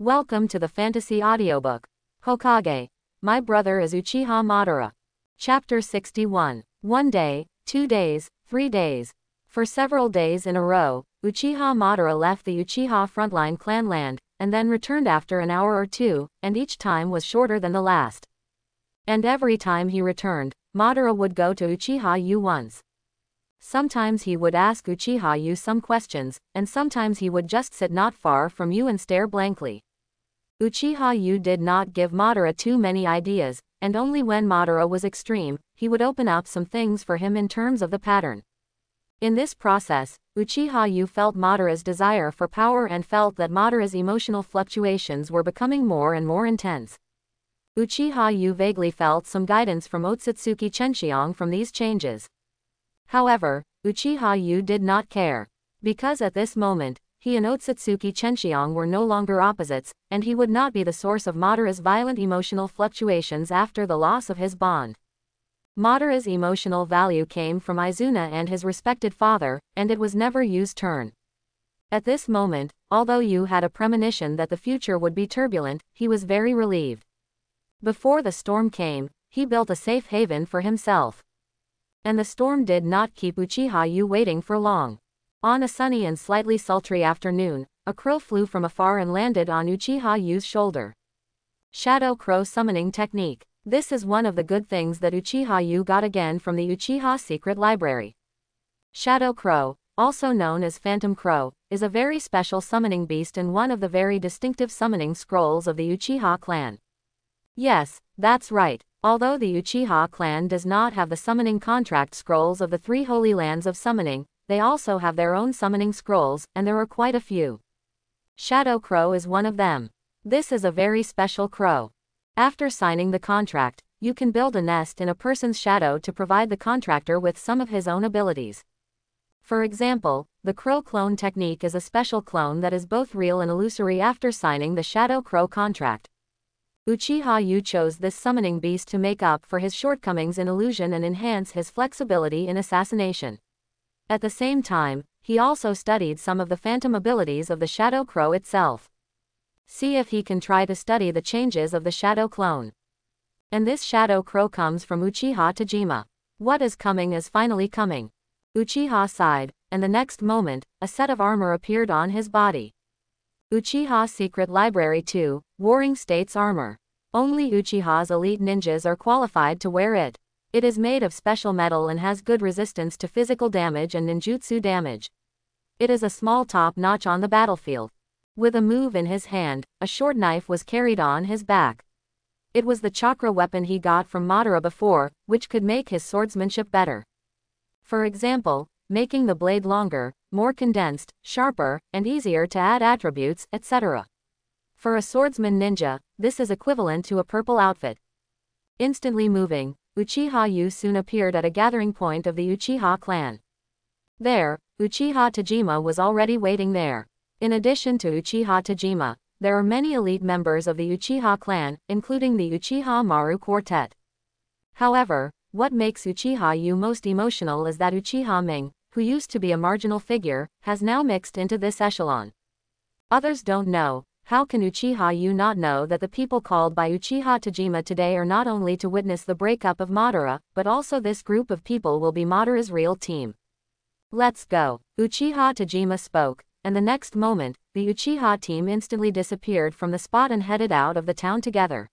Welcome to the fantasy audiobook. Hokage. My brother is Uchiha Madara. Chapter 61. 1 day, 2 days, 3 days. For several days in a row, Uchiha Madara left the Uchiha frontline clanland, and then returned after an hour or two, and each time was shorter than the last. And every time he returned, Madara would go to Uchiha Yu once. Sometimes he would ask Uchiha Yu some questions, and sometimes he would just sit not far from you and stare blankly. Uchiha Yu did not give Madara too many ideas, and only when Madara was extreme, he would open up some things for him in terms of the pattern. In this process, Uchiha Yu felt Madara's desire for power and felt that Madara's emotional fluctuations were becoming more and more intense. Uchiha Yu vaguely felt some guidance from Otsutsuki Chenxiang from these changes. However, Uchiha Yu did not care. Because at this moment, he and Otsutsuki Chenxiang were no longer opposites, and he would not be the source of Madara's violent emotional fluctuations after the loss of his bond. Madara's emotional value came from Izuna and his respected father, and it was never Yu's turn. At this moment, although Yu had a premonition that the future would be turbulent, he was very relieved. Before the storm came, he built a safe haven for himself. And the storm did not keep Uchiha Yu waiting for long. On a sunny and slightly sultry afternoon, a crow flew from afar and landed on Uchiha Yu's shoulder. Shadow Crow Summoning Technique. This is one of the good things that Uchiha Yu got again from the Uchiha Secret Library. Shadow Crow, also known as Phantom Crow, is a very special summoning beast and one of the very distinctive summoning scrolls of the Uchiha clan. Yes, that's right. Although the Uchiha clan does not have the summoning contract scrolls of the 3 Holy Lands of Summoning, they also have their own summoning scrolls, and there are quite a few. Shadow Crow is one of them. This is a very special crow. After signing the contract, you can build a nest in a person's shadow to provide the contractor with some of his own abilities. For example, the crow clone technique is a special clone that is both real and illusory after signing the Shadow Crow contract. Uchiha Yu chose this summoning beast to make up for his shortcomings in illusion and enhance his flexibility in assassination. At the same time, he also studied some of the phantom abilities of the Shadow Crow itself. See if he can try to study the changes of the Shadow Clone. And this Shadow Crow comes from Uchiha Tajima. What is coming is finally coming. Uchiha sighed, and the next moment, a set of armor appeared on his body. Uchiha Secret Library 2, Warring States Armor. Only Uchiha's elite ninjas are qualified to wear it. It is made of special metal and has good resistance to physical damage and ninjutsu damage. It is a small top notch on the battlefield. With a move in his hand, a short knife was carried on his back. It was the chakra weapon he got from Madara before, which could make his swordsmanship better. For example, making the blade longer, more condensed, sharper, and easier to add attributes, etc. For a swordsman ninja, this is equivalent to a purple outfit. Instantly moving, Uchiha Yu soon appeared at a gathering point of the Uchiha clan. There, Uchiha Tajima was already waiting there. In addition to Uchiha Tajima, there are many elite members of the Uchiha clan, including the Uchiha Maru Quartet. However, what makes Uchiha Yu most emotional is that Uchiha Ming, who used to be a marginal figure, has now mixed into this echelon. Others don't know. How can Uchiha Yu not know that the people called by Uchiha Tajima today are not only to witness the breakup of Madara, but also this group of people will be Madara's real team? Let's go. Uchiha Tajima spoke, and the next moment, the Uchiha team instantly disappeared from the spot and headed out of the town together.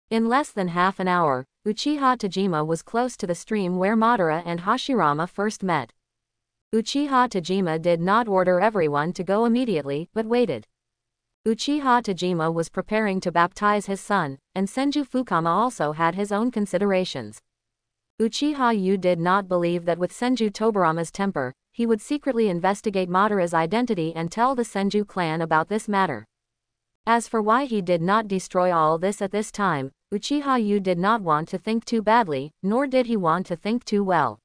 In less than half an hour, Uchiha Tajima was close to the stream where Madara and Hashirama first met. Uchiha Tajima did not order everyone to go immediately, but waited. Uchiha Tajima was preparing to baptize his son, and Senju Fukama also had his own considerations. Uchiha Yu did not believe that with Senju Tobarama's temper, he would secretly investigate Madara's identity and tell the Senju clan about this matter. As for why he did not destroy all this at this time, Uchiha Yu did not want to think too badly, nor did he want to think too well.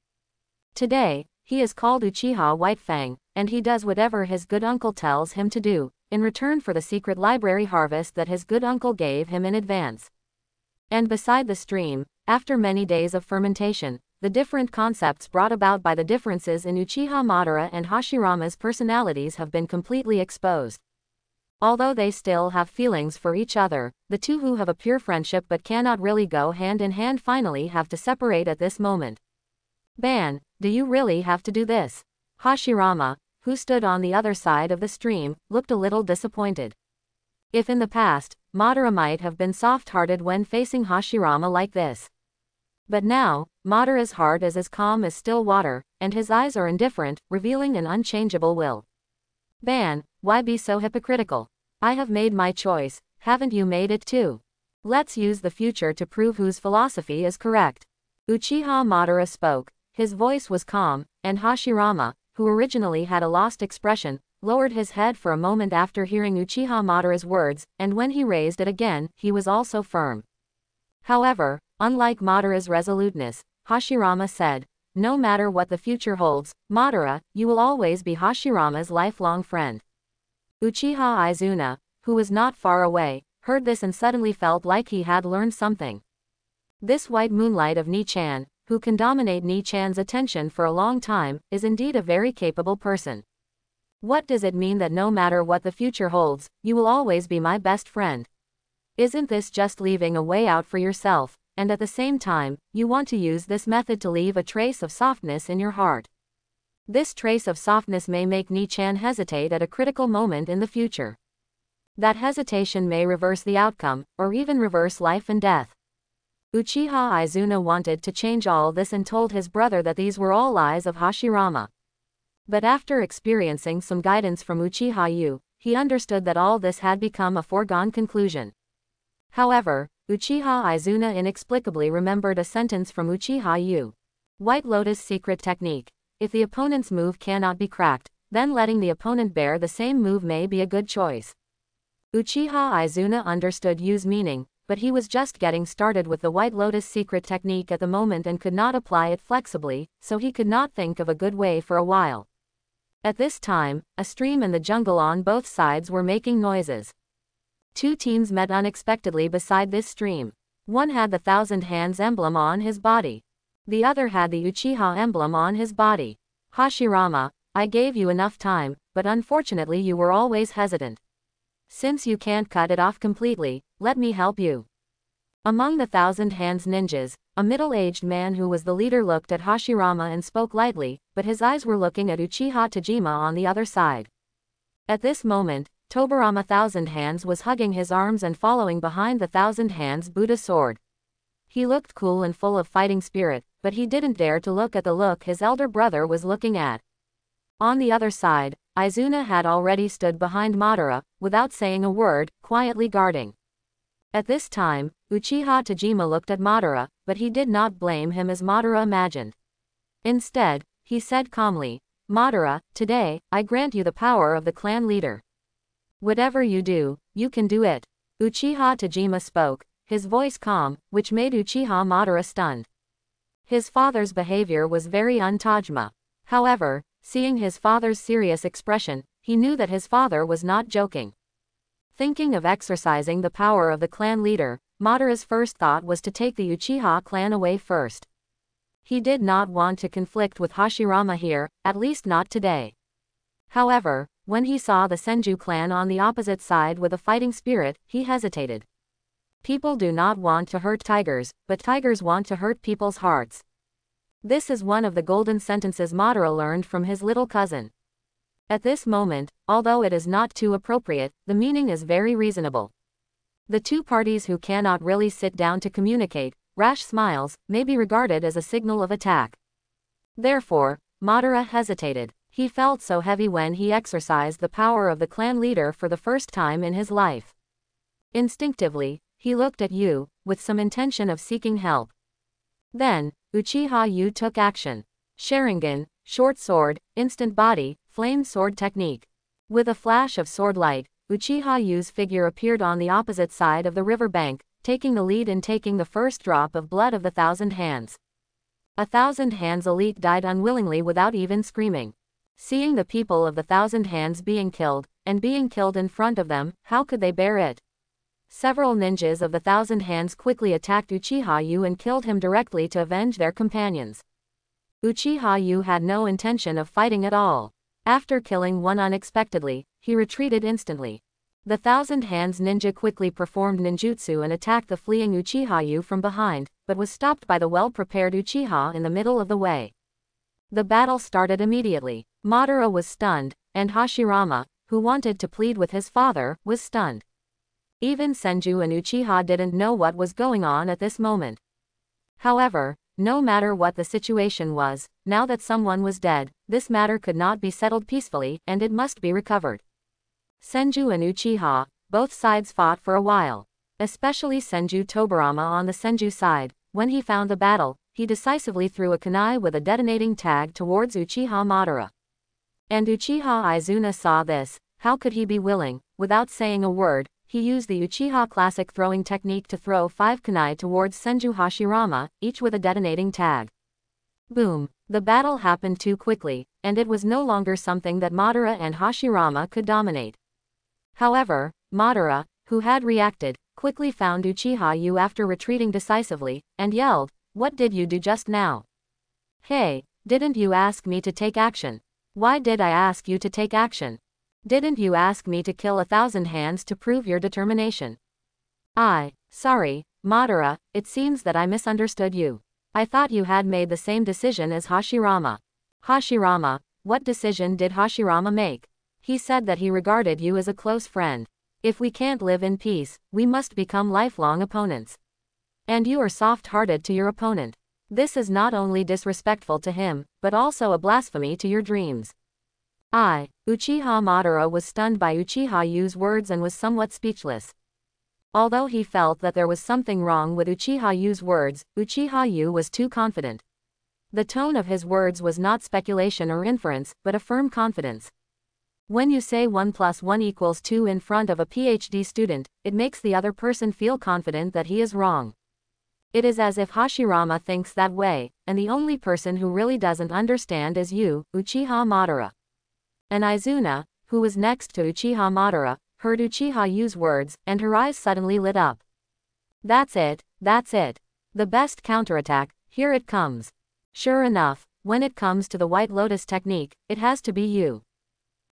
Today, he is called Uchiha Whitefang, and he does whatever his good uncle tells him to do, in return for the secret library harvest that his good uncle gave him in advance. And beside the stream, after many days of fermentation, the different concepts brought about by the differences in Uchiha Madara and Hashirama's personalities have been completely exposed. Although they still have feelings for each other, the two who have a pure friendship but cannot really go hand in hand finally have to separate at this moment. Ban, do you really have to do this? Hashirama, who stood on the other side of the stream, looked a little disappointed. If in the past, Madara might have been soft-hearted when facing Hashirama like this. But now, Madara's heart is as calm as still water, and his eyes are indifferent, revealing an unchangeable will. Ban, why be so hypocritical? I have made my choice, haven't you made it too? Let's use the future to prove whose philosophy is correct. Uchiha Madara spoke. His voice was calm, and Hashirama, who originally had a lost expression, lowered his head for a moment after hearing Uchiha Madara's words, and when he raised it again, he was also firm. However, unlike Madara's resoluteness, Hashirama said, "No matter what the future holds, Madara, you will always be Hashirama's lifelong friend." Uchiha Izuna, who was not far away, heard this and suddenly felt like he had learned something. This white moonlight of Ni-chan, who can dominate Ni-chan's attention for a long time, is indeed a very capable person. What does it mean that no matter what the future holds, you will always be my best friend? Isn't this just leaving a way out for yourself, and at the same time, you want to use this method to leave a trace of softness in your heart? This trace of softness may make Ni-chan hesitate at a critical moment in the future. That hesitation may reverse the outcome, or even reverse life and death. Uchiha Izuna wanted to change all this and told his brother that these were all lies of Hashirama. But after experiencing some guidance from Uchiha Yu, he understood that all this had become a foregone conclusion. However, Uchiha Izuna inexplicably remembered a sentence from Uchiha Yu. White Lotus secret technique. If the opponent's move cannot be cracked, then letting the opponent bear the same move may be a good choice. Uchiha Izuna understood Yu's meaning, but he was just getting started with the White Lotus secret technique at the moment and could not apply it flexibly, so he could not think of a good way for a while. At this time, a stream and the jungle on both sides were making noises. Two teams met unexpectedly beside this stream. One had the Thousand Hands emblem on his body. The other had the Uchiha emblem on his body. Hashirama, I gave you enough time, but unfortunately you were always hesitant. Since you can't cut it off completely, let me help you. Among the Thousand Hands ninjas, a middle-aged man who was the leader looked at Hashirama and spoke lightly, but his eyes were looking at Uchiha Tajima on the other side. At this moment, Tobirama Thousand Hands was hugging his arms and following behind the Thousand Hands Buddha sword. He looked cool and full of fighting spirit, but he didn't dare to look at the look his elder brother was looking at. On the other side, Izuna had already stood behind Madara, without saying a word, quietly guarding. At this time, Uchiha Tajima looked at Madara, but he did not blame him as Madara imagined. Instead, he said calmly, Madara, today, I grant you the power of the clan leader. Whatever you do, you can do it. Uchiha Tajima spoke, his voice calm, which made Uchiha Madara stunned. His father's behavior was very untajima. However, seeing his father's serious expression, he knew that his father was not joking. Thinking of exercising the power of the clan leader, Madara's first thought was to take the Uchiha clan away first. He did not want to conflict with Hashirama here, at least not today. However, when he saw the Senju clan on the opposite side with a fighting spirit, he hesitated. People do not want to hurt tigers, but tigers want to hurt people's hearts. This is one of the golden sentences Madara learned from his little cousin. At this moment, although it is not too appropriate, the meaning is very reasonable. The two parties who cannot really sit down to communicate, rash smiles, may be regarded as a signal of attack. Therefore, Madara hesitated. He felt so heavy when he exercised the power of the clan leader for the first time in his life. Instinctively, he looked at Yu, with some intention of seeking help. Then, Uchiha Yu took action. Sharingan, short sword, instant body, flame sword technique. With a flash of sword light, Uchiha Yu's figure appeared on the opposite side of the river bank, taking the lead in taking the first drop of blood of the Thousand Hands. A Thousand Hands elite died unwillingly without even screaming. Seeing the people of the Thousand Hands being killed, and being killed in front of them, how could they bear it? Several ninjas of the Thousand Hands quickly attacked Uchiha Yu and killed him directly to avenge their companions. Uchiha Yu had no intention of fighting at all. After killing one unexpectedly, he retreated instantly. The Thousand Hands ninja quickly performed ninjutsu and attacked the fleeing Uchiha Yu from behind, but was stopped by the well-prepared Uchiha in the middle of the way. The battle started immediately. Madara was stunned, and Hashirama, who wanted to plead with his father, was stunned. Even Senju and Uchiha didn't know what was going on at this moment. However, no matter what the situation was, now that someone was dead, this matter could not be settled peacefully, and it must be recovered. Senju and Uchiha, both sides fought for a while. Especially Senju Tobirama on the Senju side. When he found the battle, he decisively threw a kunai with a detonating tag towards Uchiha Madara. And Uchiha Izuna saw this. How could he be willing? Without saying a word, he used the Uchiha classic throwing technique to throw 5 kunai towards Senju Hashirama, each with a detonating tag. Boom! The battle happened too quickly, and it was no longer something that Madara and Hashirama could dominate. However, Madara, who had reacted, quickly found Uchiha Yu after retreating decisively, and yelled, "What did you do just now? Hey, didn't you ask me to take action? Why did I ask you to take action? Didn't you ask me to kill 1,000 hands to prove your determination?" Sorry, Madara, it seems that I misunderstood you. I thought you had made the same decision as Hashirama. Hashirama, what decision did Hashirama make? He said that he regarded you as a close friend. If we can't live in peace, we must become lifelong opponents. And you are soft-hearted to your opponent. This is not only disrespectful to him, but also a blasphemy to your dreams. Uchiha Madara was stunned by Uchiha Yu's words and was somewhat speechless. Although he felt that there was something wrong with Uchiha Yu's words, Uchiha Yu was too confident. The tone of his words was not speculation or inference, but a firm confidence. When you say 1 + 1 = 2 in front of a PhD student, it makes the other person feel confident that he is wrong. It is as if Hashirama thinks that way, and the only person who really doesn't understand is you, Uchiha Madara. And Izuna, who was next to Uchiha Madara, heard Uchiha Yu's words, and her eyes suddenly lit up. That's it. The best counterattack, here it comes. Sure enough, when it comes to the White Lotus technique, it has to be you.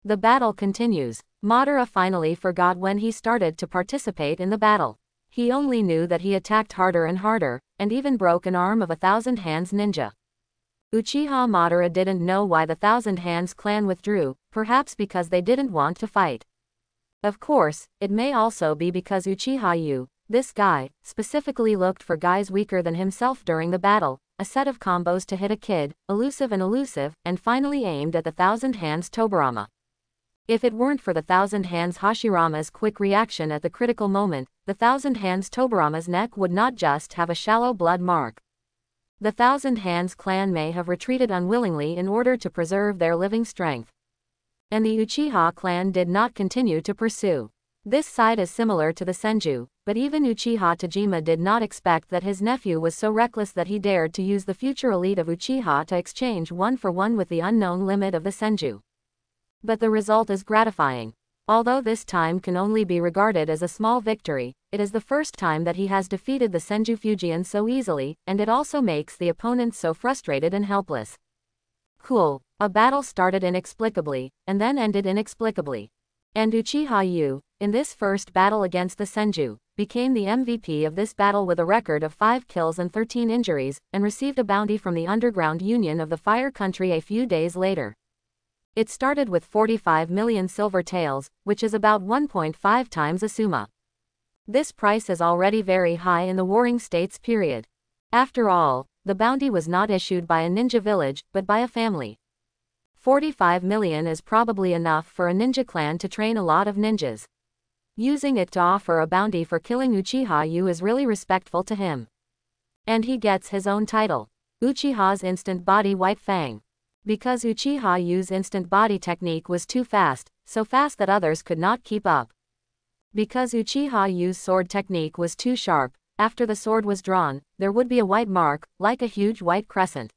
The battle continues. Madara finally forgot when he started to participate in the battle. He only knew that he attacked harder and harder, and even broke an arm of 1,000 Hands ninja. Uchiha Madara didn't know why the 1,000 Hands clan withdrew, perhaps because they didn't want to fight. Of course, it may also be because Uchiha Yu, this guy, specifically looked for guys weaker than himself during the battle, a set of combos to hit a kid, elusive, and finally aimed at the 1,000 Hands Tobirama. If it weren't for the 1,000 Hands Hashirama's quick reaction at the critical moment, the 1,000 Hands Tobirama's neck would not just have a shallow blood mark. The 1,000 Hands clan may have retreated unwillingly in order to preserve their living strength. And the Uchiha clan did not continue to pursue. This side is similar to the Senju, but even Uchiha Tajima did not expect that his nephew was so reckless that he dared to use the future elite of Uchiha to exchange 1-for-1 with the unknown limit of the Senju. But the result is gratifying. Although this time can only be regarded as a small victory, it is the first time that he has defeated the Senju Fujian so easily, and it also makes the opponent so frustrated and helpless. Cool. A battle started inexplicably, and then ended inexplicably. And Uchiha Yu, in this first battle against the Senju, became the MVP of this battle with a record of 5 kills and 13 injuries, and received a bounty from the Underground Union of the Fire Country a few days later. It started with 45 million silver taels, which is about 1.5 times a summa. This price is already very high in the Warring States period. After all, the bounty was not issued by a ninja village, but by a family. 45 million is probably enough for a ninja clan to train a lot of ninjas. Using it to offer a bounty for killing Uchiha Yu is really respectful to him. And he gets his own title, Uchiha's Instant Body White Fang. Because Uchiha Yu's instant body technique was too fast, so fast that others could not keep up. Because Uchiha Yu's sword technique was too sharp, after the sword was drawn, there would be a white mark, like a huge white crescent.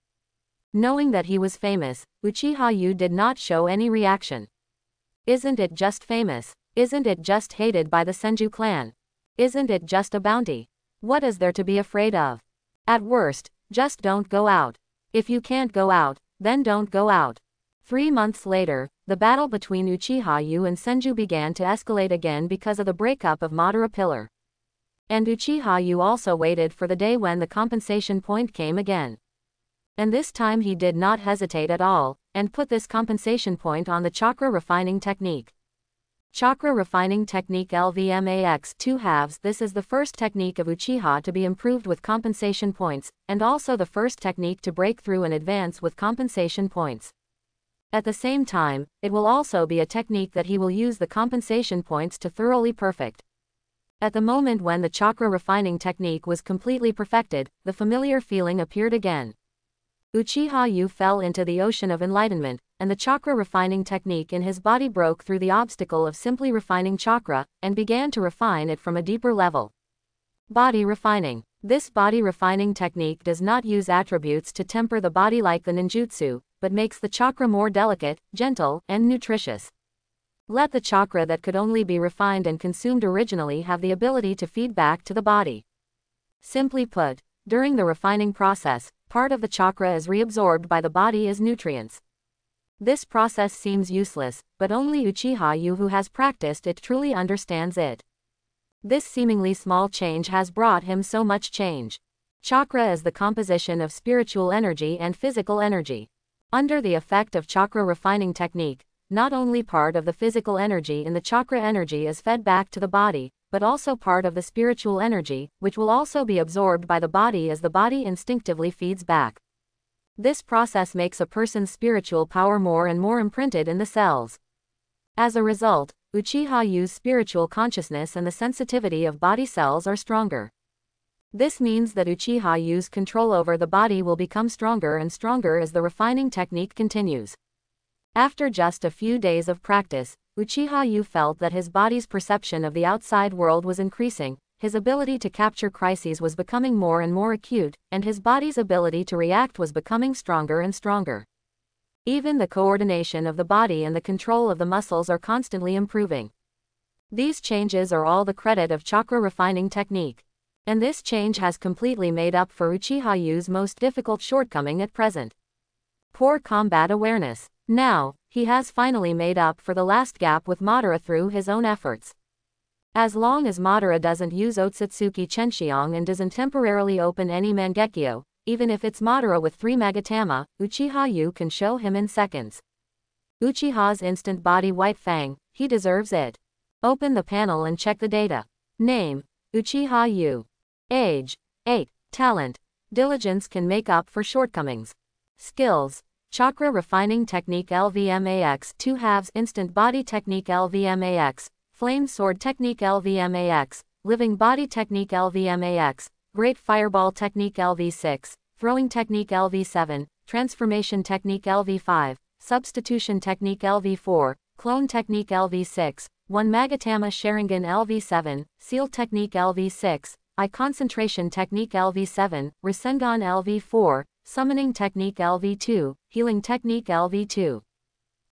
Knowing that he was famous, Uchiha Yu did not show any reaction. Isn't it just famous? Isn't it just hated by the Senju clan? Isn't it just a bounty? What is there to be afraid of? At worst, just don't go out. If you can't go out, then don't go out. 3 months later, the battle between Uchiha Yu and Senju began to escalate again because of the breakup of Madara Pillar. And Uchiha Yu also waited for the day when the compensation point came again. And this time he did not hesitate at all, and put this compensation point on the chakra refining technique. Chakra refining technique LVMAX 2 halves. This is the first technique of Uchiha to be improved with compensation points, and also the first technique to break through and advance with compensation points. At the same time, it will also be a technique that he will use the compensation points to thoroughly perfect. At the moment when the chakra refining technique was completely perfected, the familiar feeling appeared again. Uchiha Yu fell into the ocean of enlightenment, and the chakra refining technique in his body broke through the obstacle of simply refining chakra, and began to refine it from a deeper level. Body refining. This body refining technique does not use attributes to temper the body like the ninjutsu, but makes the chakra more delicate, gentle, and nutritious. Let the chakra that could only be refined and consumed originally have the ability to feed back to the body. Simply put, during the refining process, part of the chakra is reabsorbed by the body as nutrients. This process seems useless, but only Uchiha Yu who has practiced it truly understands it. This seemingly small change has brought him so much change. Chakra is the composition of spiritual energy and physical energy. Under the effect of chakra refining technique, not only part of the physical energy in the chakra energy is fed back to the body, but also part of the spiritual energy, which will also be absorbed by the body as the body instinctively feeds back. This process makes a person's spiritual power more and more imprinted in the cells. As a result, Uchiha Yu's spiritual consciousness and the sensitivity of body cells are stronger. This means that Uchiha Yu's control over the body will become stronger and stronger as the refining technique continues. After just a few days of practice, Uchiha Yu felt that his body's perception of the outside world was increasing, his ability to capture crises was becoming more and more acute, and his body's ability to react was becoming stronger and stronger. Even the coordination of the body and the control of the muscles are constantly improving. These changes are all the credit of chakra refining technique. And this change has completely made up for Uchiha Yu's most difficult shortcoming at present: poor combat awareness. Now, he has finally made up for the last gap with Madara through his own efforts. As long as Madara doesn't use Otsutsuki Chenxiang and doesn't temporarily open any Mangekyo, even if it's Madara with 3 Magatama, Uchiha Yu can show him in seconds. Uchiha's instant body White Fang, he deserves it. Open the panel and check the data. Name: Uchiha Yu. Age: 8. Talent: diligence can make up for shortcomings. Skills: chakra refining technique LVMAX 2 halves, instant body technique LVMAX, flame sword technique LVMAX, living body technique LVMAX, great fireball technique LV6, throwing technique LV7, transformation technique LV5, substitution technique LV4, clone technique LV6, 1 Magatama Sharingan LV7, seal technique LV6, eye concentration technique LV7, Rasengan LV4, summoning technique LV2, healing technique LV2.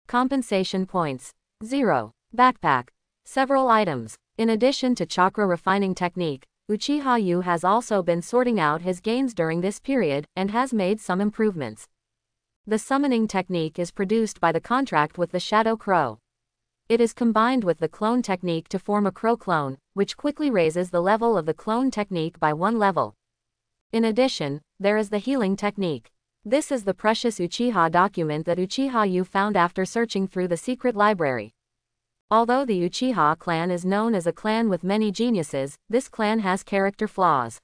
Compensation points: 0. Backpack. Several items. In addition to chakra refining technique, Uchiha Yu has also been sorting out his gains during this period, and has made some improvements. The summoning technique is produced by the contract with the Shadow Crow. It is combined with the clone technique to form a crow clone, which quickly raises the level of the clone technique by 1 level. In addition, there is the healing technique. This is the precious Uchiha document that Uchiha Yu found after searching through the secret library. Although the Uchiha clan is known as a clan with many geniuses, this clan has character flaws.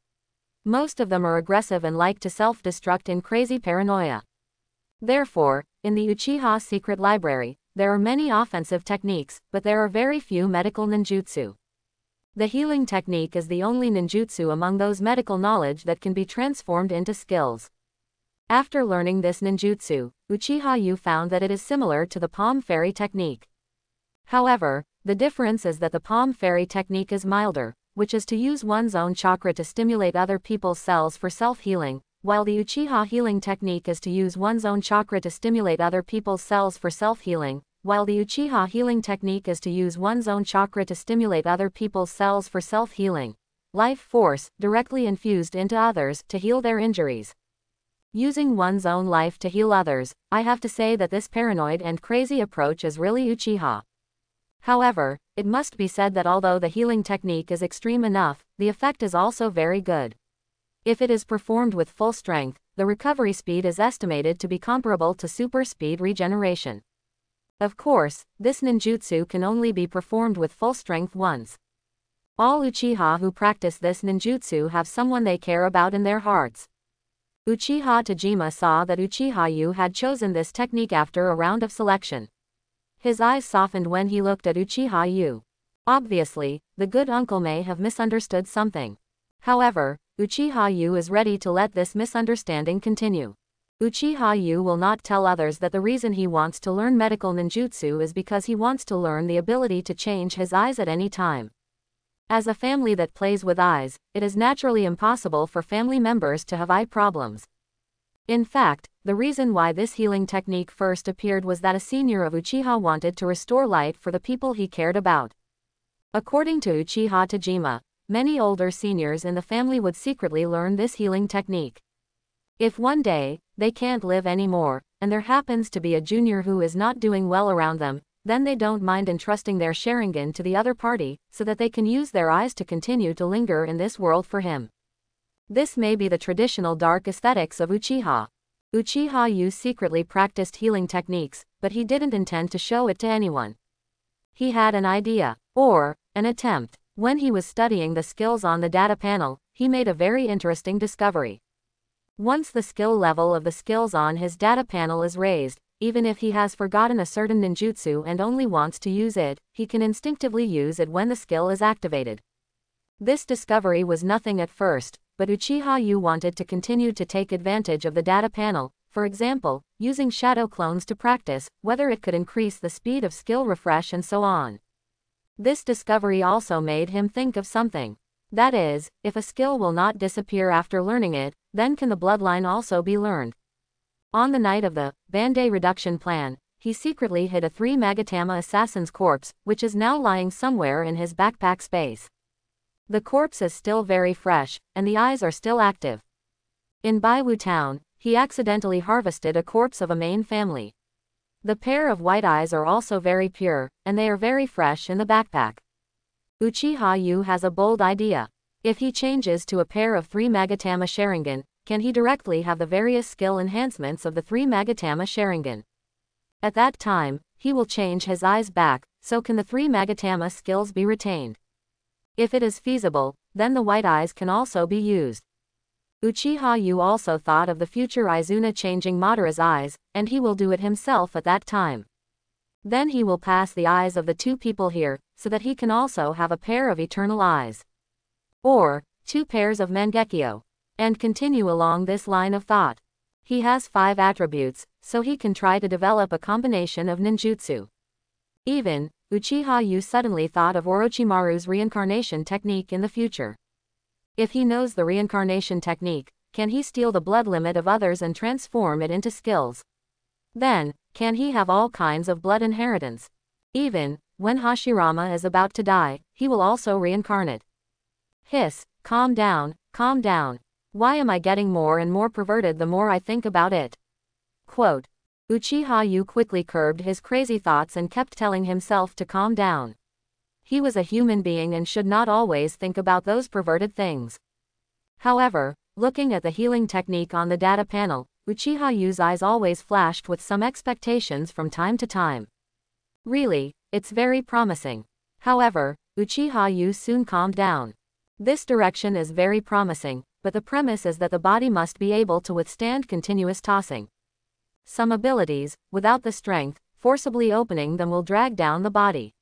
Most of them are aggressive and like to self-destruct in crazy paranoia. Therefore, in the Uchiha secret library, there are many offensive techniques, but there are very few medical ninjutsu. The healing technique is the only ninjutsu among those medical knowledge that can be transformed into skills. After learning this ninjutsu, Uchiha Yu found that it is similar to the palm fairy technique. However, the difference is that the palm fairy technique is milder, which is to use one's own chakra to stimulate other people's cells for self-healing, while the Uchiha healing technique is to use one's own chakra to stimulate other people's cells for self-healing, while the Uchiha healing technique is to use one's own chakra to stimulate other people's cells for self-healing, life force, directly infused into others, to heal their injuries. Using one's own life to heal others, I have to say that this paranoid and crazy approach is really Uchiha. However, it must be said that although the healing technique is extreme enough, the effect is also very good. If it is performed with full strength, the recovery speed is estimated to be comparable to super speed regeneration. Of course, this ninjutsu can only be performed with full strength once. All Uchiha who practice this ninjutsu have someone they care about in their hearts. Uchiha Tajima saw that Uchiha Yu had chosen this technique after a round of selection. His eyes softened when he looked at Uchiha Yu. Obviously, the good uncle may have misunderstood something. However, Uchiha Yu is ready to let this misunderstanding continue. Uchiha Yu will not tell others that the reason he wants to learn medical ninjutsu is because he wants to learn the ability to change his eyes at any time. As a family that plays with eyes, it is naturally impossible for family members to have eye problems. In fact, the reason why this healing technique first appeared was that a senior of Uchiha wanted to restore light for the people he cared about. According to Uchiha Tajima, many older seniors in the family would secretly learn this healing technique. If one day, they can't live anymore, and there happens to be a junior who is not doing well around them, then they don't mind entrusting their Sharingan to the other party, so that they can use their eyes to continue to linger in this world for him. This may be the traditional dark aesthetics of Uchiha. Uchiha Yu secretly practiced healing techniques, but he didn't intend to show it to anyone. He had an idea, or an attempt. When he was studying the skills on the data panel, he made a very interesting discovery. Once the skill level of the skills on his data panel is raised, even if he has forgotten a certain ninjutsu and only wants to use it, he can instinctively use it when the skill is activated. This discovery was nothing at first, but Uchiha Yu wanted to continue to take advantage of the data panel, for example, using shadow clones to practice, whether it could increase the speed of skill refresh and so on. This discovery also made him think of something. That is, if a skill will not disappear after learning it, then can the bloodline also be learned? On the night of the Bandai reduction plan, he secretly hid a 3 Magatama assassin's corpse, which is now lying somewhere in his backpack space. The corpse is still very fresh, and the eyes are still active. In Baiwu town, he accidentally harvested a corpse of a main family. The pair of white eyes are also very pure, and they are very fresh in the backpack. Uchiha Yu has a bold idea. If he changes to a pair of 3 Magatama Sharingan, can he directly have the various skill enhancements of the 3 Magatama Sharingan? At that time, he will change his eyes back, so can the 3 Magatama skills be retained. If it is feasible, then the white eyes can also be used. Uchiha Yu also thought of the future Izuna changing Madara's eyes, and he will do it himself at that time. Then he will pass the eyes of the two people here, so that he can also have a pair of eternal eyes. Or 2 pairs of Mangekyo. And continue along this line of thought. He has 5 attributes, so he can try to develop a combination of ninjutsu. Even, Uchiha Yu suddenly thought of Orochimaru's reincarnation technique in the future. If he knows the reincarnation technique, can he steal the blood limit of others and transform it into skills? Then, can he have all kinds of blood inheritance? Even, when Hashirama is about to die, he will also reincarnate. Hiss, calm down, calm down. Why am I getting more and more perverted the more I think about it? Quote. Uchiha Yu quickly curbed his crazy thoughts and kept telling himself to calm down. He was a human being and should not always think about those perverted things. However, looking at the healing technique on the data panel, Uchiha Yu's eyes always flashed with some expectations from time to time. Really, it's very promising. However, Uchiha Yu soon calmed down. This direction is very promising, but the premise is that the body must be able to withstand continuous tossing. Some abilities, without the strength, forcibly opening them will drag down the body.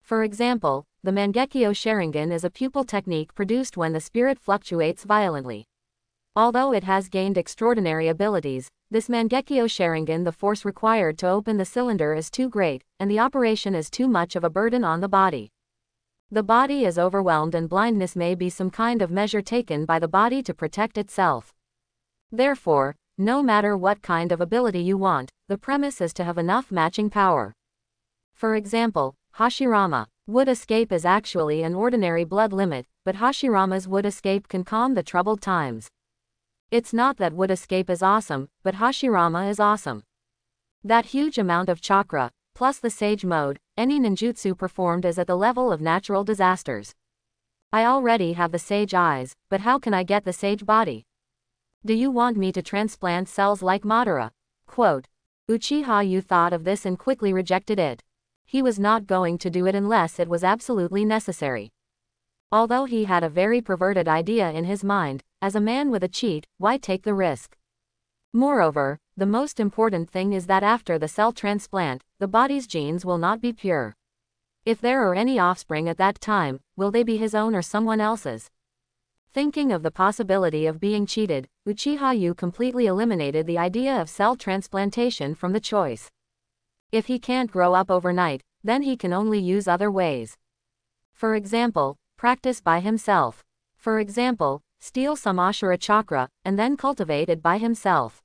For example, the Mangekyo Sharingan is a pupil technique produced when the spirit fluctuates violently. Although it has gained extraordinary abilities, this Mangekyo Sharingan, the force required to open the cylinder is too great, and the operation is too much of a burden on the body. The body is overwhelmed and blindness may be some kind of measure taken by the body to protect itself. Therefore, no matter what kind of ability you want, the premise is to have enough matching power. For example, Hashirama. Wood escape is actually an ordinary blood limit, but Hashirama's wood escape can calm the troubled times. It's not that wood escape is awesome, but Hashirama is awesome. That huge amount of chakra, plus the sage mode, any ninjutsu performed is at the level of natural disasters. I already have the sage eyes, but how can I get the sage body? Do you want me to transplant cells like Madara? Quote. Uchiha Yu thought of this and quickly rejected it. He was not going to do it unless it was absolutely necessary. Although he had a very perverted idea in his mind, as a man with a cheat, why take the risk? Moreover, the most important thing is that after the cell transplant, the body's genes will not be pure. If there are any offspring at that time, will they be his own or someone else's? Thinking of the possibility of being cheated, Uchiha Yu completely eliminated the idea of cell transplantation from the choice. If he can't grow up overnight, then he can only use other ways. For example, practice by himself. For example, steal some Ashura chakra, and then cultivate it by himself.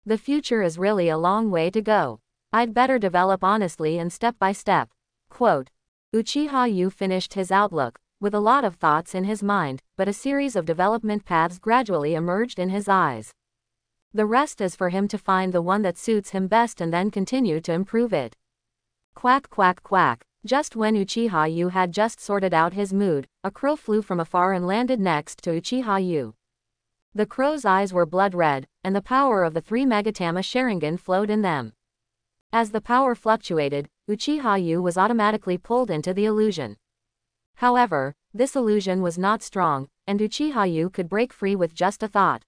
The future is really a long way to go. I'd better develop honestly and step by step. Quote. Uchiha Yu finished his outlook, with a lot of thoughts in his mind, but a series of development paths gradually emerged in his eyes. The rest is for him to find the one that suits him best and then continue to improve it. Quack quack quack. Just when Uchiha Yu had just sorted out his mood, a crow flew from afar and landed next to Uchiha Yu. The crow's eyes were blood red, and the power of the 3 Magatama Sharingan flowed in them. As the power fluctuated, Uchiha Yu was automatically pulled into the illusion. However, this illusion was not strong, and Uchiha Yu could break free with just a thought.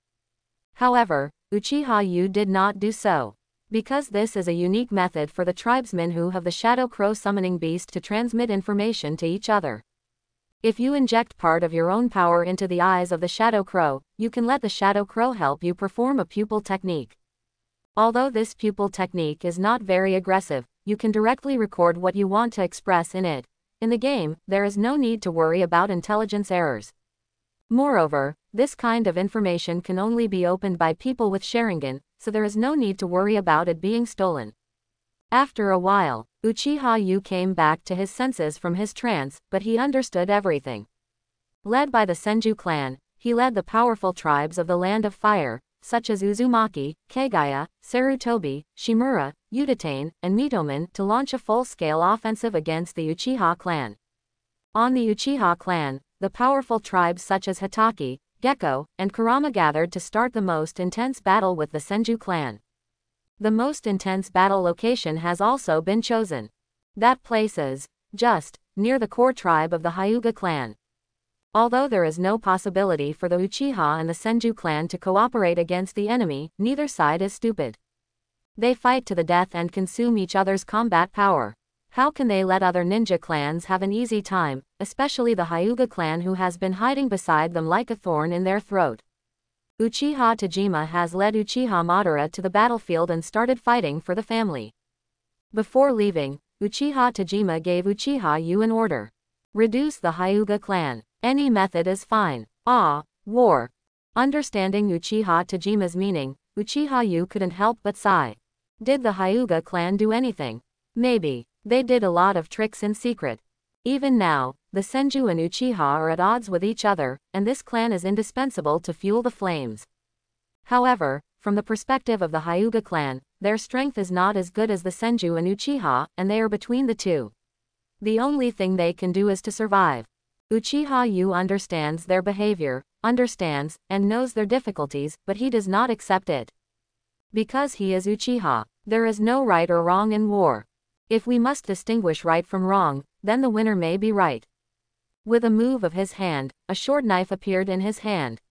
However, Uchiha Yu did not do so. Because this is a unique method for the tribesmen who have the Shadow Crow summoning beast to transmit information to each other. If you inject part of your own power into the eyes of the Shadow Crow, you can let the Shadow Crow help you perform a pupil technique. Although this pupil technique is not very aggressive, you can directly record what you want to express in it. In the game, there is no need to worry about intelligence errors. Moreover, this kind of information can only be opened by people with Sharingan, so there is no need to worry about it being stolen. After a while, Uchiha Yu came back to his senses from his trance, but he understood everything. Led by the Senju clan, he led the powerful tribes of the Land of Fire, such as Uzumaki, Kagaya, Sarutobi, Shimura, Udatain, and Mitomen, to launch a full-scale offensive against the Uchiha clan. On the Uchiha clan, the powerful tribes such as Hitaki, Gekko, and Kurama gathered to start the most intense battle with the Senju clan. The most intense battle location has also been chosen. That place is, just, near the core tribe of the Hyuga clan. Although there is no possibility for the Uchiha and the Senju clan to cooperate against the enemy, neither side is stupid. They fight to the death and consume each other's combat power. How can they let other ninja clans have an easy time, especially the Hyuga clan who has been hiding beside them like a thorn in their throat? Uchiha Tajima has led Uchiha Madara to the battlefield and started fighting for the family. Before leaving, Uchiha Tajima gave Uchiha Yu an order. Reduce the Hyuga clan. Any method is fine. War. Understanding Uchiha Tajima's meaning, Uchiha Yu couldn't help but sigh. Did the Hyuga clan do anything? Maybe. They did a lot of tricks in secret. Even now, the Senju and Uchiha are at odds with each other, and this clan is indispensable to fuel the flames. However, from the perspective of the Hyuga clan, their strength is not as good as the Senju and Uchiha, and they are between the two. The only thing they can do is to survive. Uchiha Yu understands their behavior, understands, and knows their difficulties, but he does not accept it. Because he is Uchiha, there is no right or wrong in war. If we must distinguish right from wrong, then the winner may be right. With a move of his hand, a short knife appeared in his hand.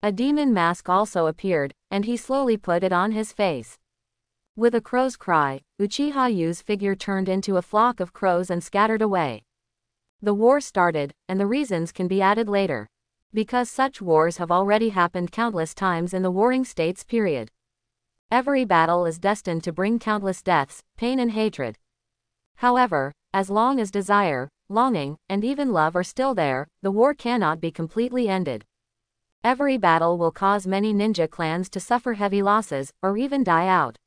A demon mask also appeared, and he slowly put it on his face. With a crow's cry, Uchiha Yu's figure turned into a flock of crows and scattered away. The war started, and the reasons can be added later. Because such wars have already happened countless times in the Warring States period. Every battle is destined to bring countless deaths, pain and hatred. However, as long as desire, longing, and even love are still there, the war cannot be completely ended. Every battle will cause many ninja clans to suffer heavy losses, or even die out.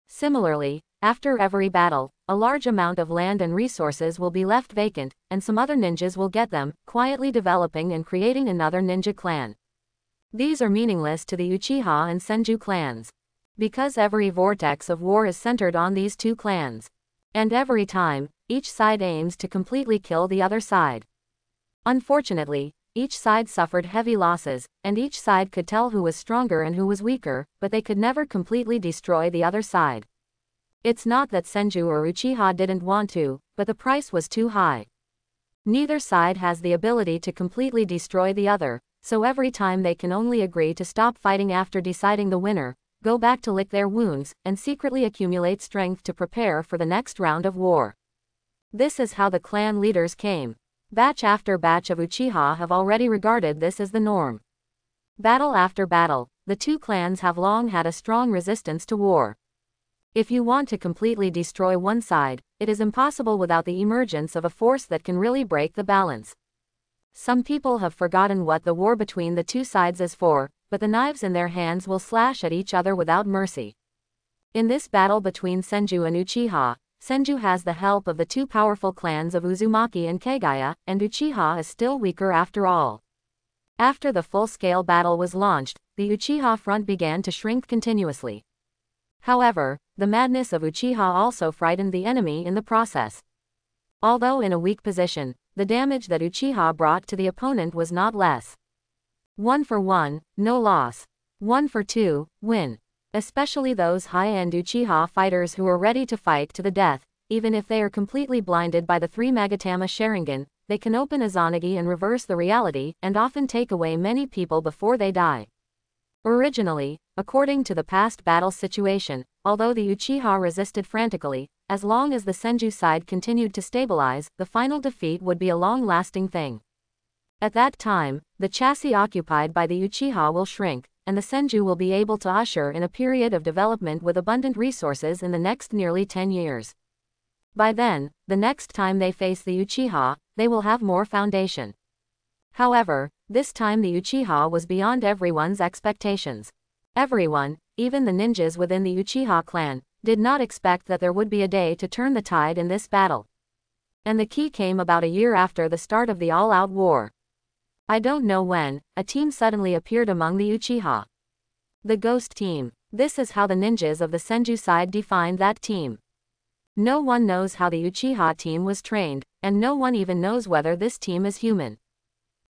Similarly, after every battle, a large amount of land and resources will be left vacant, and some other ninjas will get them, quietly developing and creating another ninja clan. These are meaningless to the Uchiha and Senju clans. Because every vortex of war is centered on these two clans. And every time, each side aims to completely kill the other side. Unfortunately, each side suffered heavy losses, and each side could tell who was stronger and who was weaker, but they could never completely destroy the other side. It's not that Senju or Uchiha didn't want to, but the price was too high. Neither side has the ability to completely destroy the other, so every time they can only agree to stop fighting after deciding the winner, go back to lick their wounds, and secretly accumulate strength to prepare for the next round of war. This is how the clan leaders came. Batch after batch of Uchiha have already regarded this as the norm. Battle after battle, the two clans have long had a strong resistance to war. If you want to completely destroy one side, it is impossible without the emergence of a force that can really break the balance. Some people have forgotten what the war between the two sides is for, but the knives in their hands will slash at each other without mercy. In this battle between Senju and Uchiha, Senju has the help of the two powerful clans of Uzumaki and Kagaya, and Uchiha is still weaker after all. After the full-scale battle was launched, the Uchiha front began to shrink continuously. However, the madness of Uchiha also frightened the enemy in the process. Although in a weak position, the damage that Uchiha brought to the opponent was not less. 1 for 1, no loss. 1 for 2, win. Especially those high-end Uchiha fighters who are ready to fight to the death, even if they are completely blinded by the 3 Magatama Sharingan, they can open Izanagi and reverse the reality, and often take away many people before they die. Originally, according to the past battle situation, although the Uchiha resisted frantically, as long as the Senju side continued to stabilize, the final defeat would be a long-lasting thing. At that time, the chassis occupied by the Uchiha will shrink, and the Senju will be able to usher in a period of development with abundant resources in the next nearly 10 years. By then, the next time they face the Uchiha, they will have more foundation. However, this time the Uchiha was beyond everyone's expectations. Everyone, even the ninjas within the Uchiha clan, did not expect that there would be a day to turn the tide in this battle. And the key came about a year after the start of the all-out war. I don't know when, a team suddenly appeared among the Uchiha. The Ghost Team. This is how the ninjas of the Senju side defined that team. No one knows how the Uchiha team was trained, and no one even knows whether this team is human.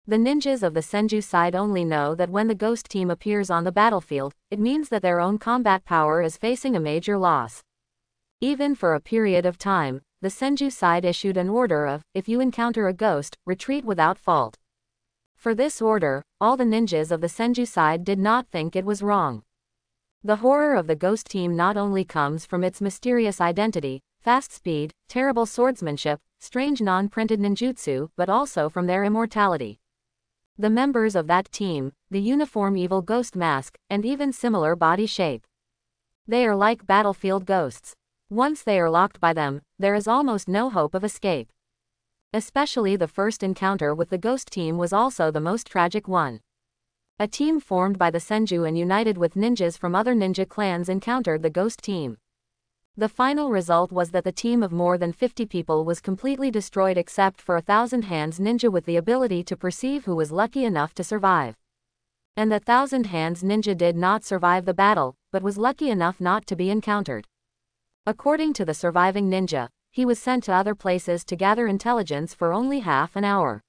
The ninjas of the Senju side only know that when the Ghost Team appears on the battlefield, it means that their own combat power is facing a major loss. Even for a period of time, the Senju side issued an order of, if you encounter a ghost, retreat without fault. For this order, all the ninjas of the Senju side did not think it was wrong. The horror of the Ghost Team not only comes from its mysterious identity, fast speed, terrible swordsmanship, strange non-printed ninjutsu, but also from their immortality. The members of that team, the uniform evil ghost mask, and even similar body shape. They are like battlefield ghosts. Once they are locked by them, there is almost no hope of escape. Especially the first encounter with the Ghost Team was also the most tragic one. A team formed by the Senju and united with ninjas from other ninja clans encountered the Ghost Team. The final result was that the team of more than 50 people was completely destroyed except for 1,000 Hands ninja with the ability to perceive who was lucky enough to survive. And the 1,000 Hands ninja did not survive the battle, but was lucky enough not to be encountered. According to the surviving ninja, he was sent to other places to gather intelligence for only half an hour.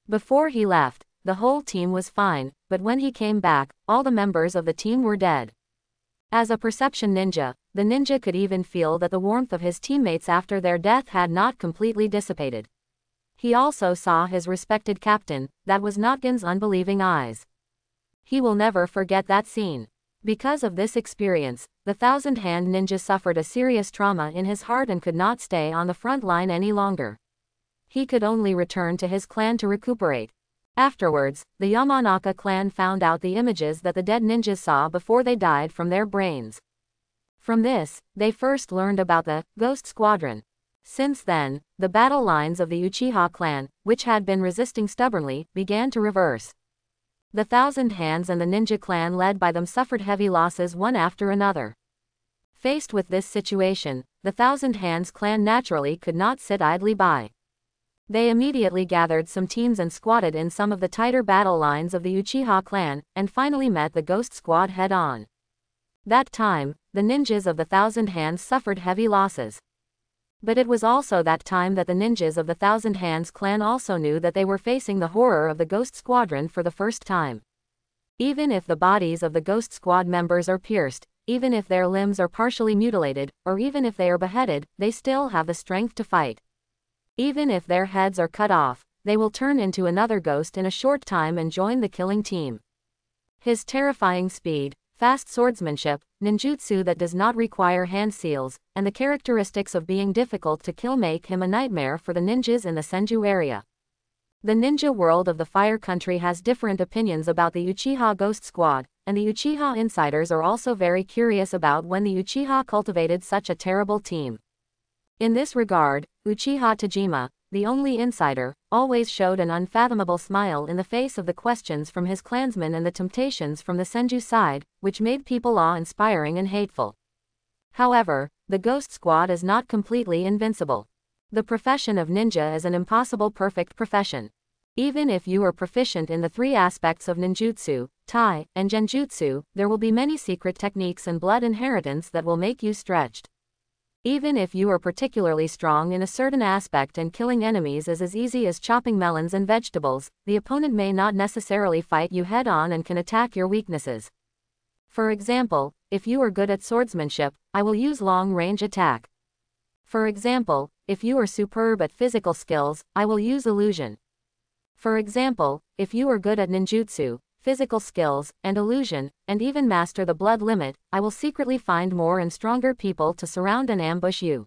Before he left, the whole team was fine, but when he came back, all the members of the team were dead. As a perception ninja, the ninja could even feel that the warmth of his teammates after their death had not completely dissipated. He also saw his respected captain, that was Notgin's unbelieving eyes. He will never forget that scene. Because of this experience, the 1,000-hand ninja suffered a serious trauma in his heart and could not stay on the front line any longer. He could only return to his clan to recuperate. Afterwards, the Yamanaka clan found out the images that the dead ninjas saw before they died from their brains. From this, they first learned about the Ghost Squadron. Since then, the battle lines of the Uchiha clan, which had been resisting stubbornly, began to reverse. The 1,000 Hands and the ninja clan led by them suffered heavy losses one after another. Faced with this situation, the 1,000 Hands clan naturally could not sit idly by. They immediately gathered some teams and squatted in some of the tighter battle lines of the Uchiha clan, and finally met the Ghost Squad head-on. That time, the ninjas of the Thousand Hands suffered heavy losses. But it was also that time that the ninjas of the Thousand Hands clan also knew that they were facing the horror of the Ghost Squadron for the first time. Even if the bodies of the Ghost Squad members are pierced, even if their limbs are partially mutilated, or even if they are beheaded, they still have the strength to fight. Even if their heads are cut off, they will turn into another ghost in a short time and join the killing team. His terrifying speed, fast swordsmanship, ninjutsu that does not require hand seals, and the characteristics of being difficult to kill make him a nightmare for the ninjas in the Senju area. The ninja world of the Fire Country has different opinions about the Uchiha Ghost Squad, and the Uchiha insiders are also very curious about when the Uchiha cultivated such a terrible team. In this regard, Uchiha Tajima, the only insider, always showed an unfathomable smile in the face of the questions from his clansmen and the temptations from the Senju side, which made people awe-inspiring and hateful. However, the Ghost Squad is not completely invincible. The profession of ninja is an impossible perfect profession. Even if you are proficient in the three aspects of ninjutsu, tai, and genjutsu, there will be many secret techniques and blood inheritance that will make you stretched. Even if you are particularly strong in a certain aspect and killing enemies is as easy as chopping melons and vegetables, the opponent may not necessarily fight you head-on and can attack your weaknesses. For example, if you are good at swordsmanship, I will use long-range attack. For example, if you are superb at physical skills, I will use illusion. For example, if you are good at ninjutsu, physical skills, and illusion, and even master the blood limit, I will secretly find more and stronger people to surround and ambush you.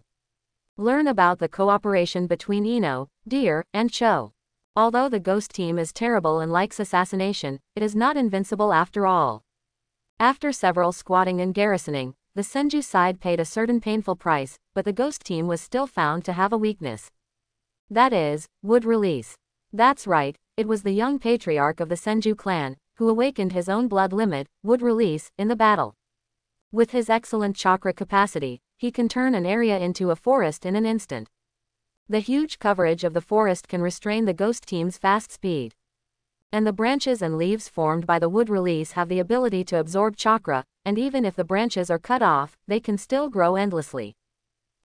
Learn about the cooperation between Ino, Deer, and Cho. Although the ghost team is terrible and likes assassination, it is not invincible after all. After several squatting and garrisoning, the Senju side paid a certain painful price, but the ghost team was still found to have a weakness. That is, wood release. That's right, it was the young patriarch of the Senju clan, who awakened his own blood limit, wood release, in the battle. With his excellent chakra capacity, he can turn an area into a forest in an instant. The huge coverage of the forest can restrain the ghost team's fast speed. And the branches and leaves formed by the wood release have the ability to absorb chakra, and even if the branches are cut off, they can still grow endlessly.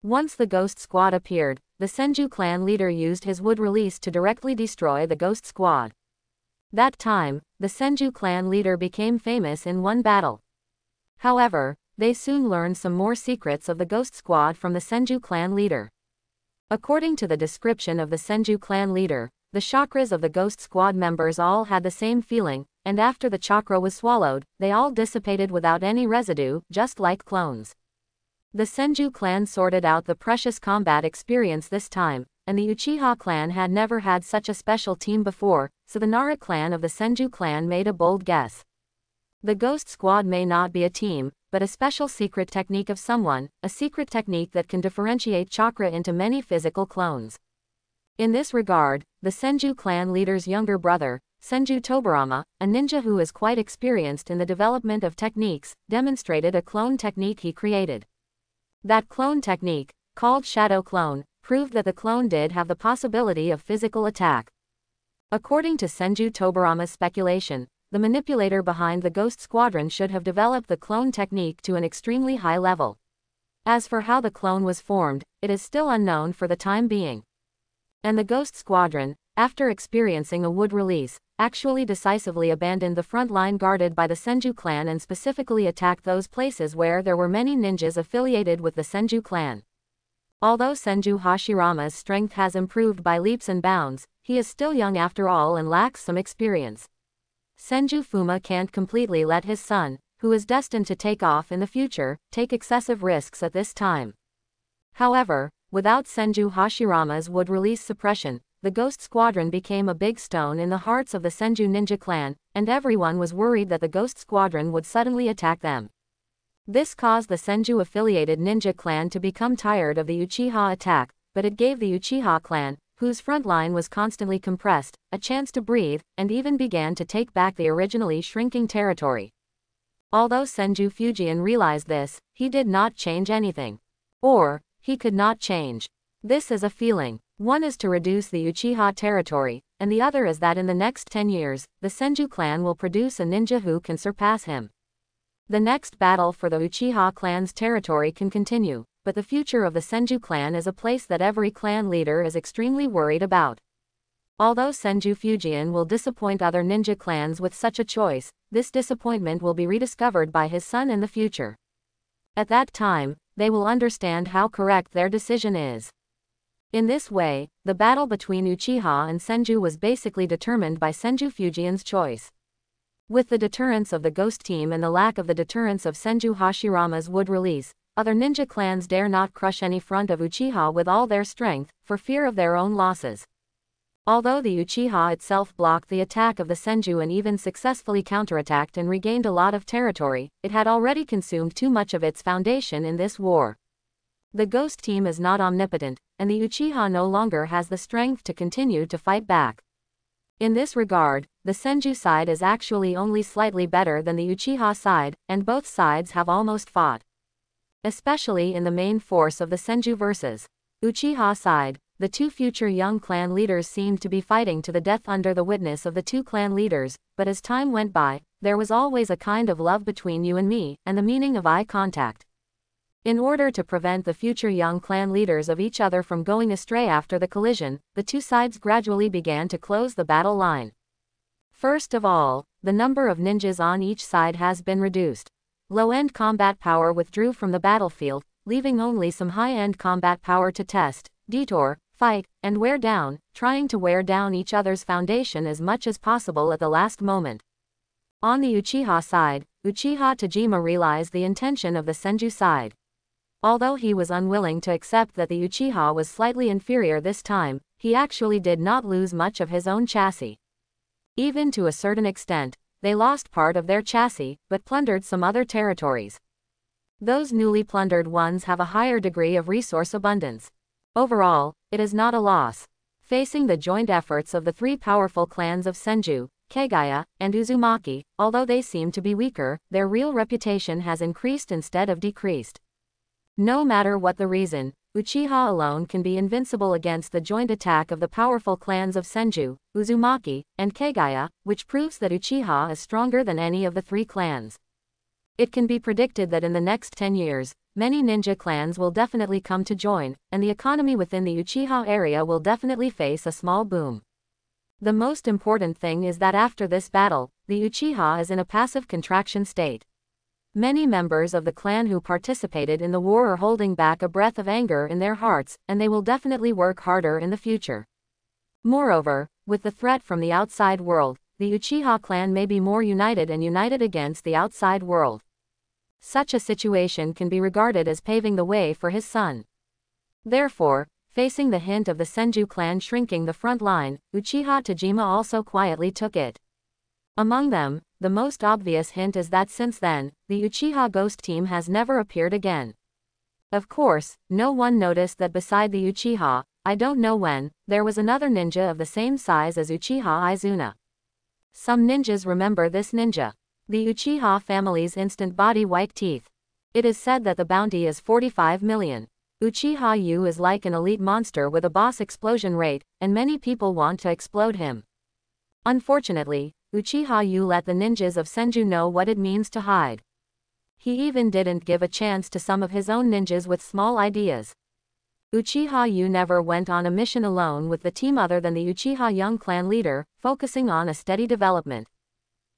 Once the Ghost Squad appeared, the Senju clan leader used his wood release to directly destroy the Ghost Squad. That time, the Senju clan leader became famous in one battle. However, they soon learned some more secrets of the Ghost Squad from the Senju clan leader. According to the description of the Senju clan leader, the chakras of the Ghost Squad members all had the same feeling, and after the chakra was swallowed, they all dissipated without any residue, just like clones. The Senju clan sorted out the precious combat experience this time, and the Uchiha clan had never had such a special team before, so the Nara clan of the Senju clan made a bold guess. The Ghost Squad may not be a team, but a special secret technique of someone, a secret technique that can differentiate chakra into many physical clones. In this regard, the Senju clan leader's younger brother, Senju Tobarama, a ninja who is quite experienced in the development of techniques, demonstrated a clone technique he created. That clone technique, called Shadow Clone, proved that the clone did have the possibility of physical attack. According to Senju Tobarama's speculation, the manipulator behind the Ghost Squadron should have developed the clone technique to an extremely high level. As for how the clone was formed, it is still unknown for the time being. And the Ghost Squadron, after experiencing a wood release, actually decisively abandoned the front line guarded by the Senju clan and specifically attacked those places where there were many ninjas affiliated with the Senju clan. Although Senju Hashirama's strength has improved by leaps and bounds, he is still young after all and lacks some experience. Senju Fuma can't completely let his son, who is destined to take off in the future, take excessive risks at this time. However, without Senju Hashirama's wood release suppression, the Ghost Squadron became a big stone in the hearts of the Senju ninja clan, and everyone was worried that the Ghost Squadron would suddenly attack them. This caused the Senju-affiliated ninja clan to become tired of the Uchiha attack, but it gave the Uchiha clan, whose front line was constantly compressed, a chance to breathe, and even began to take back the originally shrinking territory. Although Senju Fujian realized this, he did not change anything. Or, he could not change. This is a feeling. One is to reduce the Uchiha territory, and the other is that in the next 10 years, the Senju clan will produce a ninja who can surpass him. The next battle for the Uchiha clan's territory can continue, but the future of the Senju clan is a place that every clan leader is extremely worried about. Although Senju Fujian will disappoint other ninja clans with such a choice, this disappointment will be rediscovered by his son in the future. At that time, they will understand how correct their decision is. In this way, the battle between Uchiha and Senju was basically determined by Senju Fujian's choice. With the deterrence of the Ghost Team and the lack of the deterrence of Senju Hashirama's wood release, other ninja clans dare not crush any front of Uchiha with all their strength, for fear of their own losses. Although the Uchiha itself blocked the attack of the Senju and even successfully counterattacked and regained a lot of territory, it had already consumed too much of its foundation in this war. The Ghost Team is not omnipotent, and the Uchiha no longer has the strength to continue to fight back. In this regard, the Senju side is actually only slightly better than the Uchiha side, and both sides have almost fought. Especially in the main force of the Senju versus Uchiha side, the two future young clan leaders seemed to be fighting to the death under the witness of the two clan leaders, but as time went by, there was always a kind of love between you and me, and the meaning of eye contact. In order to prevent the future young clan leaders of each other from going astray after the collision, the two sides gradually began to close the battle line. First of all, the number of ninjas on each side has been reduced. Low-end combat power withdrew from the battlefield, leaving only some high-end combat power to test, detour, fight, and wear down, trying to wear down each other's foundation as much as possible at the last moment. On the Uchiha side, Uchiha Tajima realized the intention of the Senju side. Although he was unwilling to accept that the Uchiha was slightly inferior this time, he actually did not lose much of his own chassis. Even to a certain extent, they lost part of their chassis, but plundered some other territories. Those newly plundered ones have a higher degree of resource abundance. Overall, it is not a loss. Facing the joint efforts of the three powerful clans of Senju, Kagaya, and Uzumaki, although they seem to be weaker, their real reputation has increased instead of decreased. No matter what the reason, Uchiha alone can be invincible against the joint attack of the powerful clans of Senju, Uzumaki, and Kagaya, which proves that Uchiha is stronger than any of the three clans. It can be predicted that in the next 10 years, many ninja clans will definitely come to join, and the economy within the Uchiha area will definitely face a small boom. The most important thing is that after this battle, the Uchiha is in a passive contraction state. Many members of the clan who participated in the war are holding back a breath of anger in their hearts, and they will definitely work harder in the future. Moreover, with the threat from the outside world, the Uchiha clan may be more united and united against the outside world. Such a situation can be regarded as paving the way for his son. Therefore, facing the hint of the Senju clan shrinking the front line, Uchiha Tajima also quietly took it. Among them, the most obvious hint is that since then, the Uchiha Ghost Team has never appeared again. Of course, no one noticed that beside the Uchiha, I don't know when, there was another ninja of the same size as Uchiha Izuna. Some ninjas remember this ninja. The Uchiha family's instant body white teeth. It is said that the bounty is 45 million. Uchiha Yu is like an elite monster with a boss explosion rate, and many people want to explode him. Unfortunately, Uchiha Yu let the ninjas of Senju know what it means to hide. He even didn't give a chance to some of his own ninjas with small ideas. Uchiha Yu never went on a mission alone with the team other than the Uchiha young clan leader, focusing on a steady development.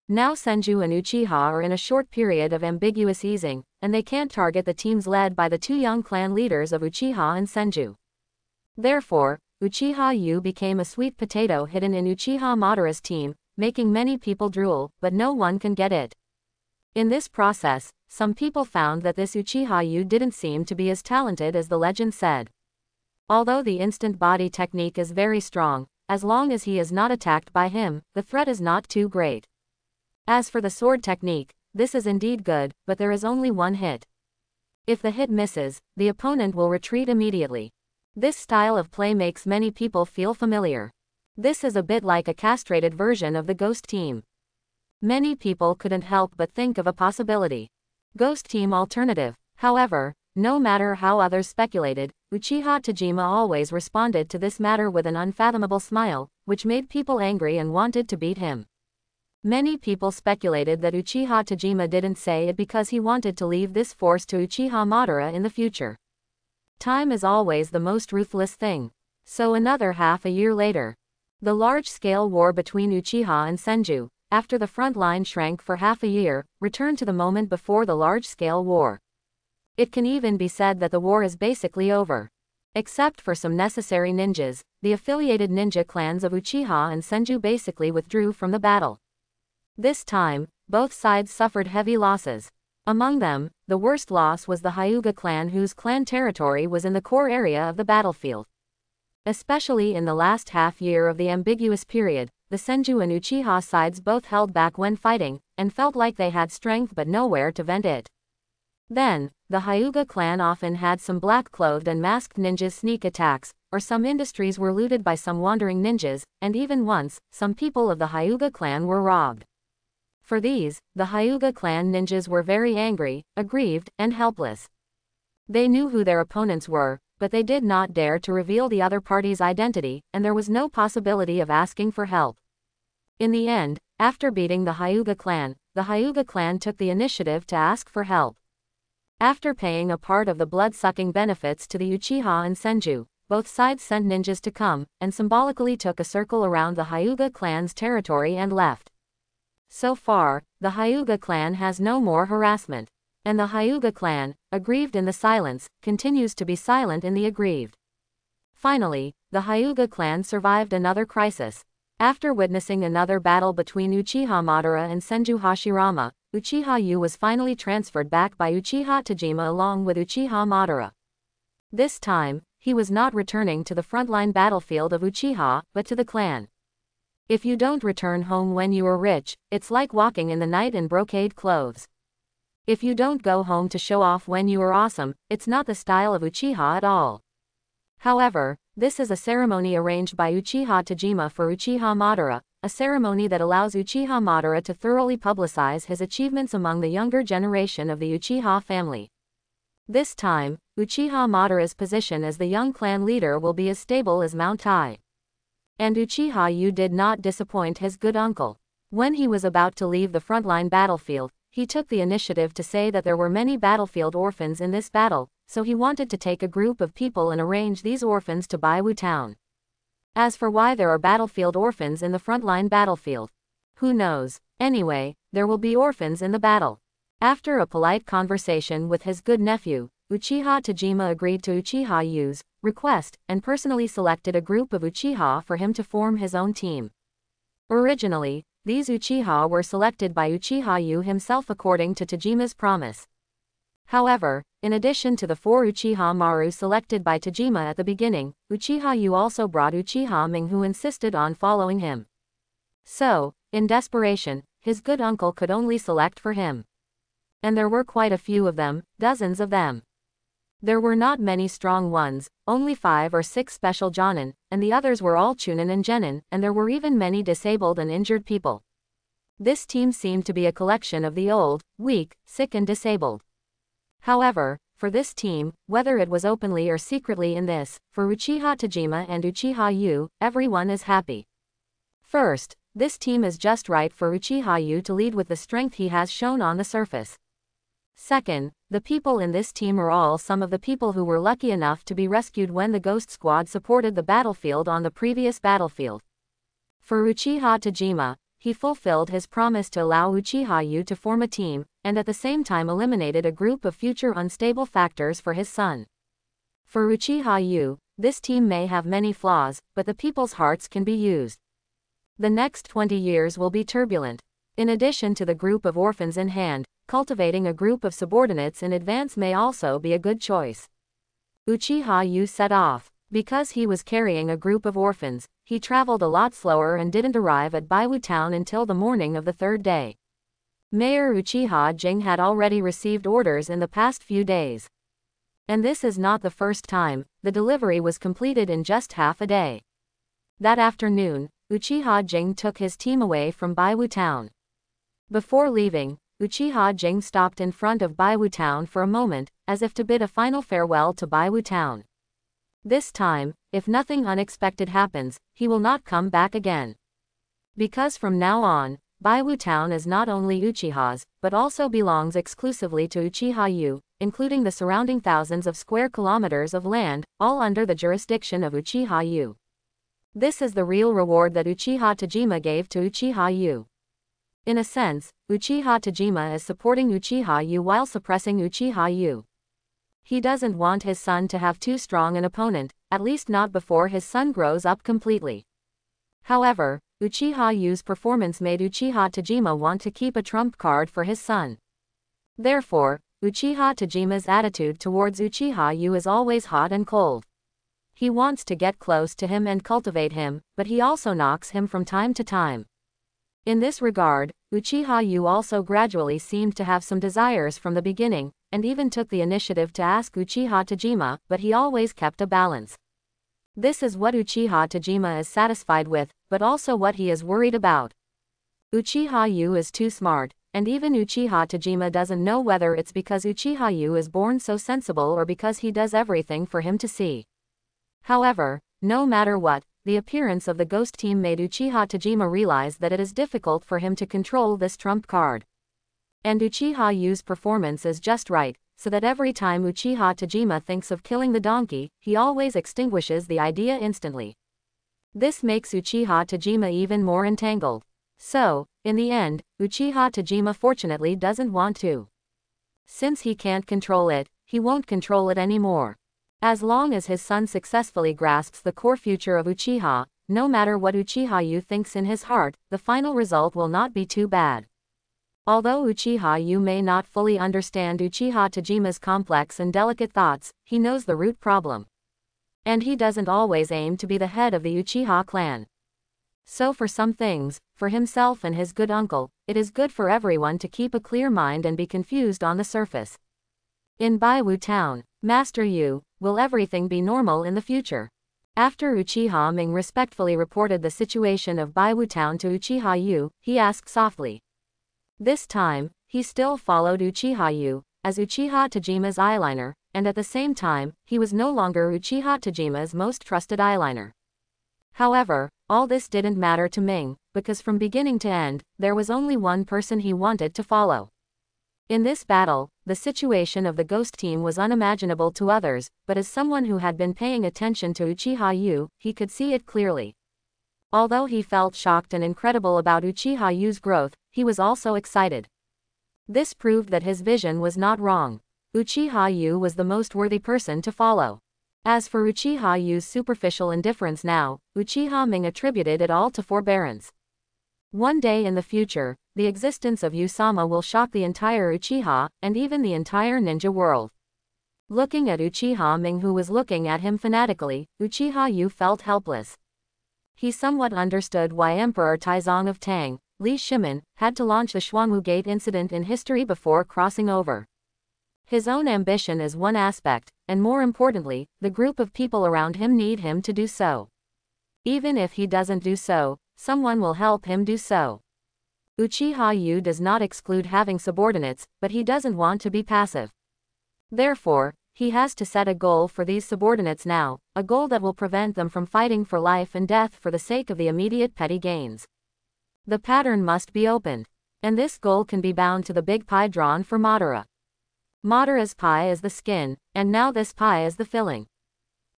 Now Senju and Uchiha are in a short period of ambiguous easing, and they can't target the teams led by the two young clan leaders of Uchiha and Senju. Therefore, Uchiha Yu became a sweet potato hidden in Uchiha Madara's team, making many people drool, but no one can get it. In this process, some people found that this Uchiha Yu didn't seem to be as talented as the legend said. Although the instant body technique is very strong, as long as he is not attacked by him, the threat is not too great. As for the sword technique, this is indeed good, but there is only one hit. If the hit misses, the opponent will retreat immediately. This style of play makes many people feel familiar. This is a bit like a castrated version of the Ghost Team. Many people couldn't help but think of a possibility. Ghost Team alternative. However, No matter how others speculated, Uchiha Tajima always responded to this matter with an unfathomable smile, which made people angry and wanted to beat him. Many people speculated that Uchiha Tajima didn't say it because he wanted to leave this force to Uchiha Madara in the future. Time is always the most ruthless thing. So another half a year later, the large-scale war between Uchiha and Senju, after the front line shrank for half a year, returned to the moment before the large-scale war. It can even be said that the war is basically over. Except for some necessary ninjas, the affiliated ninja clans of Uchiha and Senju basically withdrew from the battle. This time, both sides suffered heavy losses. Among them, the worst loss was the Hyuga clan, whose clan territory was in the core area of the battlefield. Especially in the last half year of the ambiguous period, the Senju and Uchiha sides both held back when fighting, and felt like they had strength but nowhere to vent it. Then, the Hyuga clan often had some black-clothed and masked ninjas sneak attacks, or some industries were looted by some wandering ninjas, and even once, some people of the Hyuga clan were robbed. For these, the Hyuga clan ninjas were very angry, aggrieved, and helpless. They knew who their opponents were, but they did not dare to reveal the other party's identity, and there was no possibility of asking for help. In the end, after beating the Hyuga clan took the initiative to ask for help. After paying a part of the blood-sucking benefits to the Uchiha and Senju, both sides sent ninjas to come, and symbolically took a circle around the Hyuga clan's territory and left. So far, the Hyuga clan has no more harassment. And the Hyuga clan, aggrieved in the silence, continues to be silent in the aggrieved. Finally, the Hyuga clan survived another crisis. After witnessing another battle between Uchiha Madara and Senju Hashirama, Uchiha Yu was finally transferred back by Uchiha Tajima along with Uchiha Madara. This time, he was not returning to the frontline battlefield of Uchiha, but to the clan. If you don't return home when you are rich, it's like walking in the night in brocade clothes. If you don't go home to show off when you are awesome, it's not the style of Uchiha at all. However, this is a ceremony arranged by Uchiha Tajima for Uchiha Madara, a ceremony that allows Uchiha Madara to thoroughly publicize his achievements among the younger generation of the Uchiha family. This time, Uchiha Madara's position as the young clan leader will be as stable as Mount Tai. And Uchiha Yu did not disappoint his good uncle. When he was about to leave the frontline battlefield, he took the initiative to say that there were many battlefield orphans in this battle, so he wanted to take a group of people and arrange these orphans to Baiwu town. As for why there are battlefield orphans in the frontline battlefield, who knows? Anyway, there will be orphans in the battle. After a polite conversation with his good nephew, Uchiha Tajima agreed to Uchiha Yu's request, and personally selected a group of Uchiha for him to form his own team. Originally, these Uchiha were selected by Uchiha Yu himself according to Tajima's promise. However, in addition to the 4 Uchiha Maru selected by Tajima at the beginning, Uchiha Yu also brought Uchiha Ming, who insisted on following him. So, in desperation, his good uncle could only select for him. And there were quite a few of them, dozens of them. There were not many strong ones, only 5 or 6 special Jonin, and the others were all Chunin and Genin, and there were even many disabled and injured people. This team seemed to be a collection of the old, weak, sick and disabled. However, for this team, whether it was openly or secretly in this, for Uchiha Tajima and Uchiha Yu, everyone is happy. First, this team is just right for Uchiha Yu to lead with the strength he has shown on the surface. Second, the people in this team are all some of the people who were lucky enough to be rescued when the Ghost Squad supported the battlefield on the previous battlefield. For Uchiha Tajima, he fulfilled his promise to allow Uchiha Yu to form a team, and at the same time eliminated a group of future unstable factors for his son. For Uchiha Yu, this team may have many flaws, but the people's hearts can be used. The next 20 years will be turbulent. In addition to the group of orphans in hand, cultivating a group of subordinates in advance may also be a good choice. Uchiha Yu set off. Because he was carrying a group of orphans, he traveled a lot slower and didn't arrive at Baiwu town until the morning of the 3rd day. Mayor Uchiha Jing had already received orders in the past few days. And this is not the first time, the delivery was completed in just half a day. That afternoon, Uchiha Jing took his team away from Baiwu town. Before leaving, Uchiha Jing stopped in front of Baiwu town for a moment, as if to bid a final farewell to Baiwu Town. This time, if nothing unexpected happens, he will not come back again. Because from now on, Baiwu Town is not only Uchiha's, but also belongs exclusively to Uchiha Yu, including the surrounding thousands of square kilometers of land, all under the jurisdiction of Uchiha Yu. This is the real reward that Uchiha Tajima gave to Uchiha Yu. In a sense, Uchiha Tajima is supporting Uchiha Yu while suppressing Uchiha Yu. He doesn't want his son to have too strong an opponent, at least not before his son grows up completely. However, Uchiha Yu's performance made Uchiha Tajima want to keep a trump card for his son. Therefore, Uchiha Tajima's attitude towards Uchiha Yu is always hot and cold. He wants to get close to him and cultivate him, but he also knocks him from time to time. In this regard, Uchiha Yu also gradually seemed to have some desires from the beginning, and even took the initiative to ask Uchiha Tajima, but he always kept a balance. This is what Uchiha Tajima is satisfied with, but also what he is worried about. Uchiha Yu is too smart, and even Uchiha Tajima doesn't know whether it's because Uchiha Yu is born so sensible or because he does everything for him to see. However, no matter what, the appearance of the ghost team made Uchiha Tajima realize that it is difficult for him to control this trump card. And Uchiha Yu's performance is just right, so that every time Uchiha Tajima thinks of killing the donkey, he always extinguishes the idea instantly. This makes Uchiha Tajima even more entangled. So, in the end, Uchiha Tajima fortunately doesn't want to. Since he can't control it, he won't control it anymore. As long as his son successfully grasps the core future of Uchiha, no matter what Uchiha Yu thinks in his heart, the final result will not be too bad. Although Uchiha Yu may not fully understand Uchiha Tajima's complex and delicate thoughts, he knows the root problem. And he doesn't always aim to be the head of the Uchiha clan. So for some things, for himself and his good uncle, it is good for everyone to keep a clear mind and be confused on the surface. In Baiwu Town, Master Yu, will everything be normal in the future? After Uchiha Ming respectfully reported the situation of Baiwu Town to Uchiha Yu, he asked softly. This time, he still followed Uchiha Yu, as Uchiha Tajima's eyeliner, and at the same time, he was no longer Uchiha Tajima's most trusted eyeliner. However, all this didn't matter to Ming, because from beginning to end, there was only one person he wanted to follow. In this battle, the situation of the ghost team was unimaginable to others, but as someone who had been paying attention to Uchiha Yu, he could see it clearly. Although he felt shocked and incredible about Uchiha Yu's growth, he was also excited. This proved that his vision was not wrong. Uchiha Yu was the most worthy person to follow. As for Uchiha Yu's superficial indifference now, Uchiha Ming attributed it all to forbearance. One day in the future, the existence of Yu-sama will shock the entire Uchiha, and even the entire ninja world. Looking at Uchiha Ming who was looking at him fanatically, Uchiha Yu felt helpless. He somewhat understood why Emperor Taizong of Tang, Li Shimin, had to launch the Xuanwu Gate incident in history before crossing over. His own ambition is one aspect, and more importantly, the group of people around him need him to do so. Even if he doesn't do so, someone will help him do so. Uchiha Yu does not exclude having subordinates, but he doesn't want to be passive. Therefore, he has to set a goal for these subordinates now, a goal that will prevent them from fighting for life and death for the sake of the immediate petty gains. The pattern must be opened. And this goal can be bound to the big pie drawn for Madara. Madara's pie is the skin, and now this pie is the filling.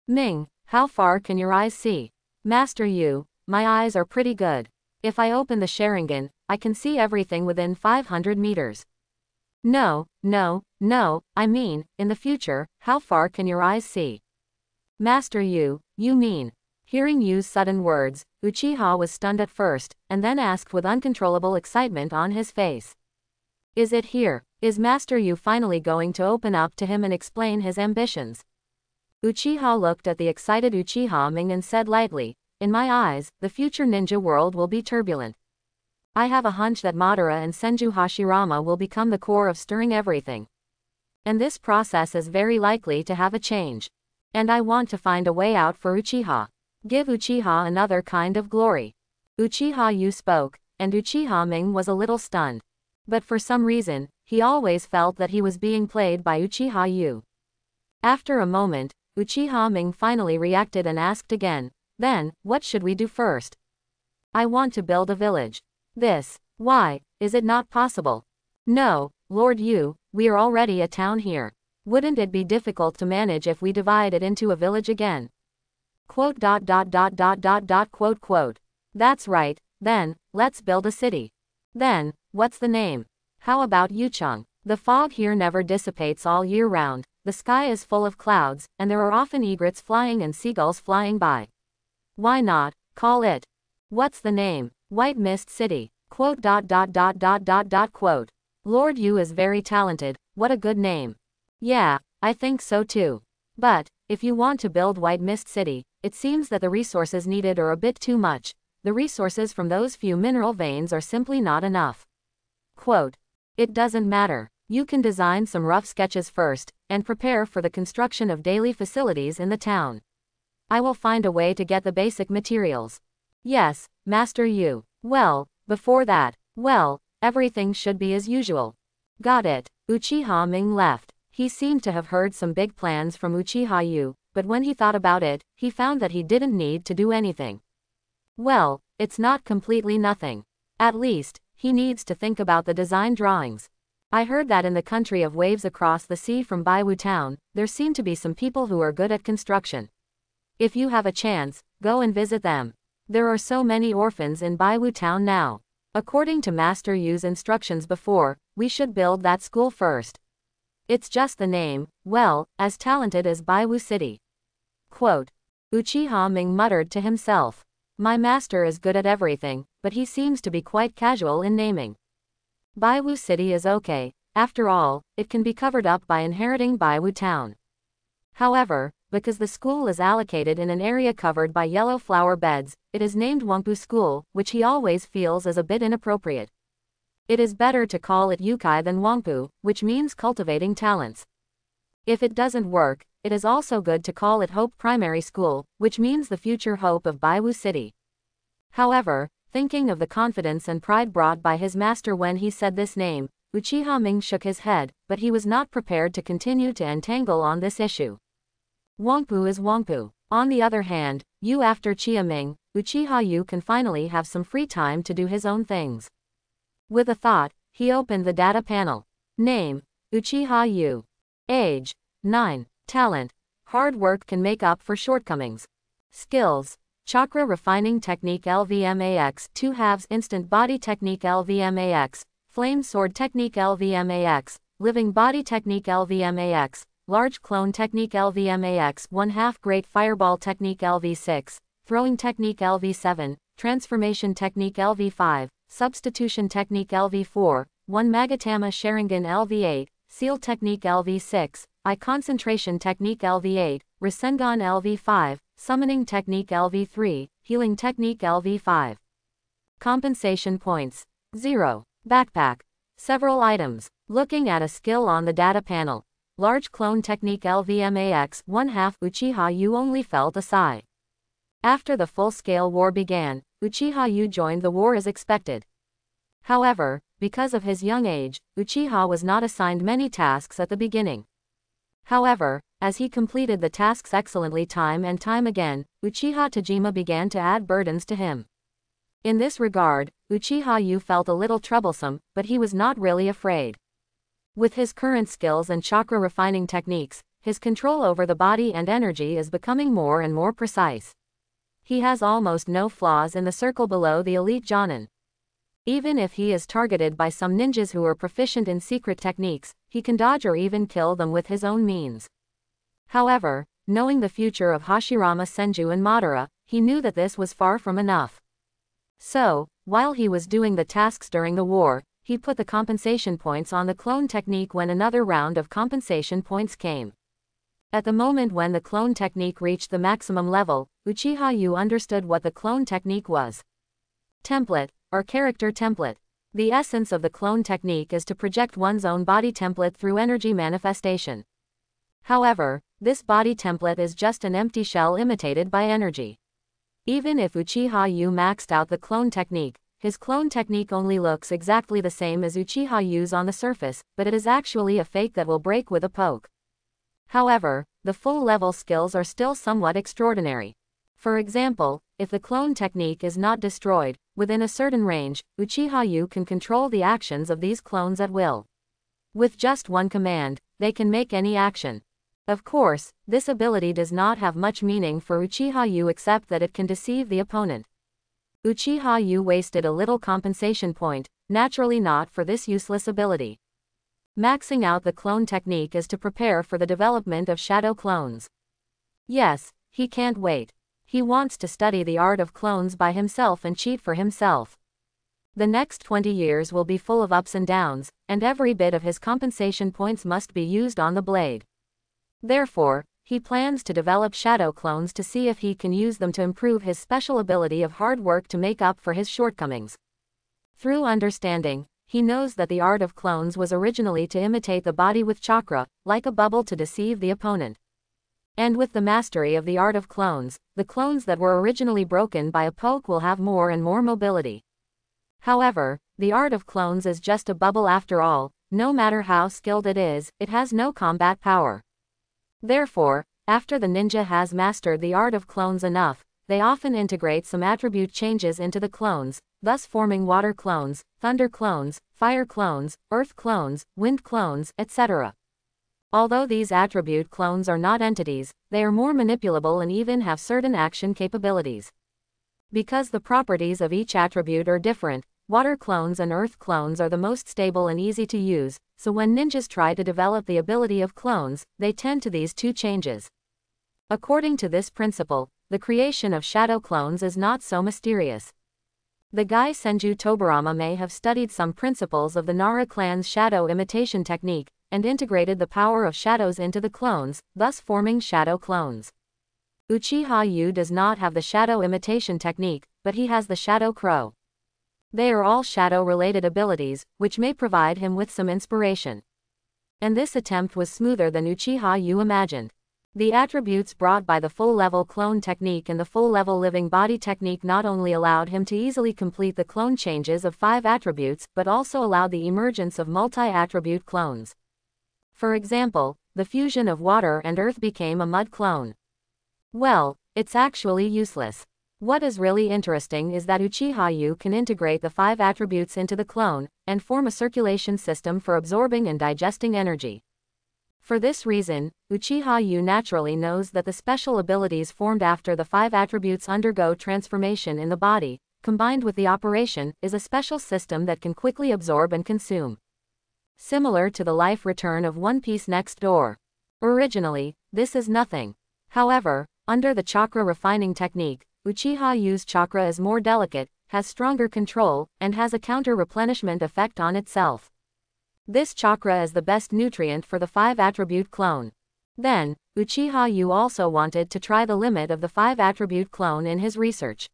Ming, how far can your eyes see? Master Yu, my eyes are pretty good. If I open the Sharingan, I can see everything within 500 meters. No, I mean, in the future, how far can your eyes see? Master Yu, you mean? Hearing Yu's sudden words, Uchiha was stunned at first, and then asked with uncontrollable excitement on his face. Is it here? Is Master Yu finally going to open up to him and explain his ambitions? Uchiha looked at the excited Uchiha Ming and said lightly, in my eyes, the future ninja world will be turbulent. I have a hunch that Madara and Senju Hashirama will become the core of stirring everything. And this process is very likely to have a change. And I want to find a way out for Uchiha. Give Uchiha another kind of glory. Uchiha Yu spoke, and Uchiha Ming was a little stunned. But for some reason, he always felt that he was being played by Uchiha Yu. After a moment, Uchiha Ming finally reacted and asked again, "Then, what should we do first?" "I want to build a village." Why, is it not possible?" "No, Lord Yu, we are already a town here. Wouldn't it be difficult to manage if we divide it into a village again?" Quote. "That's right, then, let's build a city. Then, what's the name? How about Yucheng? The fog here never dissipates all year round, the sky is full of clouds, and there are often egrets flying and seagulls flying by. Why not call it, what's the name? White Mist City." Quote. "Lord Yu is very talented, what a good name." "Yeah, I think so too. But, if you want to build White Mist City, it seems that the resources needed are a bit too much. The resources from those few mineral veins are simply not enough." Quote. "It doesn't matter. You can design some rough sketches first, and prepare for the construction of daily facilities in the town. I will find a way to get the basic materials." "Yes, Master Yu. Well, before that, everything should be as usual." "Got it." Uchiha Ming left. He seemed to have heard some big plans from Uchiha Yu, but when he thought about it, he found that he didn't need to do anything. Well, it's not completely nothing. At least, he needs to think about the design drawings. I heard that in the country of waves across the sea from Baiwu Town, there seem to be some people who are good at construction. If you have a chance, go and visit them. There are so many orphans in Baiwu Town now. According to Master Yu's instructions before, we should build that school first. It's just the name, well, as talented as Baiwu City." Quote. Uchiha Ming muttered to himself, "My master is good at everything, but he seems to be quite casual in naming. Baiwu City is okay, after all, it can be covered up by inheriting Baiwu Town. However, because the school is allocated in an area covered by yellow flower beds, it is named Wangpu School, which he always feels is a bit inappropriate. It is better to call it Yukai than Wangpu, which means cultivating talents. If it doesn't work, it is also good to call it Hope Primary School, which means the future hope of Baiwu City." However, thinking of the confidence and pride brought by his master when he said this name, Uchiha Ming shook his head, but he was not prepared to continue to entangle on this issue. Wangpu is Wangpu. On the other hand, after Chia Ming, Uchiha Yu can finally have some free time to do his own things. With a thought, he opened the data panel. Name, Uchiha Yu. Age, 9. Talent, hard work can make up for shortcomings. Skills, Chakra Refining Technique LVMAX 2/2 Instant Body Technique LVMAX, Flame Sword Technique LVMAX, Living Body Technique LVMAX, Large Clone Technique LVMAX 1/2 Great Fireball Technique LV6, Throwing Technique LV7, Transformation Technique LV5, Substitution Technique LV4, 1 Magatama Sharingan LV8, Seal Technique LV6, Eye Concentration Technique LV8, Rasengan LV5, Summoning Technique LV3, Healing Technique LV5. Compensation points. 0. Backpack. Several items. Looking at a skill on the data panel. Large Clone Technique LVMAX 1/2 Uchiha Yu only felt a sigh. After the full-scale war began, Uchiha Yu joined the war as expected. However, because of his young age, Uchiha was not assigned many tasks at the beginning. However, as he completed the tasks excellently time and time again, Uchiha Tajima began to add burdens to him. In this regard, Uchiha Yu felt a little troublesome, but he was not really afraid. With his current skills and chakra refining techniques, his control over the body and energy is becoming more and more precise. He has almost no flaws in the circle below the elite Jonin. Even if he is targeted by some ninjas who are proficient in secret techniques, he can dodge or even kill them with his own means. However, knowing the future of Hashirama Senju and Madara, he knew that this was far from enough. So, while he was doing the tasks during the war, he put the compensation points on the clone technique when another round of compensation points came. At the moment when the clone technique reached the maximum level, Uchiha Yu understood what the clone technique was. Template, or character template. The essence of the clone technique is to project one's own body template through energy manifestation. However, this body template is just an empty shell imitated by energy. Even if Uchiha Yu maxed out the clone technique, his clone technique only looks exactly the same as Uchiha Yu's on the surface, but it is actually a fake that will break with a poke. However, the full-level skills are still somewhat extraordinary. For example, if the clone technique is not destroyed, within a certain range, Uchiha Yu can control the actions of these clones at will. With just one command, they can make any action. Of course, this ability does not have much meaning for Uchiha Yu except that it can deceive the opponent. Uchiha Yu wasted a little compensation point, naturally not for this useless ability. Maxing out the clone technique is to prepare for the development of shadow clones. Yes, he can't wait. He wants to study the art of clones by himself and cheat for himself. The next 20 years will be full of ups and downs, and every bit of his compensation points must be used on the blade. Therefore, he plans to develop shadow clones to see if he can use them to improve his special ability of hard work to make up for his shortcomings. Through understanding, he knows that the art of clones was originally to imitate the body with chakra, like a bubble to deceive the opponent. And with the mastery of the art of clones, the clones that were originally broken by a poke will have more and more mobility. However, the art of clones is just a bubble after all. No matter how skilled it is, it has no combat power. Therefore, after the ninja has mastered the art of clones enough, they often integrate some attribute changes into the clones, thus forming water clones, thunder clones, fire clones, earth clones, wind clones, etc. Although these attribute clones are not entities, they are more manipulable and even have certain action capabilities. Because the properties of each attribute are different, water clones and earth clones are the most stable and easy to use, so when ninjas try to develop the ability of clones, they tend to these two changes. According to this principle, the creation of shadow clones is not so mysterious. The guy Senju Tobarama may have studied some principles of the Nara clan's shadow imitation technique, and integrated the power of shadows into the clones, thus forming shadow clones. Uchiha Yu does not have the shadow imitation technique, but he has the shadow crow. They are all shadow-related abilities, which may provide him with some inspiration. And this attempt was smoother than Uchiha Yu imagined. The attributes brought by the full-level clone technique and the full-level living body technique not only allowed him to easily complete the clone changes of 5 attributes but also allowed the emergence of multi-attribute clones. For example, the fusion of water and earth became a mud clone. Well, it's actually useless. What is really interesting is that Uchiha Yu can integrate the 5 attributes into the clone, and form a circulation system for absorbing and digesting energy. For this reason, Uchiha Yu naturally knows that the special abilities formed after the 5 attributes undergo transformation in the body, combined with the operation, is a special system that can quickly absorb and consume. Similar to the life return of One Piece next door. Originally, this is nothing. However, under the chakra refining technique, Uchiha Yu's chakra is more delicate, has stronger control, and has a counter-replenishment effect on itself. This chakra is the best nutrient for the 5 attribute clone. Then, Uchiha Yu also wanted to try the limit of the 5 attribute clone in his research.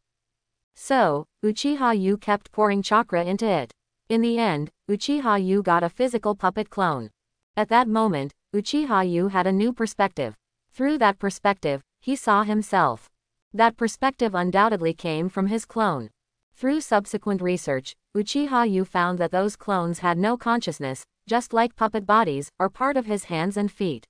So, Uchiha Yu kept pouring chakra into it. In the end, Uchiha Yu got a physical puppet clone. At that moment, Uchiha Yu had a new perspective. Through that perspective, he saw himself. That perspective undoubtedly came from his clone. Through subsequent research, Uchiha Yu found that those clones had no consciousness, just like puppet bodies, are part of his hands and feet.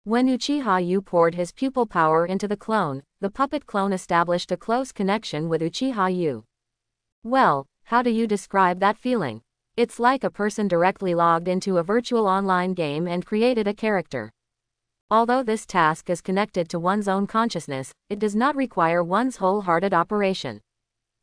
When Uchiha Yu poured his pupil power into the clone, the puppet clone established a close connection with Uchiha Yu. Well, how do you describe that feeling? It's like a person directly logged into a virtual online game and created a character. Although this task is connected to one's own consciousness, it does not require one's wholehearted operation.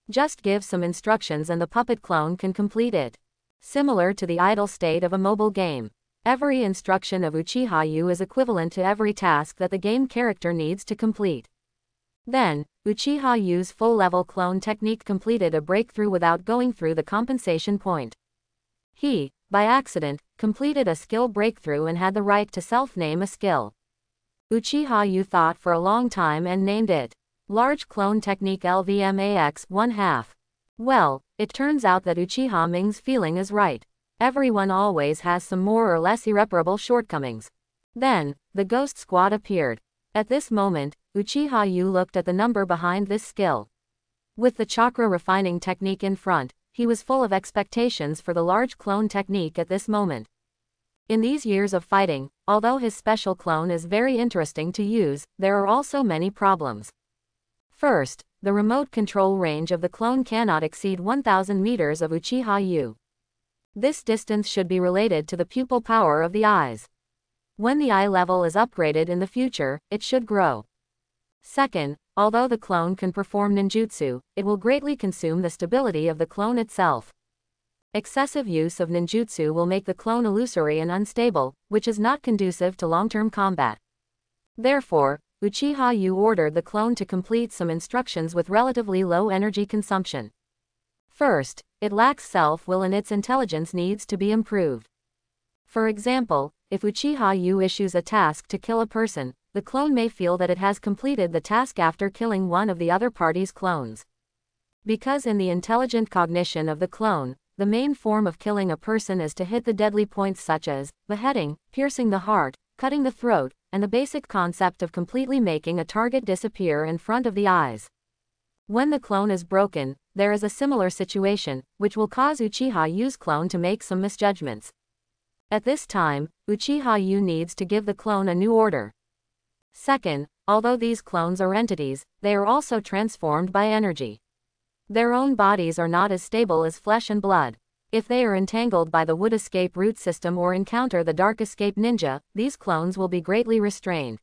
Just give some instructions and the puppet clone can complete it. Similar to the idle state of a mobile game. Every instruction of Uchiha Yu is equivalent to every task that the game character needs to complete. Then, Uchiha Yu's full-level clone technique completed a breakthrough without going through the compensation point. He, by accident, completed a skill breakthrough and had the right to self-name a skill. Uchiha Yu thought for a long time and named it Large Clone Technique LVMAX 1/2. Well, it turns out that Uchiha Ming's feeling is right. Everyone always has some more or less irreparable shortcomings. Then, the ghost squad appeared. At this moment, Uchiha Yu looked at the number behind this skill. With the chakra refining technique in front, he was full of expectations for the large clone technique at this moment. In these years of fighting, although his special clone is very interesting to use, there are also many problems. First, the remote control range of the clone cannot exceed 1000 meters of Uchiha U. This distance should be related to the pupil power of the eyes. When the eye level is upgraded in the future, it should grow. Second, although the clone can perform ninjutsu, it will greatly consume the stability of the clone itself. Excessive use of ninjutsu will make the clone illusory and unstable, which is not conducive to long-term combat. Therefore, Uchiha Yu ordered the clone to complete some instructions with relatively low energy consumption. First, it lacks self-will and its intelligence needs to be improved. For example, if Uchiha Yu issues a task to kill a person, the clone may feel that it has completed the task after killing one of the other party's clones. Because in the intelligent cognition of the clone, the main form of killing a person is to hit the deadly points such as beheading, piercing the heart, cutting the throat, and the basic concept of completely making a target disappear in front of the eyes. When the clone is broken, there is a similar situation, which will cause Uchiha Yu's clone to make some misjudgments. At this time, Uchiha Yu needs to give the clone a new order. Second, although these clones are entities, they are also transformed by energy. Their own bodies are not as stable as flesh and blood. If they are entangled by the wood escape route system or encounter the dark escape ninja, these clones will be greatly restrained.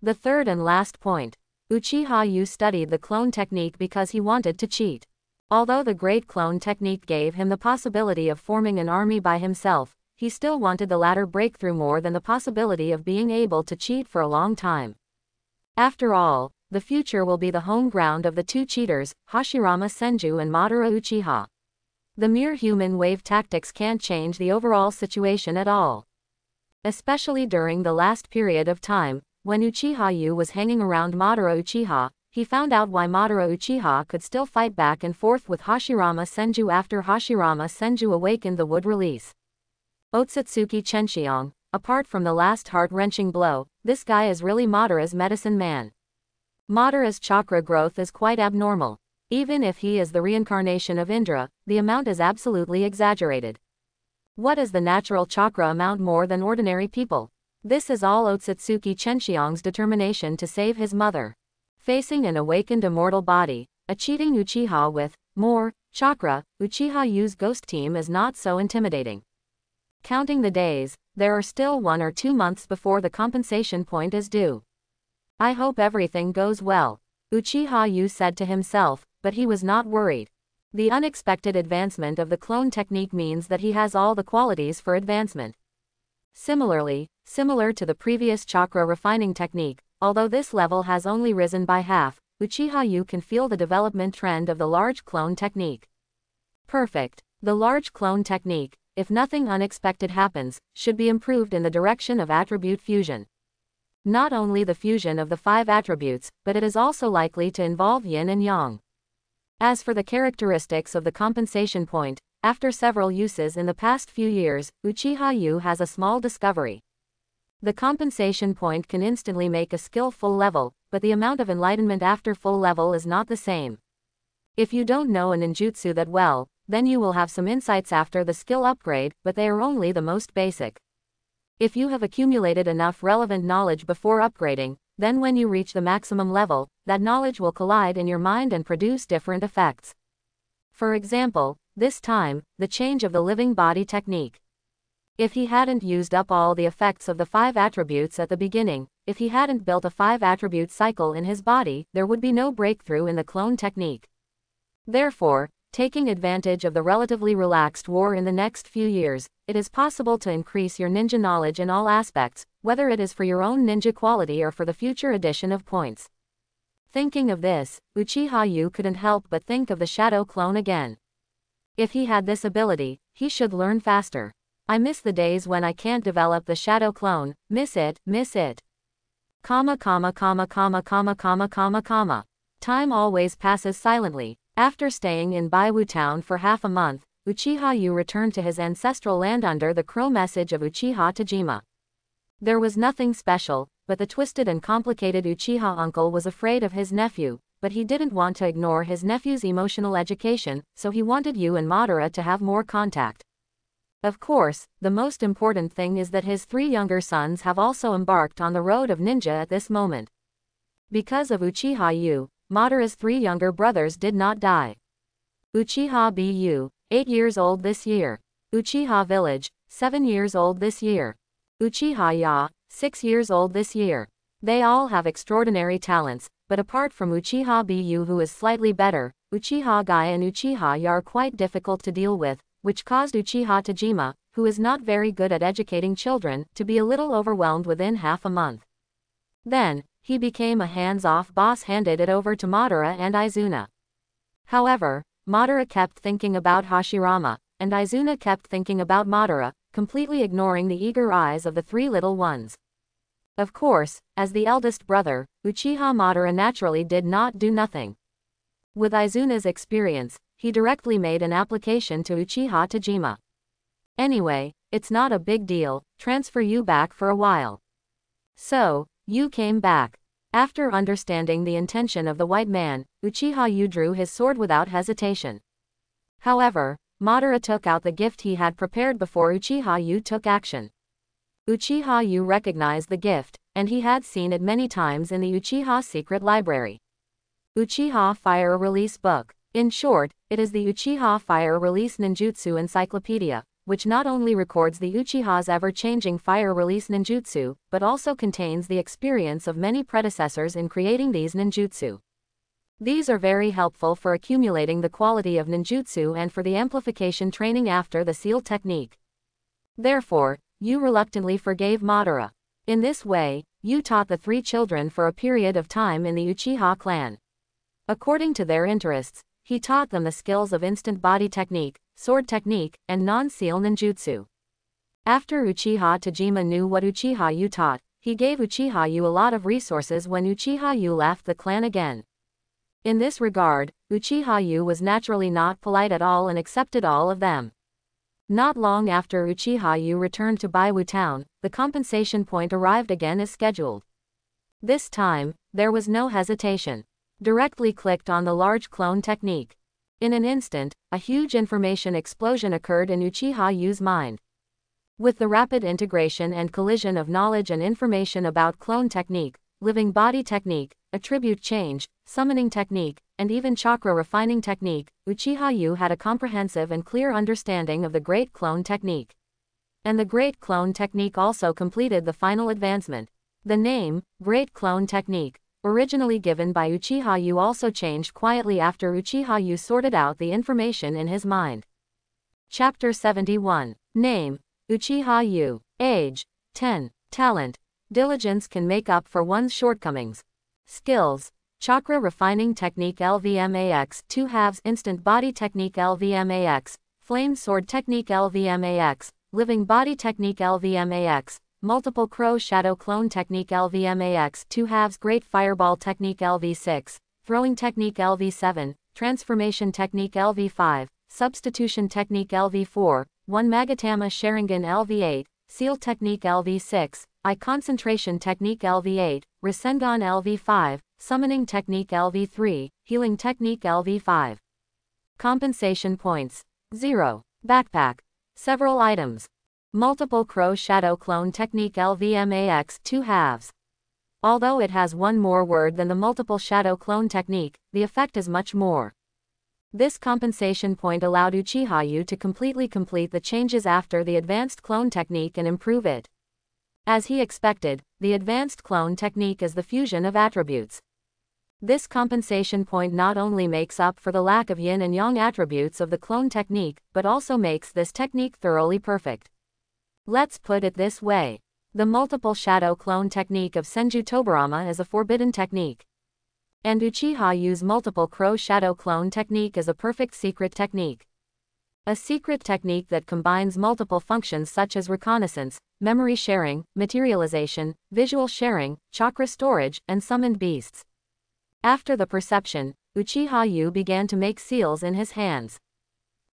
The third and last point. Uchiha Yu studied the clone technique because he wanted to cheat. Although the great clone technique gave him the possibility of forming an army by himself, he still wanted the latter breakthrough more than the possibility of being able to cheat for a long time. After all, the future will be the home ground of the two cheaters, Hashirama Senju and Madara Uchiha. The mere human wave tactics can't change the overall situation at all. Especially during the last period of time, when Uchiha Yu was hanging around Madara Uchiha, he found out why Madara Uchiha could still fight back and forth with Hashirama Senju after Hashirama Senju awakened the wood release. Otsutsuki Chenxiong, apart from the last heart-wrenching blow, this guy is really Madara's medicine man. Madara's chakra growth is quite abnormal. Even if he is the reincarnation of Indra, the amount is absolutely exaggerated. What is the natural chakra amount more than ordinary people? This is all Otsutsuki Chenxiong's determination to save his mother. Facing an awakened immortal body, a cheating Uchiha with more chakra, Uchiha Yu's ghost team is not so intimidating. Counting the days, there are still 1 or 2 months before the compensation point is due. I hope everything goes well, Uchiha Yu said to himself, but he was not worried. The unexpected advancement of the clone technique means that he has all the qualities for advancement. Similar to the previous chakra refining technique, although this level has only risen by half, Uchiha Yu can feel the development trend of the large clone technique. Perfect. The large clone technique, if nothing unexpected happens, should be improved in the direction of attribute fusion. Not only the fusion of the 5 attributes, but it is also likely to involve yin and yang. As for the characteristics of the compensation point, after several uses in the past few years, Uchiha Yu has a small discovery. The compensation point can instantly make a skill full level, but the amount of enlightenment after full level is not the same. If you don't know a ninjutsu that well, then you will have some insights after the skill upgrade, but they are only the most basic. If you have accumulated enough relevant knowledge before upgrading, then when you reach the maximum level, that knowledge will collide in your mind and produce different effects. For example, this time, the change of the living body technique. If he hadn't used up all the effects of the 5 attributes at the beginning, if he hadn't built a 5 attribute cycle in his body, there would be no breakthrough in the clone technique. Therefore, taking advantage of the relatively relaxed war in the next few years, it is possible to increase your ninja knowledge in all aspects, whether it is for your own ninja quality or for the future addition of points. Thinking of this, Uchiha Yu couldn't help but think of the shadow clone again. If he had this ability, he should learn faster. I miss the days when I can't develop the shadow clone, miss it. Time always passes silently. After staying in Baiwu town for half a month, Uchiha Yu returned to his ancestral land under the crow message of Uchiha Tajima. There was nothing special, but the twisted and complicated Uchiha uncle was afraid of his nephew, but he didn't want to ignore his nephew's emotional education, so he wanted Yu and Madara to have more contact. Of course, the most important thing is that his 3 younger sons have also embarked on the road of ninja at this moment. Because of Uchiha Yu, Madara's 3 younger brothers did not die. Uchiha Bu, 8 years old this year. Uchiha Village, 7 years old this year. Uchiha Ya, 6 years old this year. They all have extraordinary talents, but apart from Uchiha Bu, who is slightly better, Uchiha Gai and Uchiha Ya are quite difficult to deal with, which caused Uchiha Tajima, who is not very good at educating children, to be a little overwhelmed within half a month. Then, he became a hands-off boss, handed it over to Madara and Izuna. However, Madara kept thinking about Hashirama, and Izuna kept thinking about Madara, completely ignoring the eager eyes of the 3 little ones. Of course, as the eldest brother, Uchiha Madara naturally did not do nothing. With Izuna's experience, he directly made an application to Uchiha Tajima. Anyway, it's not a big deal, transfer you back for a while. So, Yu came back. After understanding the intention of the white man, Uchiha Yu drew his sword without hesitation. However, Madara took out the gift he had prepared before Uchiha Yu took action. Uchiha Yu recognized the gift, and he had seen it many times in the Uchiha Secret Library. Uchiha Fire Release Book. In short, it is the Uchiha Fire Release Ninjutsu Encyclopedia, which not only records the Uchiha's ever-changing fire release ninjutsu, but also contains the experience of many predecessors in creating these ninjutsu. These are very helpful for accumulating the quality of ninjutsu and for the amplification training after the seal technique. Therefore, Yu reluctantly forgave Madara. In this way, Yu taught the 3 children for a period of time in the Uchiha clan. According to their interests, he taught them the skills of instant body technique, sword technique, and non-seal ninjutsu. After Uchiha Tajima knew what Uchiha Yu taught, he gave Uchiha Yu a lot of resources when Uchiha Yu left the clan again. In this regard, Uchiha Yu was naturally not polite at all and accepted all of them. Not long after Uchiha Yu returned to Baiwu town, the compensation point arrived again as scheduled. This time, there was no hesitation. Directly clicked on the large clone technique. In an instant, a huge information explosion occurred in Uchiha Yu's mind. With the rapid integration and collision of knowledge and information about clone technique, living body technique, attribute change, summoning technique, and even chakra refining technique, Uchiha Yu had a comprehensive and clear understanding of the Great Clone Technique. And the Great Clone Technique also completed the final advancement. The name, Great Clone Technique, originally given by Uchiha Yu, also changed quietly after Uchiha Yu sorted out the information in his mind. Chapter 71. Name, Uchiha Yu. Age, 10. Talent, diligence can make up for one's shortcomings. Skills, chakra refining technique LVMAX, 2 halves instant body technique LVMAX, flame sword technique LVMAX, living body technique LVMAX, multiple crow shadow clone technique LVMAX, 2 halves great fireball technique LV6, throwing technique LV7, transformation technique LV5, substitution technique LV4, 1 Magatama Sharingan LV8, seal technique LV6, eye concentration technique LV8, Rasengan LV5, summoning technique LV3, healing technique LV5. Compensation points. 0. Backpack. Several items. Multiple crow shadow clone technique LVMAX, 2 halves. Although it has one more word than the multiple shadow clone technique, the effect is much more. This compensation point allowed Uchiha Yu to completely complete the changes after the advanced clone technique and improve it. As he expected, the advanced clone technique is the fusion of attributes. This compensation point not only makes up for the lack of yin and yang attributes of the clone technique, but also makes this technique thoroughly perfect. Let's put it this way. The multiple shadow clone technique of Senju Tobarama is a forbidden technique. And Uchiha Yu's multiple crow shadow clone technique is a perfect secret technique. A secret technique that combines multiple functions such as reconnaissance, memory sharing, materialization, visual sharing, chakra storage, and summoned beasts. After the perception, Uchiha Yu began to make seals in his hands.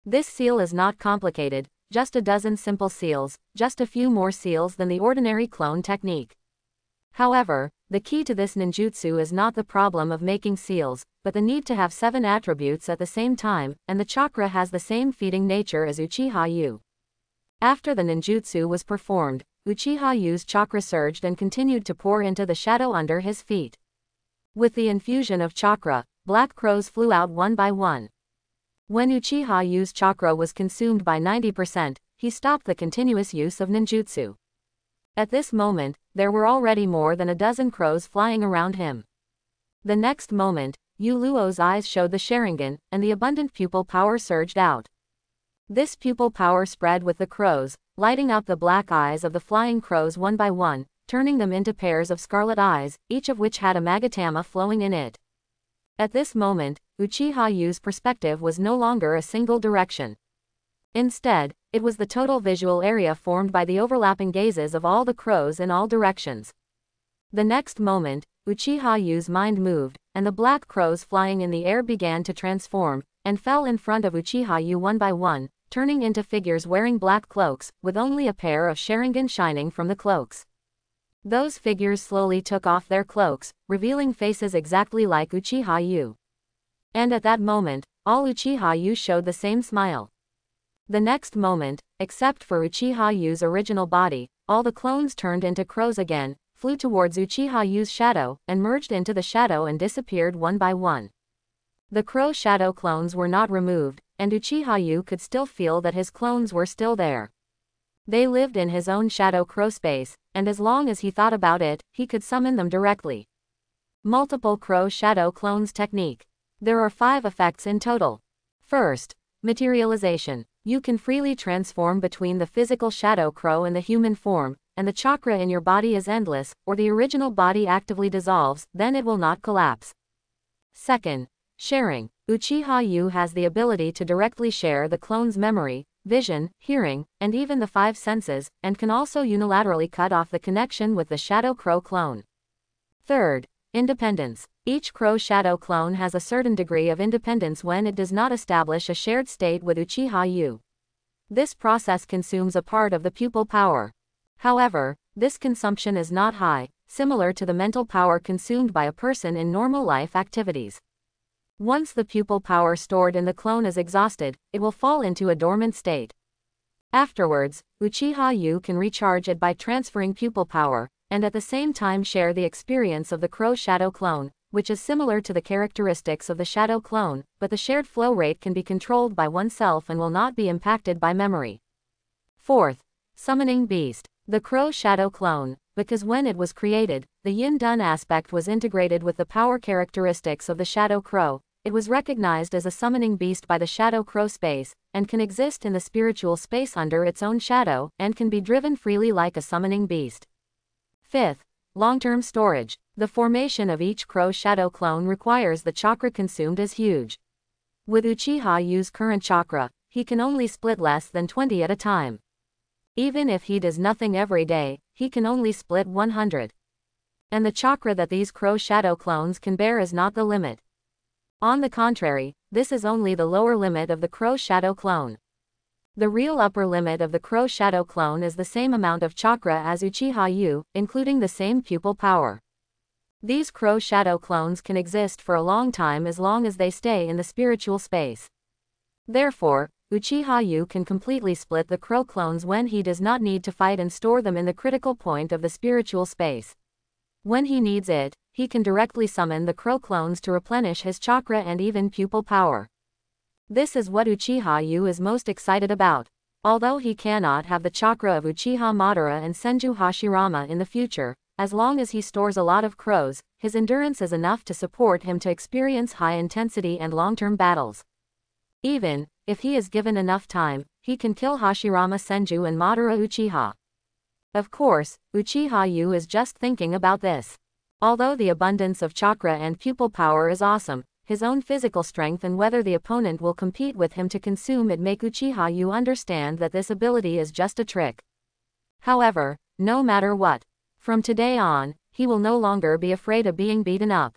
This seal is not complicated, just a dozen simple seals, just a few more seals than the ordinary clone technique. However, The key to this ninjutsu is not the problem of making seals, but the need to have 7 attributes at the same time, and the chakra has the same feeding nature as Uchiha Yu. After the ninjutsu was performed, Uchiha Yu's chakra surged and continued to pour into the shadow under his feet. With the infusion of chakra, black crows flew out one by one. When Uchiha Yu's chakra was consumed by 90%, he stopped the continuous use of ninjutsu. At this moment, there were already more than a dozen crows flying around him. The next moment, Yu Luo's eyes showed the Sharingan, and the abundant pupil power surged out. This pupil power spread with the crows, lighting up the black eyes of the flying crows one by one, turning them into pairs of scarlet eyes, each of which had a magatama flowing in it. At this moment, Uchiha Yu's perspective was no longer a single direction. Instead, it was the total visual area formed by the overlapping gazes of all the crows in all directions. The next moment, Uchiha Yu's mind moved, and the black crows flying in the air began to transform, and fell in front of Uchiha Yu one by one, turning into figures wearing black cloaks, with only a pair of Sharingan shining from the cloaks. Those figures slowly took off their cloaks, revealing faces exactly like Uchiha Yu. And at that moment, all Uchiha Yu showed the same smile. The next moment, except for Uchiha Yu's original body, all the clones turned into crows again, flew towards Uchiha Yu's shadow, and merged into the shadow and disappeared one by one. The crow shadow clones were not removed, and Uchiha Yu could still feel that his clones were still there. They lived in his own shadow crow space, and as long as he thought about it, he could summon them directly. Multiple crow shadow clones technique. There are 5 effects in total. First, materialization. You can freely transform between the physical shadow crow and the human form, and the chakra in your body is endless, or the original body actively dissolves, then it will not collapse. Second, sharing. Uchiha Yu has the ability to directly share the clone's memory, vision, hearing, and even the 5 senses, and can also unilaterally cut off the connection with the shadow crow clone. Third, independence. Each crow shadow clone has a certain degree of independence when it does not establish a shared state with Uchiha Yu. This process consumes a part of the pupil power. However, this consumption is not high, similar to the mental power consumed by a person in normal life activities. Once the pupil power stored in the clone is exhausted, it will fall into a dormant state. Afterwards, Uchiha Yu can recharge it by transferring pupil power, and at the same time share the experience of the crow shadow clone, which is similar to the characteristics of the shadow clone, but the shared flow rate can be controlled by oneself and will not be impacted by memory. Fourth, summoning beast. The crow shadow clone, because when it was created, the yin-dun aspect was integrated with the power characteristics of the shadow crow, it was recognized as a summoning beast by the shadow crow space, and can exist in the spiritual space under its own shadow, and can be driven freely like a summoning beast. Fifth, long-term storage. The formation of each crow shadow clone requires the chakra consumed is huge. With Uchiha Yu's current chakra, he can only split less than 20 at a time. Even if he does nothing every day, he can only split 100. And the chakra that these crow shadow clones can bear is not the limit. On the contrary, this is only the lower limit of the crow shadow clone. The real upper limit of the crow shadow clone is the same amount of chakra as Uchiha Yu, including the same pupil power. These crow shadow clones can exist for a long time as long as they stay in the spiritual space. Therefore, Uchiha Yu can completely split the crow clones when he does not need to fight and store them in the critical point of the spiritual space. When he needs it, he can directly summon the crow clones to replenish his chakra and even pupil power. This is what Uchiha Yu is most excited about. Although he cannot have the chakra of Uchiha Madara and Senju Hashirama in the future, as long as he stores a lot of crows, his endurance is enough to support him to experience high-intensity and long-term battles. Even if he is given enough time, he can kill Hashirama Senju and Madara Uchiha. Of course, Uchiha Yu is just thinking about this. Although the abundance of chakra and pupil power is awesome, his own physical strength and whether the opponent will compete with him to consume it make Uchiha Yu understand that this ability is just a trick. However, no matter what, from today on, he will no longer be afraid of being beaten up.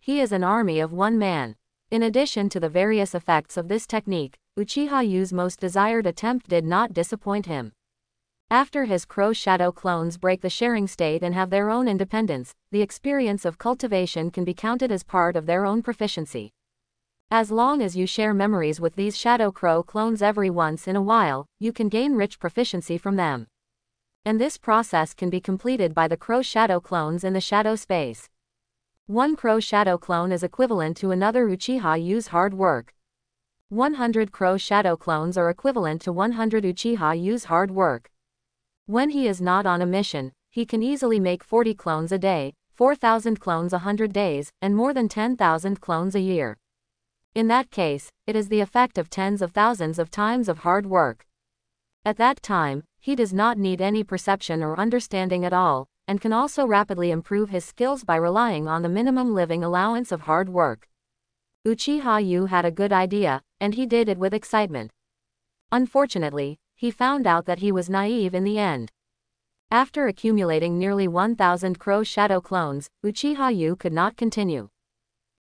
He is an army of one man. In addition to the various effects of this technique, Uchiha Yu's most desired attempt did not disappoint him. After his crow shadow clones break the sharing state and have their own independence, the experience of cultivation can be counted as part of their own proficiency. As long as you share memories with these shadow crow clones every once in a while, you can gain rich proficiency from them. And this process can be completed by the crow shadow clones in the shadow space. One crow shadow clone is equivalent to another Uchiha Yu's hard work. 100 crow shadow clones are equivalent to 100 Uchiha Yu's hard work. When he is not on a mission, he can easily make 40 clones a day, 4,000 clones 100 days, and more than 10,000 clones a year. In that case, it is the effect of tens of thousands of times of hard work. At that time, he does not need any perception or understanding at all, and can also rapidly improve his skills by relying on the minimum living allowance of hard work. Uchiha Yu had a good idea, and he did it with excitement. Unfortunately, he found out that he was naive in the end. After accumulating nearly 1,000 crow shadow clones, Uchiha Yu could not continue.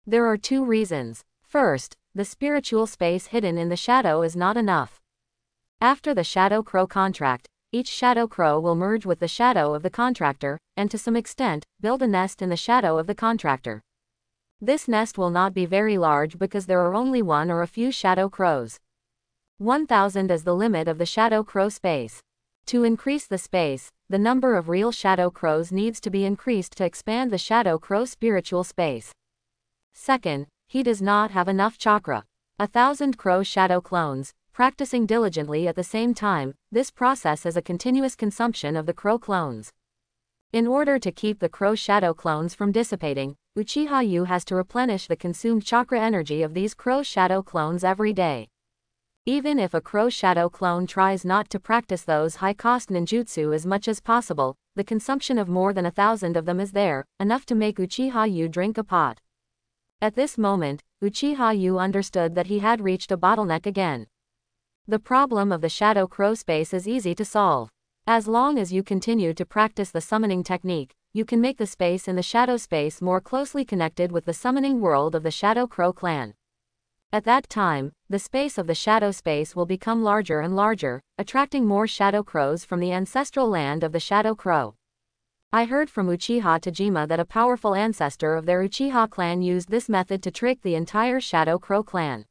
There are two reasons. First, the spiritual space hidden in the shadow is not enough. After the shadow crow contract, each shadow crow will merge with the shadow of the contractor, and to some extent, build a nest in the shadow of the contractor. This nest will not be very large because there are only one or a few shadow crows. 1,000 is the limit of the shadow crow space. To increase the space, the number of real shadow crows needs to be increased to expand the shadow crow spiritual space. Second, he does not have enough chakra. 1,000 crow shadow clones, practicing diligently at the same time, this process is a continuous consumption of the crow clones. In order to keep the crow shadow clones from dissipating, Uchiha Yu has to replenish the consumed chakra energy of these crow shadow clones every day. Even if a crow shadow clone tries not to practice those high-cost ninjutsu as much as possible, the consumption of more than 1,000 of them is there, enough to make Uchiha Yu drink a pot. At this moment, Uchiha Yu understood that he had reached a bottleneck again. The problem of the shadow crow space is easy to solve. As long as you continue to practice the summoning technique, you can make the space in the shadow space more closely connected with the summoning world of the Shadow Crow clan. At that time, the space of the shadow space will become larger and larger, attracting more shadow crows from the ancestral land of the Shadow Crow. I heard from Uchiha Tajima that a powerful ancestor of their Uchiha clan used this method to trick the entire Shadow Crow clan.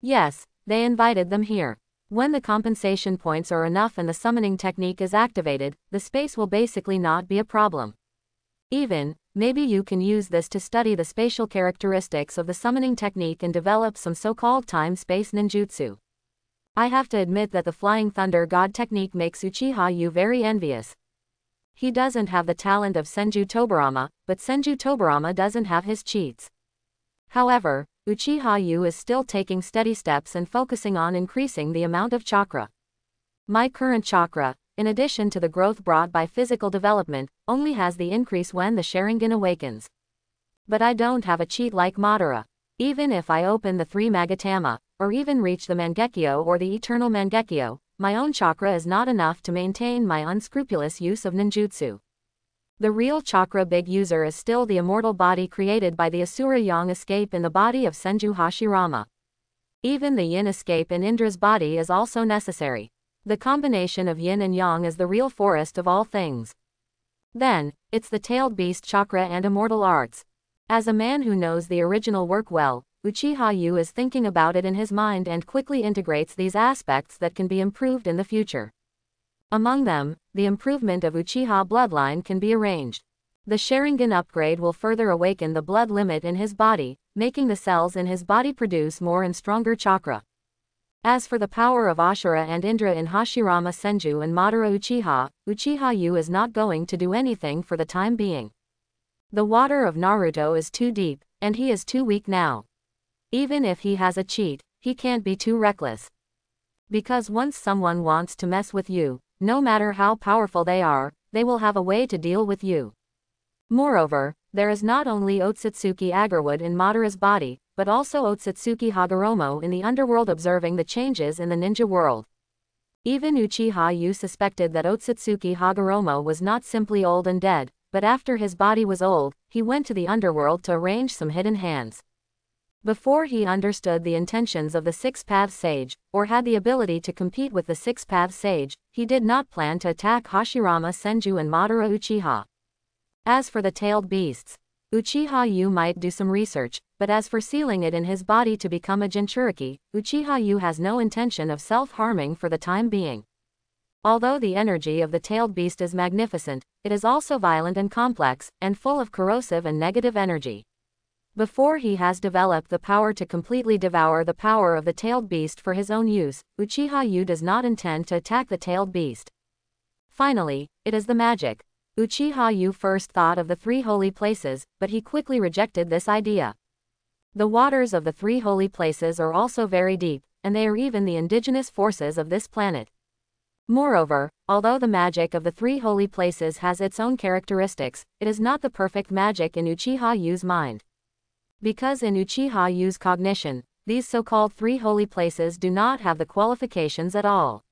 Yes, they invited them here. When the compensation points are enough and the summoning technique is activated, the space will basically not be a problem. Even, maybe you can use this to study the spatial characteristics of the summoning technique and develop some so-called time-space ninjutsu. I have to admit that the Flying Thunder God technique makes Uchiha Yu very envious. He doesn't have the talent of Senju Tobirama, but Senju Tobirama doesn't have his cheats. However, Uchiha Yu is still taking steady steps and focusing on increasing the amount of chakra. My current chakra, in addition to the growth brought by physical development, only has the increase when the Sharingan awakens. But I don't have a cheat like Madara. Even if I open the 3 Magatama, or even reach the Mangekyo or the Eternal Mangekyo, my own chakra is not enough to maintain my unscrupulous use of ninjutsu. The real chakra big user is still the immortal body created by the Asura Yang escape in the body of Senju Hashirama. Even the yin escape in Indra's body is also necessary. The combination of yin and yang is the real forest of all things. Then, it's the tailed beast chakra and immortal arts. As a man who knows the original work well, Uchiha Yu is thinking about it in his mind and quickly integrates these aspects that can be improved in the future. Among them, the improvement of Uchiha bloodline can be arranged. The Sharingan upgrade will further awaken the blood limit in his body, making the cells in his body produce more and stronger chakra. As for the power of Ashura and Indra in Hashirama Senju and Madara Uchiha Yu is not going to do anything for the time being. The water of Naruto is too deep, and he is too weak now. Even if he has a cheat, he can't be too reckless. Because once someone wants to mess with you, no matter how powerful they are, they will have a way to deal with you. Moreover, there is not only Otsutsuki Agarwood in Madara's body, but also Otsutsuki Hagoromo in the underworld observing the changes in the ninja world. Even Uchiha Yu suspected that Otsutsuki Hagoromo was not simply old and dead, but after his body was old, he went to the underworld to arrange some hidden hands. Before he understood the intentions of the Six-Path Sage, or had the ability to compete with the Six-Path Sage, he did not plan to attack Hashirama Senju and Madara Uchiha. As for the tailed beasts, Uchiha Yu might do some research, but as for sealing it in his body to become a Jinchuriki, Uchiha Yu has no intention of self-harming for the time being. Although the energy of the tailed beast is magnificent, it is also violent and complex, and full of corrosive and negative energy. Before he has developed the power to completely devour the power of the tailed beast for his own use, Uchiha Yu does not intend to attack the tailed beast. Finally, it is the magic. Uchiha Yu first thought of the three holy places, but he quickly rejected this idea. The waters of the three holy places are also very deep, and they are even the indigenous forces of this planet. Moreover, although the magic of the three holy places has its own characteristics, it is not the perfect magic in Uchiha Yu's mind. Because in Uchiha Yu's cognition, these so-called three holy places do not have the qualifications at all.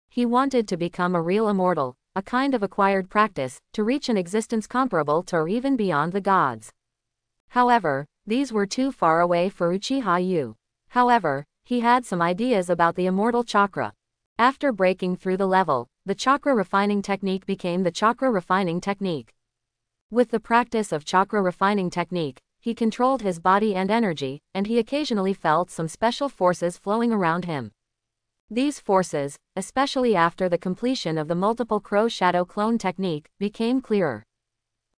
He wanted to become a real immortal, a kind of acquired practice, to reach an existence comparable to or even beyond the gods. However, these were too far away for Uchiha Yu. However, he had some ideas about the immortal chakra. After breaking through the level, the chakra refining technique became the chakra refining technique. With the practice of chakra refining technique, he controlled his body and energy, and he occasionally felt some special forces flowing around him. These forces, especially after the completion of the multiple crow shadow clone technique, became clearer.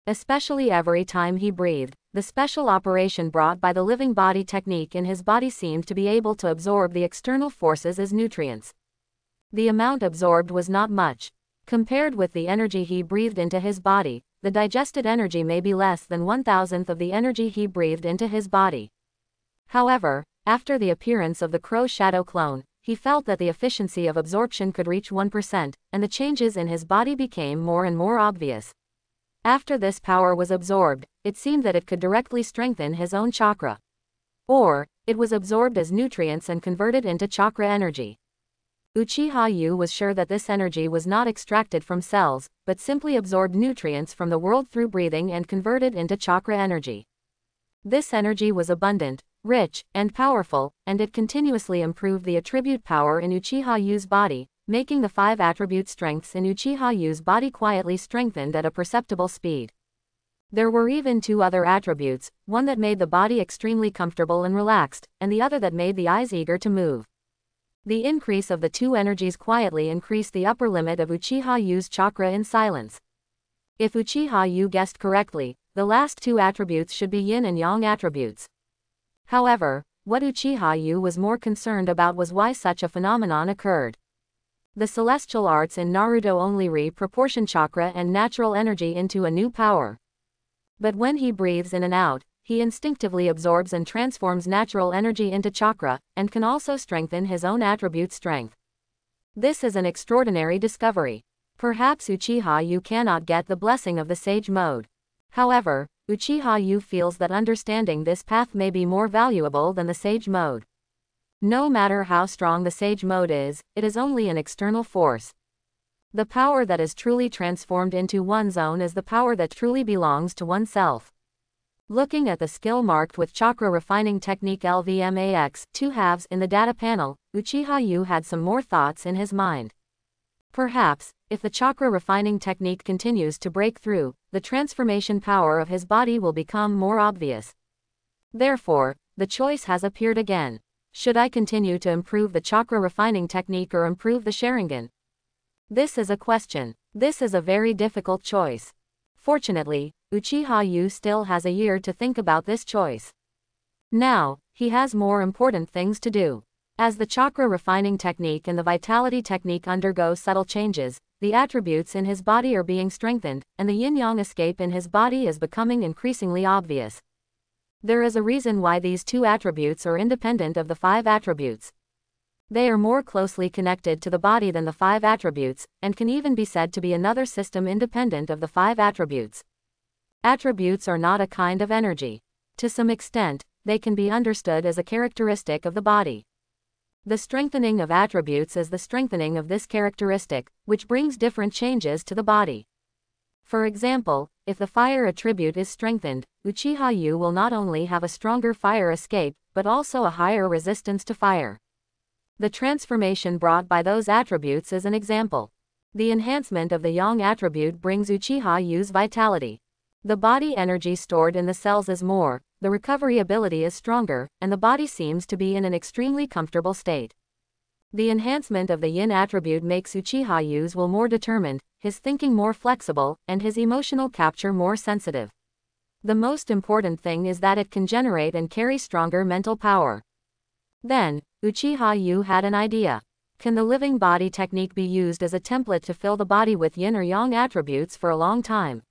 Especially every time he breathed, the special operation brought by the living body technique in his body seemed to be able to absorb the external forces as nutrients. The amount absorbed was not much. Compared with the energy he breathed into his body, the digested energy may be less than 1/1000th of the energy he breathed into his body. However, after the appearance of the crow shadow clone, he felt that the efficiency of absorption could reach 1%, and the changes in his body became more and more obvious. After this power was absorbed, it seemed that it could directly strengthen his own chakra. Or, it was absorbed as nutrients and converted into chakra energy. Uchiha Yu was sure that this energy was not extracted from cells, but simply absorbed nutrients from the world through breathing and converted into chakra energy. This energy was abundant, rich, and powerful, and it continuously improved the attribute power in Uchiha Yu's body, making the 5 attribute strengths in Uchiha Yu's body quietly strengthened at a perceptible speed. There were even 2 other attributes, one that made the body extremely comfortable and relaxed, and the other that made the eyes eager to move. The increase of the 2 energies quietly increased the upper limit of Uchiha Yu's chakra in silence. If Uchiha Yu guessed correctly, the last 2 attributes should be yin and yang attributes. However, what Uchiha Yu was more concerned about was why such a phenomenon occurred. The celestial arts in Naruto only re-proportion chakra and natural energy into a new power. But when he breathes in and out, he instinctively absorbs and transforms natural energy into chakra, and can also strengthen his own attribute strength. This is an extraordinary discovery. Perhaps Uchiha Yu cannot get the blessing of the sage mode. However, Uchiha Yu feels that understanding this path may be more valuable than the sage mode. No matter how strong the sage mode is, it is only an external force. The power that is truly transformed into one's own is the power that truly belongs to oneself. Looking at the skill marked with chakra refining technique LVMAX 2 halves in the data panel, Uchiha Yu had some more thoughts in his mind. Perhaps, if the chakra refining technique continues to break through, the transformation power of his body will become more obvious. Therefore, the choice has appeared again. Should I continue to improve the chakra refining technique or improve the Sharingan? This is a question. This is a very difficult choice. Fortunately, Uchiha Yu still has a year to think about this choice. Now, he has more important things to do. As the chakra refining technique and the vitality technique undergo subtle changes, the attributes in his body are being strengthened, and the yin-yang escape in his body is becoming increasingly obvious. There is a reason why these 2 attributes are independent of the 5 attributes. They are more closely connected to the body than the 5 attributes, and can even be said to be another system independent of the 5 attributes. Attributes are not a kind of energy. To some extent, they can be understood as a characteristic of the body. The strengthening of attributes is the strengthening of this characteristic, which brings different changes to the body. For example, if the fire attribute is strengthened, Uchiha Yu will not only have a stronger fire escape, but also a higher resistance to fire. The transformation brought by those attributes is an example. The enhancement of the yang attribute brings Uchiha Yu's vitality. The body energy stored in the cells is more, the recovery ability is stronger, and the body seems to be in an extremely comfortable state. The enhancement of the yin attribute makes Uchiha Yu's will more determined, his thinking more flexible, and his emotional capture more sensitive. The most important thing is that it can generate and carry stronger mental power. Then, Uchiha Yu had an idea. Can the living body technique be used as a template to fill the body with yin or yang attributes for a long time?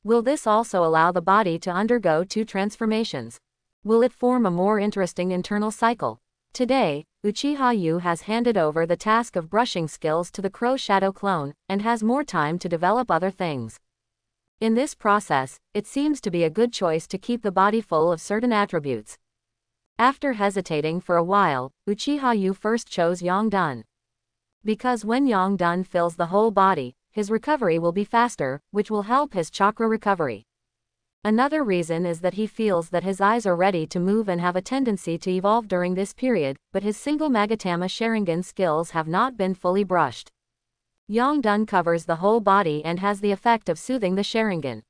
Will this also allow the body to undergo two transformations? Will it form a more interesting internal cycle? Today, Uchiha Yu has handed over the task of brushing skills to the Crow Shadow clone, and has more time to develop other things. In this process, it seems to be a good choice to keep the body full of certain attributes. After hesitating for a while, Uchiha Yu first chose Yang Dun. Because when Yang Dun fills the whole body, his recovery will be faster, which will help his chakra recovery. Another reason is that he feels that his eyes are ready to move and have a tendency to evolve during this period, but his single Magatama Sharingan skills have not been fully brushed. Yang Dun covers the whole body and has the effect of soothing the Sharingan.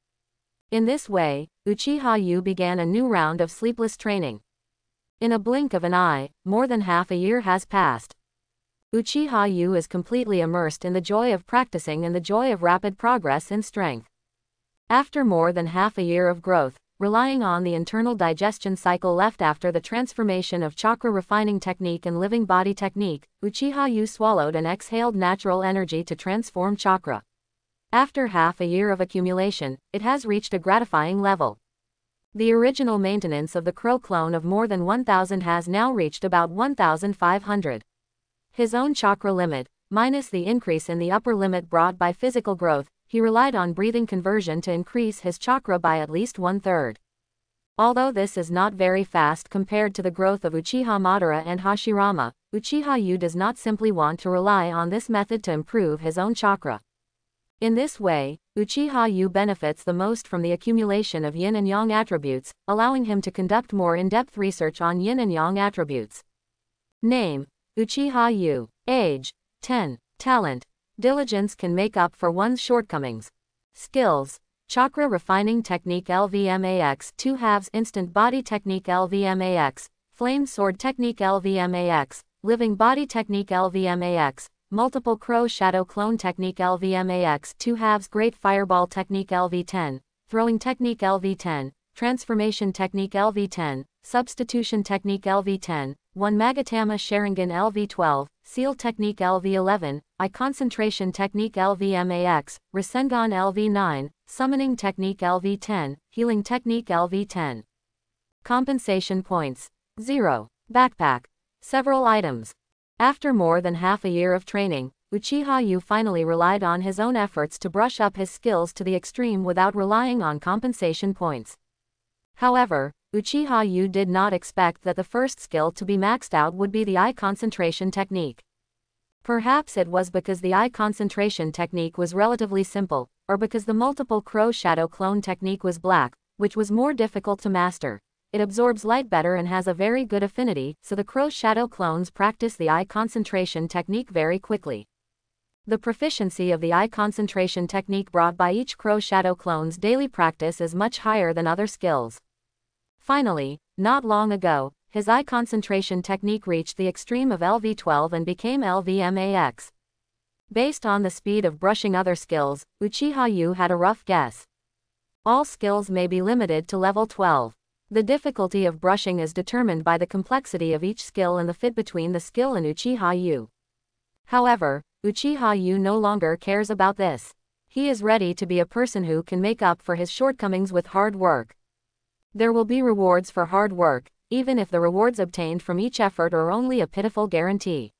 In this way, Uchiha Yu began a new round of sleepless training. In a blink of an eye, more than half a year has passed. Uchiha Yu is completely immersed in the joy of practicing and the joy of rapid progress in strength. After more than half a year of growth, relying on the internal digestion cycle left after the transformation of chakra refining technique and living body technique, Uchiha Yu swallowed and exhaled natural energy to transform chakra. After half a year of accumulation, it has reached a gratifying level. The original maintenance of the Crow clone of more than 1,000 has now reached about 1,500. His own chakra limit, minus the increase in the upper limit brought by physical growth, he relied on breathing conversion to increase his chakra by at least 1/3. Although this is not very fast compared to the growth of Uchiha Madara and Hashirama, Uchiha Yu does not simply want to rely on this method to improve his own chakra. In this way, Uchiha Yu benefits the most from the accumulation of yin and yang attributes, allowing him to conduct more in-depth research on yin and yang attributes. Name: Uchiha Yu. Age: 10. Talent: diligence can make up for one's shortcomings. Skills: chakra refining technique LVMAX 2/2 instant body technique LVMAX, flame sword technique LVMAX, living body technique LVMAX, multiple crow shadow clone technique LVMAX 2/2 great fireball technique LV10, throwing technique LV10, transformation technique LV10, substitution technique LV10, 1 Magatama Sharingan LV12, seal technique LV11, eye concentration technique LVMAX, Rasengan LV9, summoning technique LV10, healing technique LV10. Compensation points: 0. Backpack. Several items. After more than half a year of training, Uchiha Yu finally relied on his own efforts to brush up his skills to the extreme without relying on compensation points. However, Uchiha Yu did not expect that the first skill to be maxed out would be the eye concentration technique. Perhaps it was because the eye concentration technique was relatively simple, or because the multiple crow shadow clone technique was black, which was more difficult to master. It absorbs light better and has a very good affinity, so the crow shadow clones practice the eye concentration technique very quickly. The proficiency of the eye concentration technique brought by each crow shadow clone's daily practice is much higher than other skills. Finally, not long ago, his eye concentration technique reached the extreme of LV12 and became LVMAX. Based on the speed of brushing other skills, Uchiha Yu had a rough guess. All skills may be limited to level 12. The difficulty of brushing is determined by the complexity of each skill and the fit between the skill and Uchiha Yu. However, Uchiha Yu no longer cares about this. He is ready to be a person who can make up for his shortcomings with hard work. There will be rewards for hard work, even if the rewards obtained from each effort are only a pitiful guarantee.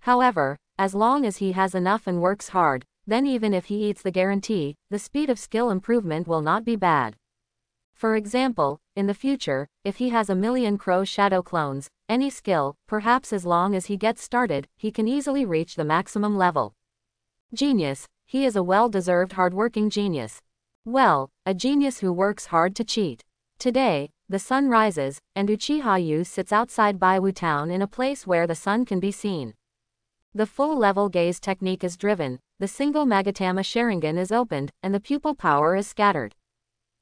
However, as long as he has enough and works hard, then even if he eats the guarantee, the speed of skill improvement will not be bad. For example, in the future, if he has 1,000,000 crow shadow clones, any skill, perhaps as long as he gets started, he can easily reach the maximum level. Genius: he is a well-deserved hardworking genius. Well, a genius who works hard to cheat. Today, the sun rises, and Uchiha Yu sits outside Baiwu town in a place where the sun can be seen. The full-level gaze technique is driven, the single Magatama Sharingan is opened, and the pupil power is scattered.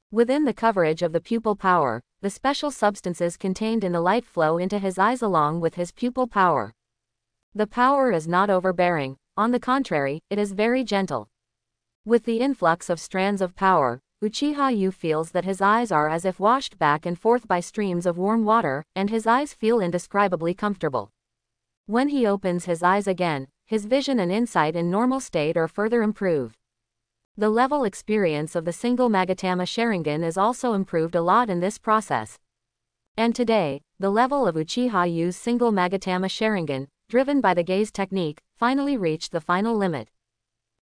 Within the coverage of the pupil power, the special substances contained in the light flow into his eyes along with his pupil power. The power is not overbearing, on the contrary, it is very gentle. With the influx of strands of power, Uchiha Yu feels that his eyes are as if washed back and forth by streams of warm water, and his eyes feel indescribably comfortable. When he opens his eyes again, his vision and insight in normal state are further improved. The level experience of the single Magatama Sharingan is also improved a lot in this process. And today, the level of Uchiha Yu's single Magatama Sharingan, driven by the gaze technique, finally reached the final limit.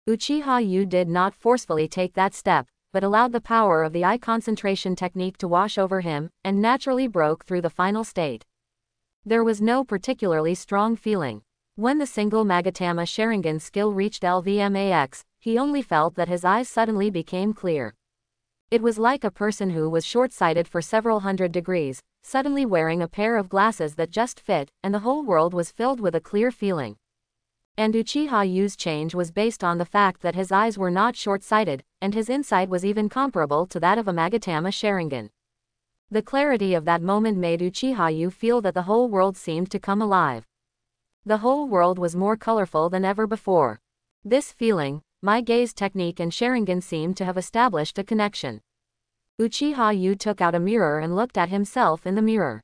Uchiha Yu did not forcefully take that step, but allowed the power of the eye concentration technique to wash over him, and naturally broke through the final state. There was no particularly strong feeling. When the single Magatama Sharingan skill reached LVMAX, he only felt that his eyes suddenly became clear. It was like a person who was short-sighted for several hundred degrees, suddenly wearing a pair of glasses that just fit, and the whole world was filled with a clear feeling. And Uchiha Yu's change was based on the fact that his eyes were not short-sighted, and his insight was even comparable to that of a Magatama Sharingan. The clarity of that moment made Uchiha Yu feel that the whole world seemed to come alive. The whole world was more colorful than ever before. This feeling, my gaze technique and Sharingan seemed to have established a connection. Uchiha Yu took out a mirror and looked at himself in the mirror.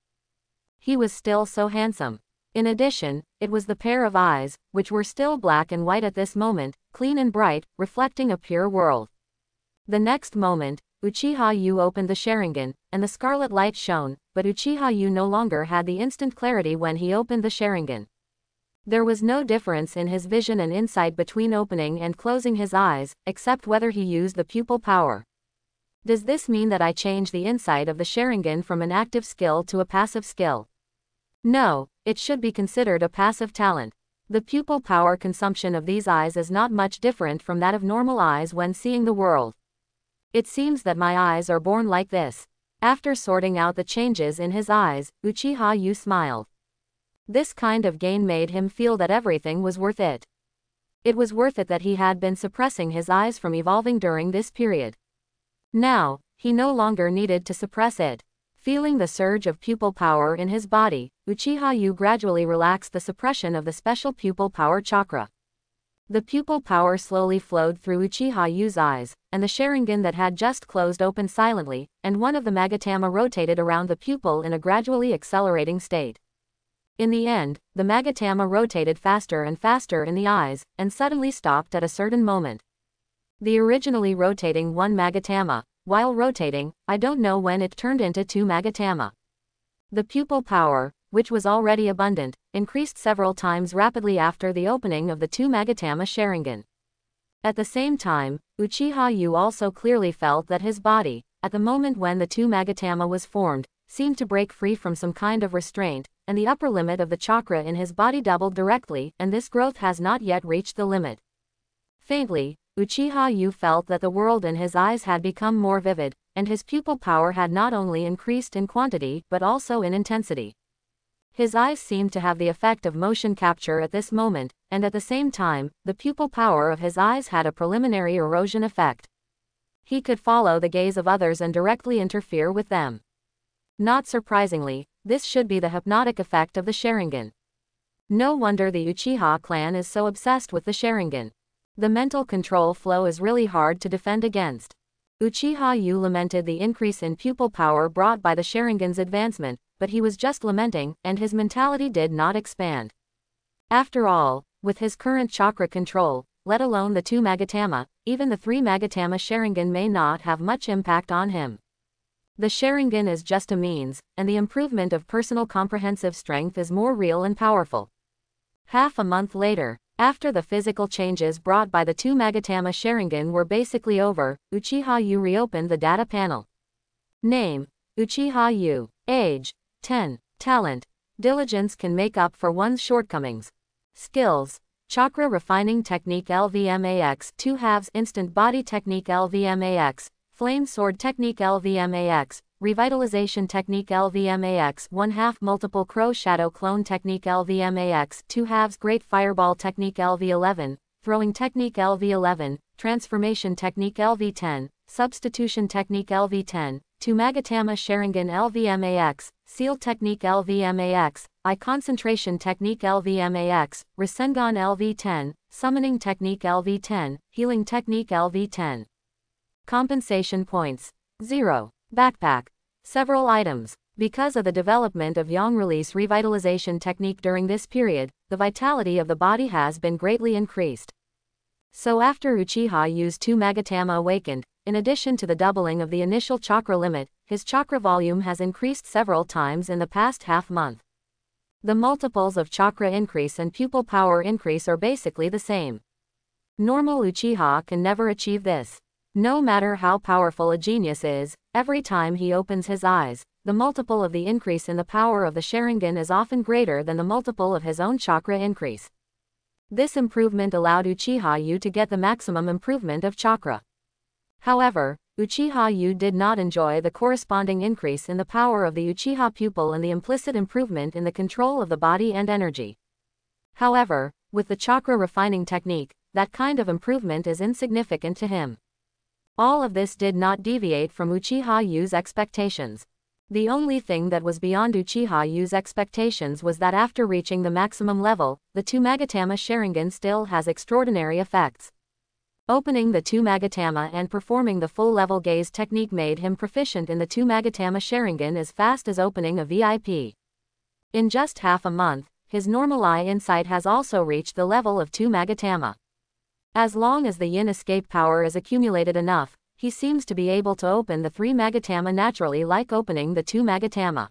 He was still so handsome. In addition, it was the pair of eyes, which were still black and white at this moment, clean and bright, reflecting a pure world. The next moment, Uchiha Yu opened the Sharingan, and the scarlet light shone, but Uchiha Yu no longer had the instant clarity when he opened the Sharingan. There was no difference in his vision and insight between opening and closing his eyes, except whether he used the pupil power. Does this mean that I change the insight of the Sharingan from an active skill to a passive skill? No, it should be considered a passive talent. The pupil power consumption of these eyes is not much different from that of normal eyes when seeing the world. It seems that my eyes are born like this. After sorting out the changes in his eyes, Uchiha Yu smiled. This kind of gain made him feel that everything was worth it. It was worth it that he had been suppressing his eyes from evolving during this period. Now, he no longer needed to suppress it. Feeling the surge of pupil power in his body, Uchiha Yu gradually relaxed the suppression of the special pupil power chakra. The pupil power slowly flowed through Uchiha Yu's eyes, and the Sharingan that had just closed opened silently, and one of the Magatama rotated around the pupil in a gradually accelerating state. In the end, the Magatama rotated faster and faster in the eyes, and suddenly stopped at a certain moment. The originally rotating one Magatama, while rotating, I don't know when it turned into two Magatama. The pupil power, which was already abundant, increased several times rapidly after the opening of the two Magatama Sharingan. At the same time, Uchiha Yu also clearly felt that his body, at the moment when the two Magatama was formed, seemed to break free from some kind of restraint, and the upper limit of the chakra in his body doubled directly, and this growth has not yet reached the limit. Faintly, Uchiha Yu felt that the world in his eyes had become more vivid, and his pupil power had not only increased in quantity but also in intensity. His eyes seemed to have the effect of motion capture at this moment, and at the same time, the pupil power of his eyes had a preliminary erosion effect. He could follow the gaze of others and directly interfere with them. Not surprisingly, this should be the hypnotic effect of the Sharingan. No wonder the Uchiha clan is so obsessed with the Sharingan. The mental control flow is really hard to defend against. Uchiha Yu lamented the increase in pupil power brought by the Sharingan's advancement, but he was just lamenting, and his mentality did not expand. After all, with his current chakra control, let alone the two Magatama, even the three Magatama Sharingan may not have much impact on him. The Sharingan is just a means, and the improvement of personal comprehensive strength is more real and powerful. Half a month later, after the physical changes brought by the two Magatama Sharingan were basically over, Uchiha Yu reopened the data panel. Name: Uchiha Yu. Age: 10. Talent: diligence can make up for one's shortcomings. Skills: Chakra Refining Technique LVMAX 2/2 Instant Body Technique LVMAX, Flame Sword Technique LVMAX, Revitalization Technique LVMAX 1/2 Multiple Crow Shadow Clone Technique LVMAX 2/2 Great Fireball Technique LV11, Throwing Technique LV11, Transformation Technique LV10, Substitution Technique LV10, 2 Magatama Sharingan LVMAX, Seal Technique LVMAX, Eye Concentration Technique LVMAX, Rasengan LV10, Summoning Technique LV10, Healing Technique LV10. Compensation points. 0. Backpack. Several items. Because of the development of Yang Release Revitalization Technique during this period, the vitality of the body has been greatly increased. So after Uchiha used 2 Magatama awakened, in addition to the doubling of the initial chakra limit, his chakra volume has increased several times in the past half-month. The multiples of chakra increase and pupil power increase are basically the same. Normal Uchiha can never achieve this. No matter how powerful a genius is, every time he opens his eyes, the multiple of the increase in the power of the Sharingan is often greater than the multiple of his own chakra increase. This improvement allowed Uchiha Yu to get the maximum improvement of chakra. However, Uchiha Yu did not enjoy the corresponding increase in the power of the Uchiha pupil and the implicit improvement in the control of the body and energy. However, with the chakra refining technique, that kind of improvement is insignificant to him. All of this did not deviate from Uchiha Yu's expectations. The only thing that was beyond Uchiha Yu's expectations was that after reaching the maximum level, the 2 Magatama Sharingan still has extraordinary effects. Opening the 2 Magatama and performing the full-level gaze technique made him proficient in the 2 Magatama Sharingan as fast as opening a VIP. In just half a month, his normal eye insight has also reached the level of 2 Magatama. As long as the yin escape power is accumulated enough, he seems to be able to open the 3 Magatama naturally like opening the 2 Magatama.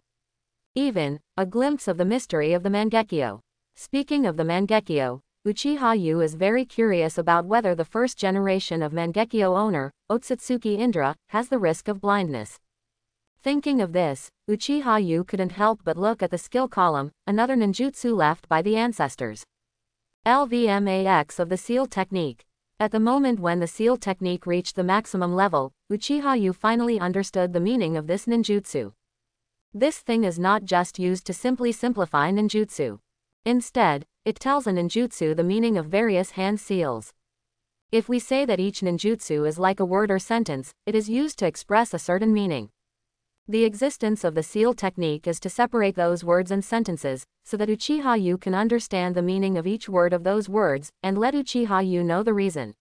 Even, a glimpse of the mystery of the Mangekyo. Speaking of the Mangekyo, Uchiha Yu is very curious about whether the first generation of Mangekyo owner, Otsutsuki Indra, has the risk of blindness. Thinking of this, Uchiha Yu couldn't help but look at the skill column, another ninjutsu left by the ancestors. LVMAX of the Seal Technique. At the moment when the Seal Technique reached the maximum level, Uchiha Yu finally understood the meaning of this ninjutsu. This thing is not just used to simply simplify ninjutsu. Instead, it tells a ninjutsu the meaning of various hand seals. If we say that each ninjutsu is like a word or sentence, it is used to express a certain meaning. The existence of the seal technique is to separate those words and sentences, so that Uchiha Yu can understand the meaning of each word of those words, and let Uchiha Yu know the reason.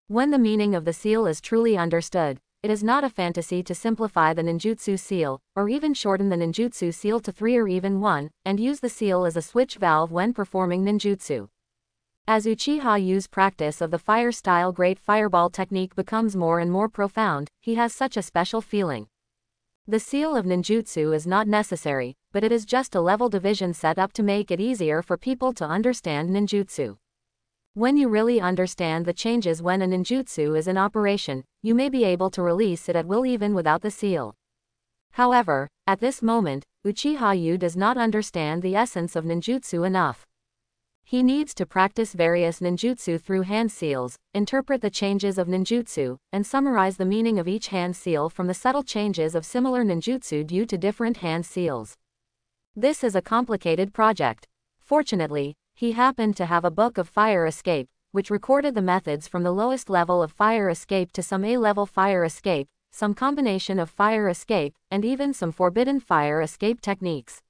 When the meaning of the seal is truly understood, it is not a fantasy to simplify the ninjutsu seal, or even shorten the ninjutsu seal to 3 or even 1, and use the seal as a switch valve when performing ninjutsu. As Uchiha Yu's practice of the fire-style Great Fireball technique becomes more and more profound, he has such a special feeling. The seal of ninjutsu is not necessary, but it is just a level division set up to make it easier for people to understand ninjutsu. When you really understand the changes when a ninjutsu is in operation, you may be able to release it at will even without the seal. However, at this moment, Uchiha Yu does not understand the essence of ninjutsu enough. He needs to practice various ninjutsu through hand seals, interpret the changes of ninjutsu, and summarize the meaning of each hand seal from the subtle changes of similar ninjutsu due to different hand seals. This is a complicated project. Fortunately, he happened to have a book of fire escape, which recorded the methods from the lowest level of fire escape to some A-level fire escape, some combination of fire escape, and even some forbidden fire escape techniques.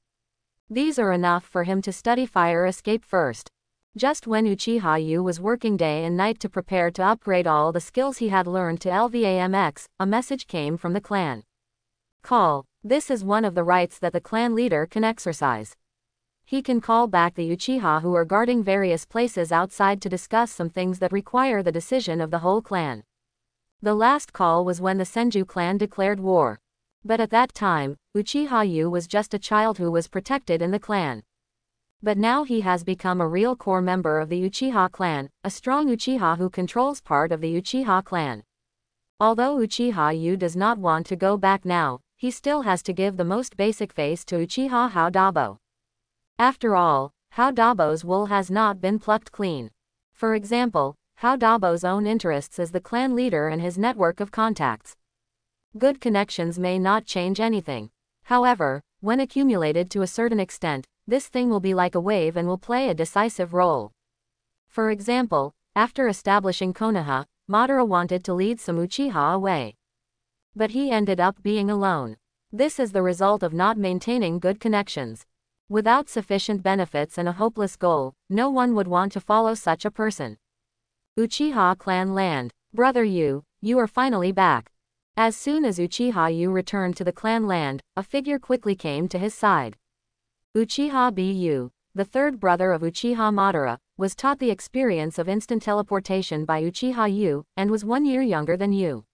These are enough for him to study fire escape first. Just when Uchiha Yu was working day and night to prepare to upgrade all the skills he had learned to LVAMX, a message came from the clan. Call. This is one of the rights that the clan leader can exercise. He can call back the Uchiha who are guarding various places outside to discuss some things that require the decision of the whole clan. The last call was when the Senju clan declared war. But at that time, Uchiha Yu was just a child who was protected in the clan. But now he has become a real core member of the Uchiha clan, a strong Uchiha who controls part of the Uchiha clan. Although Uchiha Yu does not want to go back now, he still has to give the most basic face to Uchiha Haodabo. After all, Haodabo's wool has not been plucked clean. For example, Haodabo's own interests as the clan leader and his network of contacts. Good connections may not change anything. However, when accumulated to a certain extent, this thing will be like a wave and will play a decisive role. For example, after establishing Konoha, Madara wanted to lead some Uchiha away. But he ended up being alone. This is the result of not maintaining good connections. Without sufficient benefits and a hopeless goal, no one would want to follow such a person. Uchiha clan land. Brother Yu, you are finally back. As soon as Uchiha Yu returned to the clan land, a figure quickly came to his side. Uchiha Bu, the third brother of Uchiha Madara, was taught the experience of instant teleportation by Uchiha Yu, and was 1 year younger than Yu.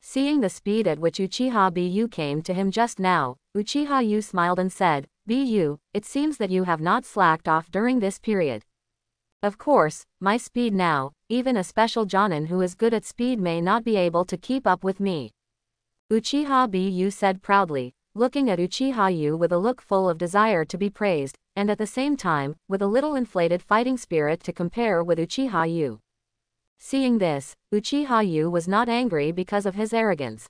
Seeing the speed at which Uchiha Bu came to him just now, Uchiha Yu smiled and said, Bu, it seems that you have not slacked off during this period. Of course, my speed now, even a special Jonin who is good at speed may not be able to keep up with me. Uchiha Bu said proudly, looking at Uchiha Yu with a look full of desire to be praised, and at the same time, with a little inflated fighting spirit to compare with Uchiha Yu. Seeing this, Uchiha Yu was not angry because of his arrogance.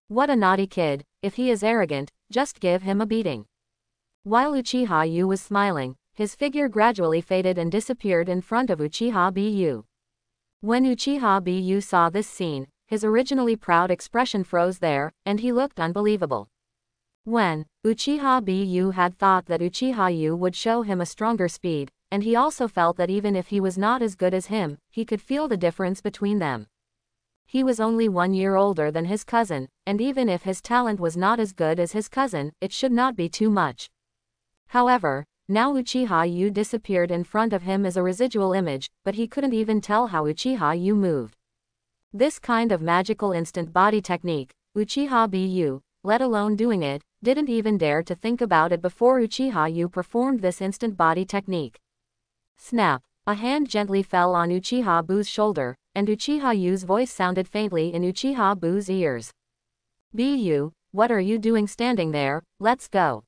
What a naughty kid, if he is arrogant, just give him a beating. While Uchiha Yu was smiling, his figure gradually faded and disappeared in front of Uchiha Bu. When Uchiha Bu saw this scene, his originally proud expression froze there, and he looked unbelievable. When Uchiha Bu had thought that Uchiha Yu would show him a stronger speed, and he also felt that even if he was not as good as him, he could feel the difference between them. He was only 1 year older than his cousin, and even if his talent was not as good as his cousin, it should not be too much. However, now Uchiha Yu disappeared in front of him as a residual image, but he couldn't even tell how Uchiha Yu moved. This kind of magical instant body technique, Uchiha Bu, let alone doing it, didn't even dare to think about it before Uchiha Yu performed this instant body technique. Snap! A hand gently fell on Uchiha Bu's shoulder, and Uchiha Yu's voice sounded faintly in Uchiha Bu's ears. Bu, what are you doing standing there? Let's go.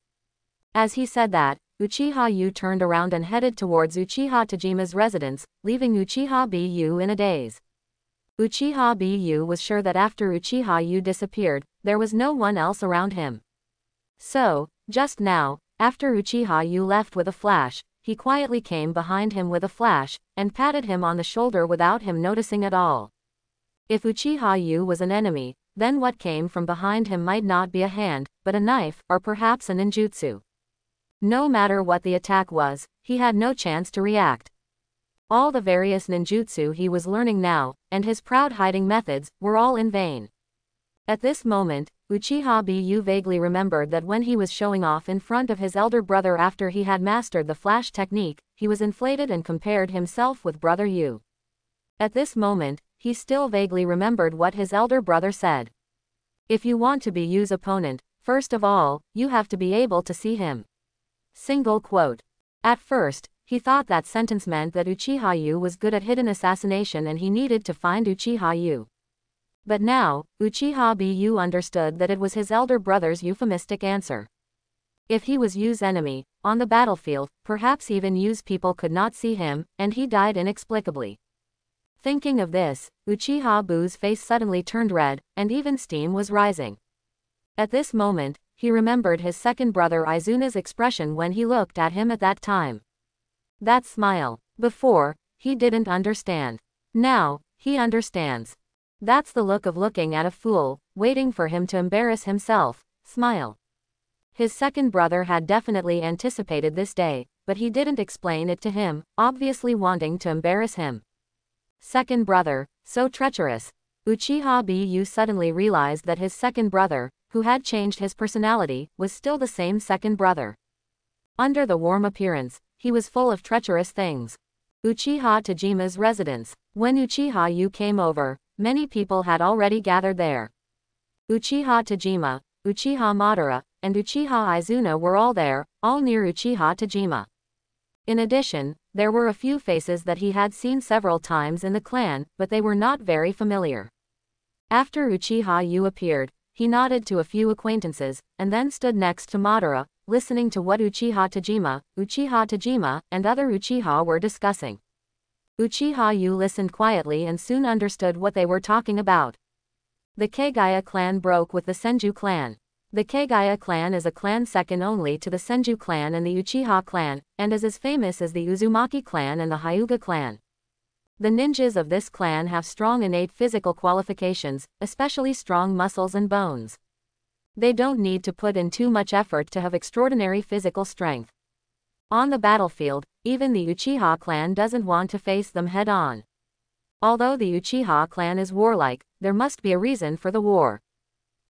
As he said that, Uchiha Yu turned around and headed towards Uchiha Tajima's residence, leaving Uchiha Bu in a daze. Uchiha Bu was sure that after Uchiha Yu disappeared, there was no one else around him. So, just now, after Uchiha Yu left with a flash, he quietly came behind him with a flash, and patted him on the shoulder without him noticing at all. If Uchiha Yu was an enemy, then what came from behind him might not be a hand, but a knife, or perhaps a ninjutsu. No matter what the attack was, he had no chance to react. All the various ninjutsu he was learning now, and his proud hiding methods, were all in vain. At this moment, Uchiha Bu vaguely remembered that when he was showing off in front of his elder brother after he had mastered the flash technique, he was inflated and compared himself with brother Yu. At this moment, he still vaguely remembered what his elder brother said. If you want to be Yu's opponent, first of all, you have to be able to see him. Single quote. At first, he thought that sentence meant that Uchiha Yu was good at hidden assassination and he needed to find Uchiha Yu. But now, Uchiha Bu understood that it was his elder brother's euphemistic answer. If he was Yu's enemy, on the battlefield, perhaps even Yu's people could not see him, and he died inexplicably. Thinking of this, Uchiha Bu's face suddenly turned red, and even steam was rising. At this moment, he remembered his second brother Izuna's expression when he looked at him at that time. That smile. Before, he didn't understand. Now, he understands. That's the look of looking at a fool, waiting for him to embarrass himself, smile. His second brother had definitely anticipated this day, but he didn't explain it to him, obviously wanting to embarrass him. Second brother, so treacherous. Uchiha Bu suddenly realized that his second brother, who had changed his personality, was still the same second brother. Under the warm appearance, he was full of treacherous things. Uchiha Tajima's residence. When Uchiha Yu came over, many people had already gathered there. Uchiha Tajima, Uchiha Madara, and Uchiha Izuna were all there, all near Uchiha Tajima. In addition, there were a few faces that he had seen several times in the clan, but they were not very familiar. After Uchiha Yu appeared, he nodded to a few acquaintances, and then stood next to Madara, listening to what Uchiha Tajima, and other Uchiha were discussing. Uchiha Yu listened quietly and soon understood what they were talking about. The Kagaya clan broke with the Senju clan. The Kagaya clan is a clan second only to the Senju clan and the Uchiha clan, and is as famous as the Uzumaki clan and the Hyuga clan. The ninjas of this clan have strong innate physical qualifications, especially strong muscles and bones. They don't need to put in too much effort to have extraordinary physical strength. On the battlefield, even the Uchiha clan doesn't want to face them head-on. Although the Uchiha clan is warlike, there must be a reason for the war.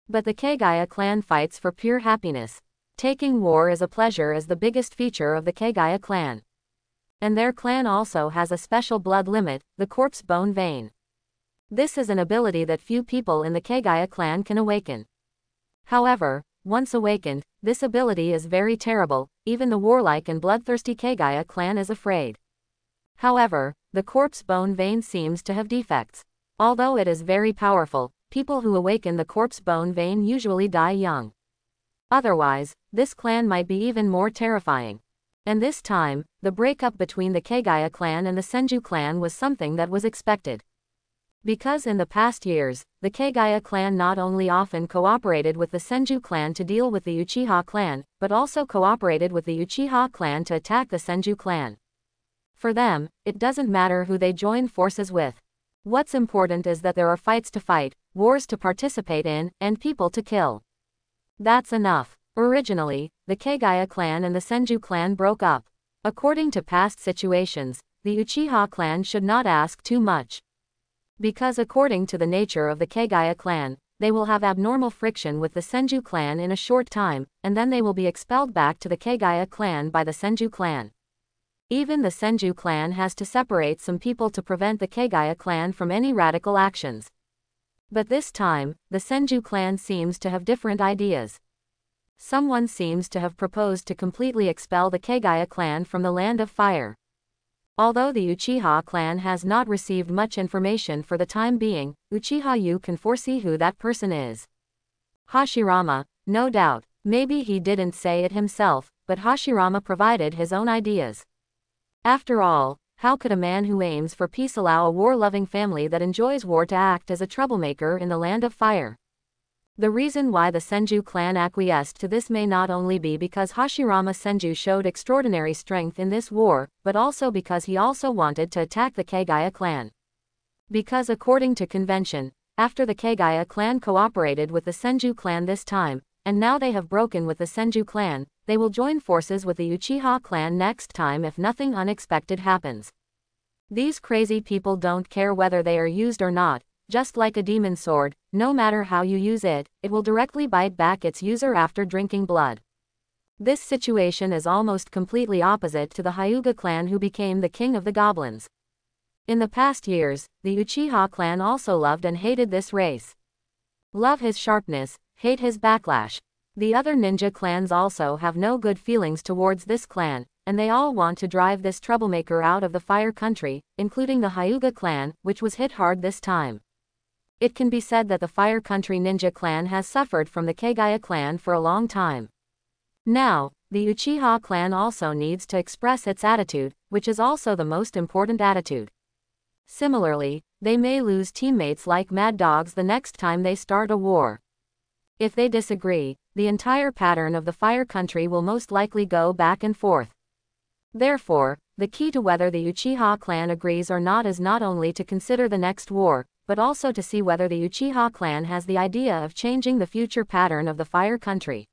But the Kagaya clan fights for pure happiness. Taking war as a pleasure is the biggest feature of the Kagaya clan. And their clan also has a special blood limit, the corpse bone vein. This is an ability that few people in the Kagaya clan can awaken. However, once awakened, this ability is very terrible, even the warlike and bloodthirsty Kagaya clan is afraid. However, the corpse bone vein seems to have defects. Although it is very powerful, people who awaken the corpse bone vein usually die young. Otherwise, this clan might be even more terrifying. And this time, the breakup between the Kagaya clan and the Senju clan was something that was expected. Because in the past years, the Kagaya clan not only often cooperated with the Senju clan to deal with the Uchiha clan, but also cooperated with the Uchiha clan to attack the Senju clan. For them, it doesn't matter who they join forces with. What's important is that there are fights to fight, wars to participate in, and people to kill. That's enough. Originally, the Kagaya clan and the Senju clan broke up. According to past situations, the Uchiha clan should not ask too much. Because according to the nature of the Kagaya clan, they will have abnormal friction with the Senju clan in a short time, and then they will be expelled back to the Kagaya clan by the Senju clan. Even the Senju clan has to separate some people to prevent the Kagaya clan from any radical actions. But this time, the Senju clan seems to have different ideas. Someone seems to have proposed to completely expel the Kagaya clan from the Land of Fire. Although the Uchiha clan has not received much information for the time being, Uchiha Yu can foresee who that person is. Hashirama, no doubt. Maybe he didn't say it himself, but Hashirama provided his own ideas. After all, how could a man who aims for peace allow a war-loving family that enjoys war to act as a troublemaker in the Land of Fire? The reason why the Senju clan acquiesced to this may not only be because Hashirama Senju showed extraordinary strength in this war, but also because he also wanted to attack the Kagaya clan. Because according to convention, after the Kagaya clan cooperated with the Senju clan this time, and now they have broken with the Senju clan, they will join forces with the Uchiha clan next time if nothing unexpected happens. These crazy people don't care whether they are used or not. Just like a demon sword, no matter how you use it, it will directly bite back its user after drinking blood. This situation is almost completely opposite to the Hyuga clan who became the king of the goblins. In the past years, the Uchiha clan also loved and hated this race. Love his sharpness, hate his backlash. The other ninja clans also have no good feelings towards this clan, and they all want to drive this troublemaker out of the Fire Country, including the Hyuga clan, which was hit hard this time. It can be said that the Fire Country Ninja clan has suffered from the Kagaya clan for a long time. Now, the Uchiha clan also needs to express its attitude, which is also the most important attitude. Similarly, they may lose teammates like mad dogs the next time they start a war. If they disagree, the entire pattern of the Fire Country will most likely go back and forth. Therefore, the key to whether the Uchiha clan agrees or not is not only to consider the next war, but also to see whether the Uchiha clan has the idea of changing the future pattern of the Fire Country.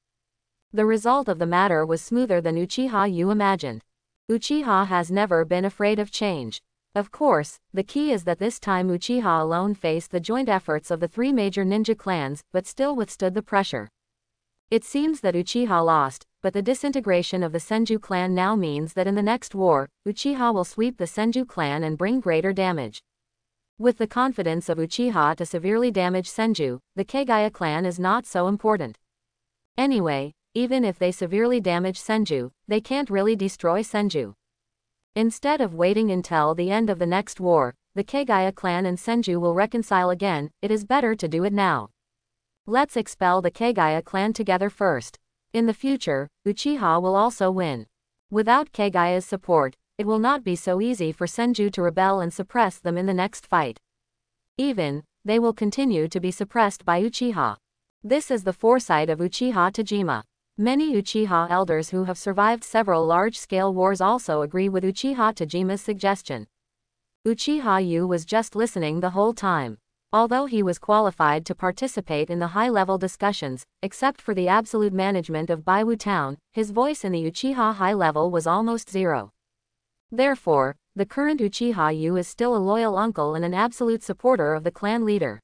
The result of the matter was smoother than Uchiha Yu imagined. Uchiha has never been afraid of change. Of course, the key is that this time Uchiha alone faced the joint efforts of the three major ninja clans, but still withstood the pressure. It seems that Uchiha lost, but the disintegration of the Senju clan now means that in the next war, Uchiha will sweep the Senju clan and bring greater damage. With the confidence of Uchiha to severely damage Senju, the Kagaya clan is not so important. Anyway, even if they severely damage Senju, they can't really destroy Senju. Instead of waiting until the end of the next war, the Kagaya clan and Senju will reconcile again. It is better to do it now. Let's expel the Kagaya clan together first. In the future, Uchiha will also win. Without Kagaya's support, it will not be so easy for Senju to rebel and suppress them in the next fight. Even, they will continue to be suppressed by Uchiha. This is the foresight of Uchiha Tajima. Many Uchiha elders who have survived several large-scale wars also agree with Uchiha Tajima's suggestion. Uchiha Yu was just listening the whole time. Although he was qualified to participate in the high-level discussions, except for the absolute management of Baiwu Town, his voice in the Uchiha high level was almost zero. Therefore, the current Uchiha Yu is still a loyal uncle and an absolute supporter of the clan leader.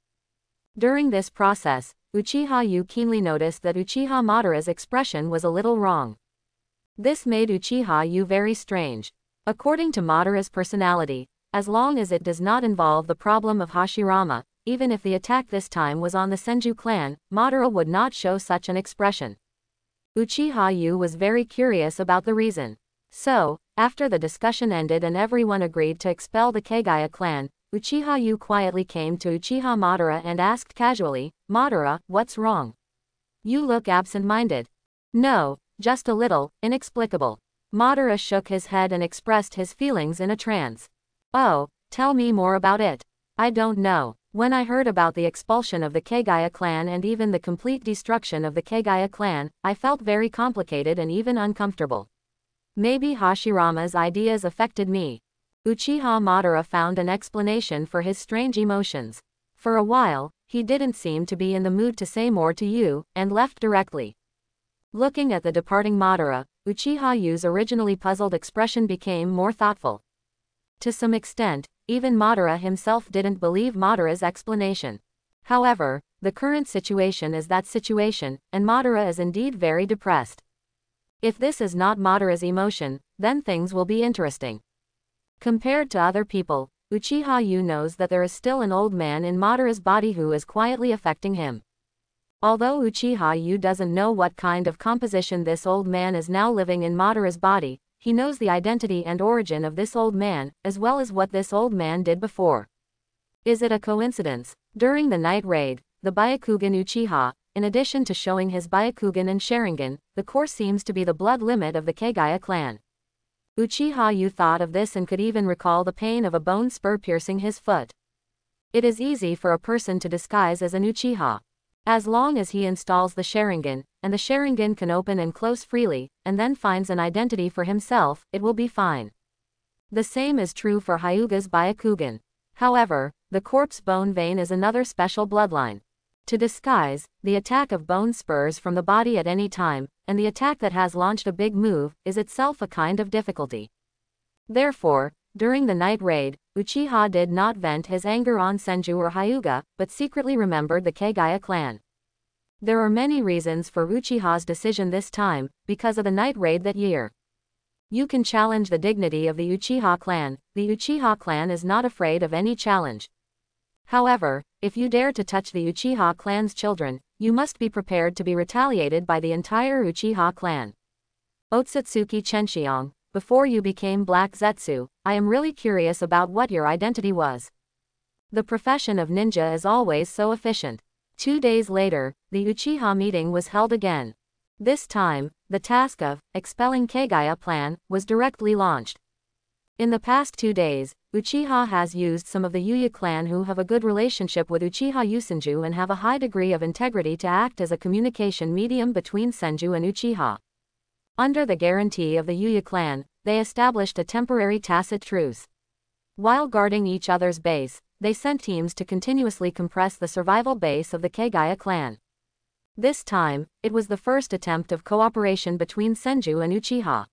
During this process, Uchiha Yu keenly noticed that Uchiha Madara's expression was a little wrong. This made Uchiha Yu very strange. According to Madara's personality, as long as it does not involve the problem of Hashirama, even if the attack this time was on the Senju clan, Madara would not show such an expression. Uchiha Yu was very curious about the reason. So, after the discussion ended and everyone agreed to expel the Kagaya clan, Uchiha Yu quietly came to Uchiha Madara and asked casually, "Madara, what's wrong? You look absent-minded." "No, just a little, inexplicable." Madara shook his head and expressed his feelings in a trance. "Oh, tell me more about it." "I don't know. When I heard about the expulsion of the Kagaya clan and even the complete destruction of the Kagaya clan, I felt very complicated and even uncomfortable. Maybe Hashirama's ideas affected me." Uchiha Madara found an explanation for his strange emotions. For a while, he didn't seem to be in the mood to say more to Yu, and left directly. Looking at the departing Madara, Uchiha Yu's originally puzzled expression became more thoughtful. To some extent, even Madara himself didn't believe Madara's explanation. However, the current situation is that situation, and Madara is indeed very depressed. If this is not Madara's emotion, then things will be interesting. Compared to other people, Uchiha Yu knows that there is still an old man in Madara's body who is quietly affecting him. Although Uchiha Yu doesn't know what kind of composition this old man is now living in Madara's body, he knows the identity and origin of this old man, as well as what this old man did before. Is it a coincidence? During the night raid, the Byakugan Uchiha, in addition to showing his Byakugan and Sharingan, the core seems to be the blood limit of the Kagaya clan. Uchiha Yu thought of this and could even recall the pain of a bone spur piercing his foot. It is easy for a person to disguise as an Uchiha. As long as he installs the Sharingan, and the Sharingan can open and close freely, and then finds an identity for himself, it will be fine. The same is true for Hyuga's Byakugan. However, the corpse bone vein is another special bloodline. To disguise, the attack of bone spurs from the body at any time, and the attack that has launched a big move, is itself a kind of difficulty. Therefore, during the night raid, Uchiha did not vent his anger on Senju or Hyuga, but secretly remembered the Kagaya clan. There are many reasons for Uchiha's decision this time, because of the night raid that year. You can challenge the dignity of the Uchiha clan. The Uchiha clan is not afraid of any challenge. However, if you dare to touch the Uchiha clan's children, you must be prepared to be retaliated by the entire Uchiha clan. Otsutsuki Chenxiong, before you became Black Zetsu, I am really curious about what your identity was. The profession of ninja is always so efficient. 2 days later, the Uchiha meeting was held again. This time, the task of expelling Kagaya plan was directly launched. In the past 2 days, Uchiha has used some of the Yuya clan who have a good relationship with Uchiha Yusenju and have a high degree of integrity to act as a communication medium between Senju and Uchiha. Under the guarantee of the Yuya clan, they established a temporary tacit truce. While guarding each other's base, they sent teams to continuously compress the survival base of the Kagaya clan. This time, it was the first attempt of cooperation between Senju and Uchiha.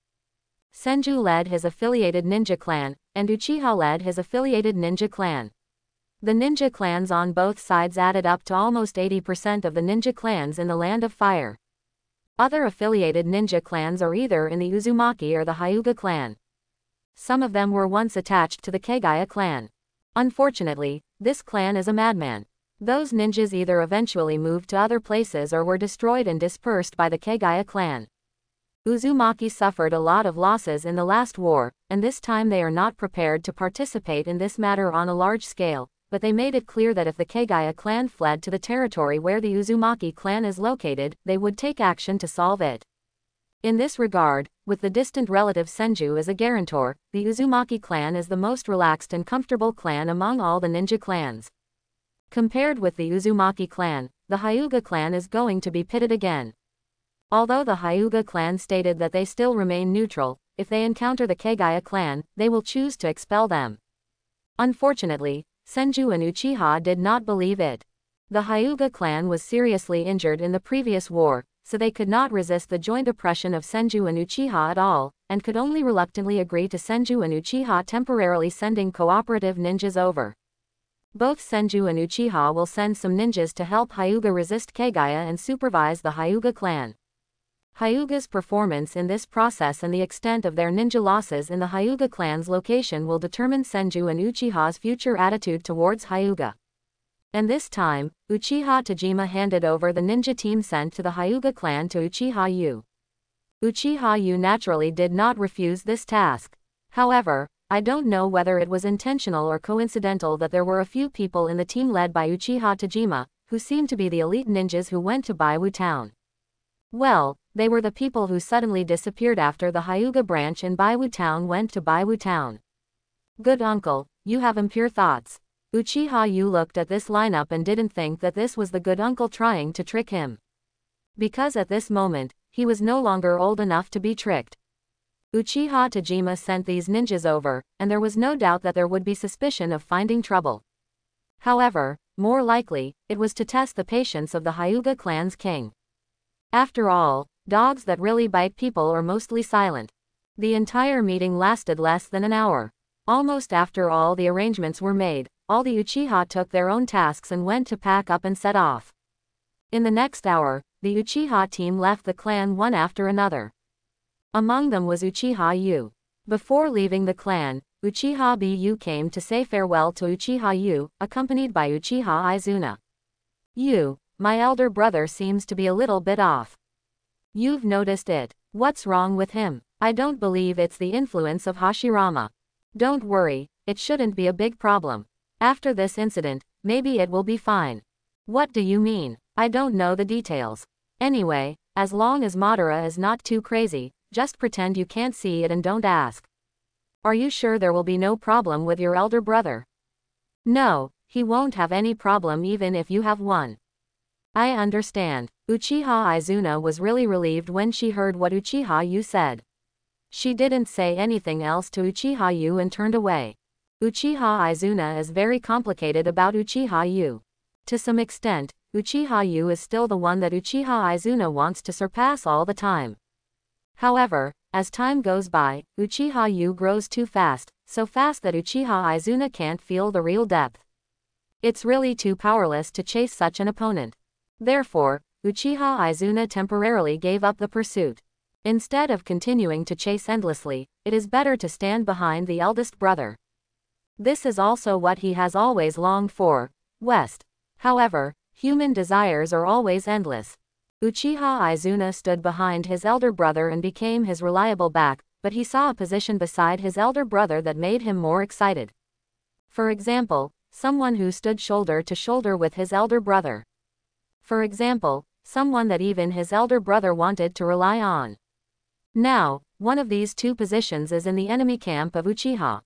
Senju led his affiliated ninja clan, and Uchiha led his affiliated ninja clan. The ninja clans on both sides added up to almost 80% of the ninja clans in the Land of Fire. Other affiliated ninja clans are either in the Uzumaki or the Hyuga clan. Some of them were once attached to the Kagaya clan. Unfortunately, this clan is a madman. Those ninjas either eventually moved to other places or were destroyed and dispersed by the Kagaya clan. Uzumaki suffered a lot of losses in the last war, and this time they are not prepared to participate in this matter on a large scale, but they made it clear that if the Kagaya clan fled to the territory where the Uzumaki clan is located, they would take action to solve it. In this regard, with the distant relative Senju as a guarantor, the Uzumaki clan is the most relaxed and comfortable clan among all the ninja clans. Compared with the Uzumaki clan, the Hyuga clan is going to be pitted again. Although the Hyuga clan stated that they still remain neutral, if they encounter the Kagaya clan, they will choose to expel them. Unfortunately, Senju and Uchiha did not believe it. The Hyuga clan was seriously injured in the previous war, so they could not resist the joint oppression of Senju and Uchiha at all, and could only reluctantly agree to Senju and Uchiha temporarily sending cooperative ninjas over. Both Senju and Uchiha will send some ninjas to help Hyuga resist Kagaya and supervise the Hyuga clan. Hyuga's performance in this process and the extent of their ninja losses in the Hyuga clan's location will determine Senju and Uchiha's future attitude towards Hyuga. And this time, Uchiha Tajima handed over the ninja team sent to the Hyuga clan to Uchiha Yu. Uchiha Yu naturally did not refuse this task. However, I don't know whether it was intentional or coincidental that there were a few people in the team led by Uchiha Tajima, who seemed to be the elite ninjas who went to Baiwu town. Well, they were the people who suddenly disappeared after the Hyuga branch in Baiwu town went to Baiwu town. Good uncle, you have impure thoughts. Uchiha Yu looked at this lineup and didn't think that this was the good uncle trying to trick him. Because at this moment, he was no longer old enough to be tricked. Uchiha Tajima sent these ninjas over, and there was no doubt that there would be suspicion of finding trouble. However, more likely, it was to test the patience of the Hyuga clan's king. After all, dogs that really bite people are mostly silent. The entire meeting lasted less than an hour. Almost after all the arrangements were made, all the Uchiha took their own tasks and went to pack up and set off. In the next hour, the Uchiha team left the clan one after another. Among them was Uchiha Yu. Before leaving the clan, Uchiha Bu came to say farewell to Uchiha Yu, accompanied by Uchiha Izuna. "You, my elder brother seems to be a little bit off. You've noticed it. What's wrong with him? I don't believe it's the influence of Hashirama. Don't worry, it shouldn't be a big problem. After this incident, maybe it will be fine." "What do you mean? I don't know the details. Anyway, as long as Madara is not too crazy, just pretend you can't see it and don't ask." "Are you sure there will be no problem with your elder brother?" "No, he won't have any problem even if you have one." "I understand." Uchiha Izuna was really relieved when she heard what Uchiha Yu said. She didn't say anything else to Uchiha Yu and turned away. Uchiha Izuna is very complicated about Uchiha Yu. To some extent, Uchiha Yu is still the one that Uchiha Izuna wants to surpass all the time. However, as time goes by, Uchiha Yu grows too fast, so fast that Uchiha Izuna can't feel the real depth. It's really too powerless to chase such an opponent. Therefore, Uchiha Izuna temporarily gave up the pursuit. Instead of continuing to chase endlessly, it is better to stand behind the eldest brother. This is also what he has always longed for. West. However, human desires are always endless. Uchiha Izuna stood behind his elder brother and became his reliable back, but he saw a position beside his elder brother that made him more excited. For example, someone who stood shoulder to shoulder with his elder brother. For example, someone that even his elder brother wanted to rely on. Now, one of these two positions is in the enemy camp of Uchiha.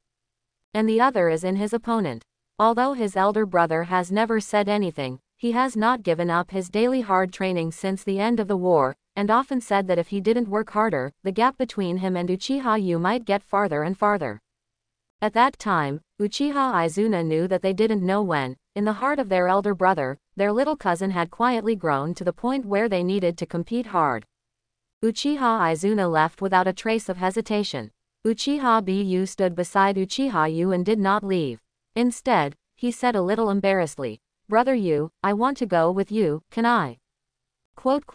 And the other is in his opponent. Although his elder brother has never said anything, he has not given up his daily hard training since the end of the war, and often said that if he didn't work harder, the gap between him and Uchiha Yu might get farther and farther. At that time, Uchiha Izuna knew that they didn't know when, in the heart of their elder brother, their little cousin had quietly grown to the point where they needed to compete hard. Uchiha Izuna left without a trace of hesitation. Uchiha Bu stood beside Uchiha Yu and did not leave. Instead, he said a little embarrassedly, "Brother Yu, I want to go with you, can I?" Quote ?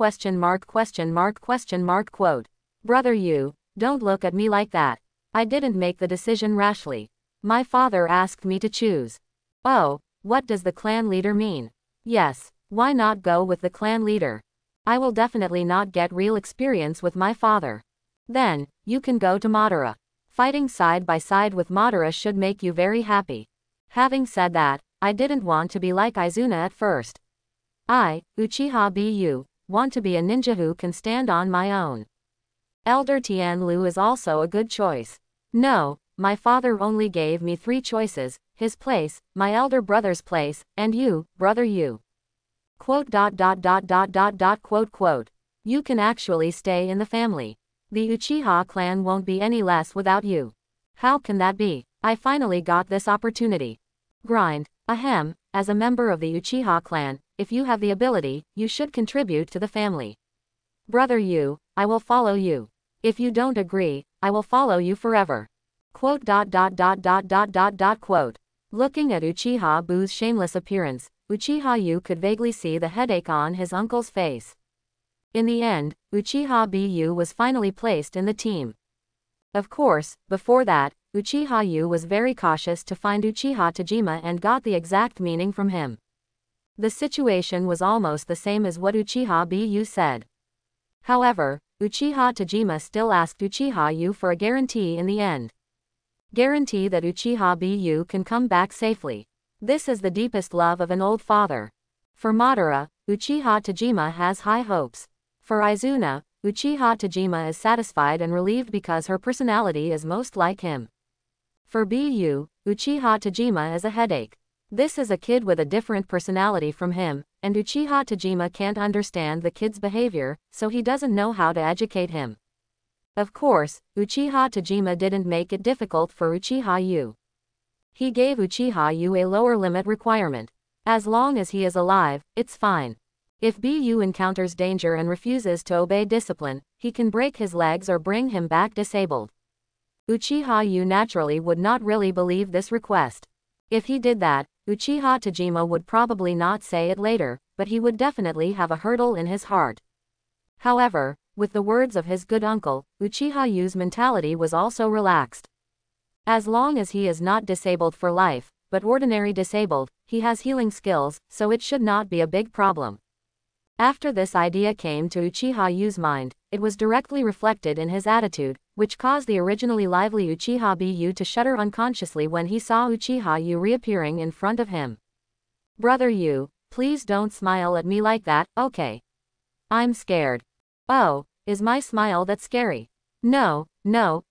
"Brother Yu, don't look at me like that. I didn't make the decision rashly. My father asked me to choose." "Oh, what does the clan leader mean?" "Yes, why not go with the clan leader? I will definitely not get real experience with my father. Then, you can go to Madara. Fighting side by side with Madara should make you very happy." Having said that, I didn't want to be like Izuna at first. I, Uchiha Bu, want to be a ninja who can stand on my own. Elder Tianlu is also a good choice. No, my father only gave me 3 choices, his place, my elder brother's place, and you, brother you. Quote. Quote. You can actually stay in the family. The Uchiha clan won't be any less without you. How can that be? I finally got this opportunity. Grind. Ahem, as a member of the Uchiha clan, if you have the ability, you should contribute to the family. Brother you, I will follow you. If you don't agree, I will follow you forever. Quote. Quote. Looking at Uchiha Bu's shameless appearance, Uchiha Yu could vaguely see the headache on his uncle's face. In the end, Uchiha Bu was finally placed in the team. Of course, before that, Uchiha Yu was very cautious to find Uchiha Tajima and got the exact meaning from him. The situation was almost the same as what Uchiha Bu said. However, Uchiha Tajima still asked Uchiha Yu for a guarantee in the end. Guarantee that Uchiha Bu can come back safely. This is the deepest love of an old father. For Madara, Uchiha Tajima has high hopes. For Izuna, Uchiha Tajima is satisfied and relieved because her personality is most like him. For Bu, Uchiha Tajima is a headache. This is a kid with a different personality from him, and Uchiha Tajima can't understand the kid's behavior, so he doesn't know how to educate him. Of course, Uchiha Tajima didn't make it difficult for Uchiha Yu. He gave Uchiha Yu a lower limit requirement. As long as he is alive, it's fine. If Bu encounters danger and refuses to obey discipline, he can break his legs or bring him back disabled. Uchiha Yu naturally would not really believe this request. If he did that, Uchiha Tajima would probably not say it later, but he would definitely have a hurdle in his heart. However, with the words of his good uncle, Uchiha Yu's mentality was also relaxed. As long as he is not disabled for life, but ordinary disabled, he has healing skills, so it should not be a big problem. After this idea came to Uchiha Yu's mind, it was directly reflected in his attitude, which caused the originally lively Uchiha Bu to shudder unconsciously when he saw Uchiha Yu reappearing in front of him. Brother Yu, please don't smile at me like that, okay? I'm scared. Oh, is my smile that scary? No,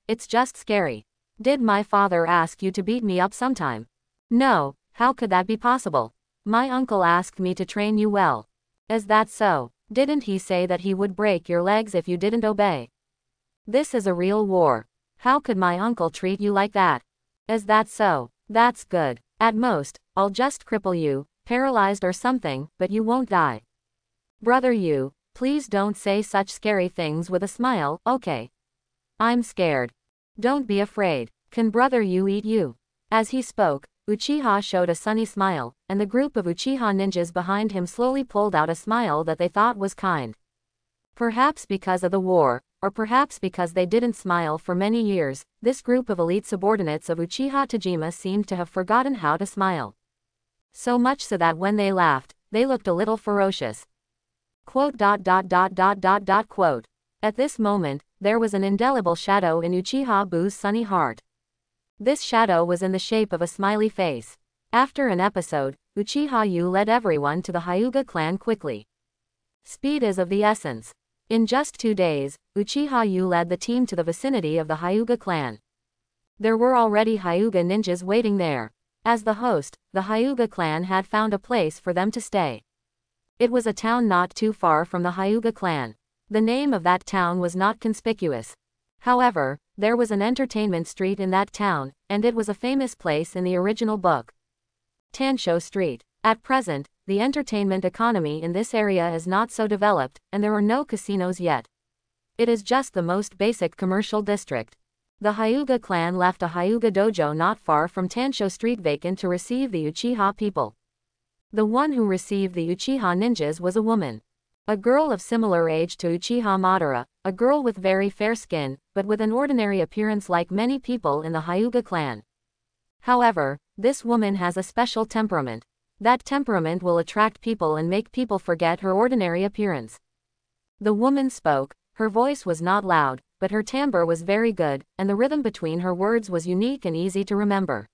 it's just scary. Did my father ask you to beat me up sometime? No, how could that be possible? My uncle asked me to train you well. Is that so? Didn't he say that he would break your legs if you didn't obey? This is a real war. How could my uncle treat you like that? Is that so? That's good. At most, I'll just cripple you, paralyzed or something, but you won't die. Brother Yu, please don't say such scary things with a smile, okay? I'm scared. Don't be afraid. Can Brother Yu eat you? As he spoke, Uchiha showed a sunny smile, and the group of Uchiha ninjas behind him slowly pulled out a smile that they thought was kind. Perhaps because of the war, or perhaps because they didn't smile for many years, this group of elite subordinates of Uchiha Tajima seemed to have forgotten how to smile. So much so that when they laughed, they looked a little ferocious. Quote. Quote. At this moment, there was an indelible shadow in Uchiha Bu's sunny heart. This shadow was in the shape of a smiley face. After an episode, Uchiha Yu led everyone to the Hyuga clan quickly. Speed is of the essence. In just 2 days, Uchiha Yu led the team to the vicinity of the Hyuga clan. There were already Hyuga ninjas waiting there. As the host, the Hyuga clan had found a place for them to stay. It was a town not too far from the Hyuga clan. The name of that town was not conspicuous. However, there was an entertainment street in that town, and it was a famous place in the original book. Tansho Street. At present, the entertainment economy in this area is not so developed, and there are no casinos yet. It is just the most basic commercial district. The Hyuga clan left a Hyuga dojo not far from Tansho Street vacant to receive the Uchiha people. The one who received the Uchiha ninjas was a woman. A girl of similar age to Uchiha Madara, a girl with very fair skin, but with an ordinary appearance like many people in the Hyuga clan. However, this woman has a special temperament. That temperament will attract people and make people forget her ordinary appearance. The woman spoke, her voice was not loud, but her timbre was very good, and the rhythm between her words was unique and easy to remember.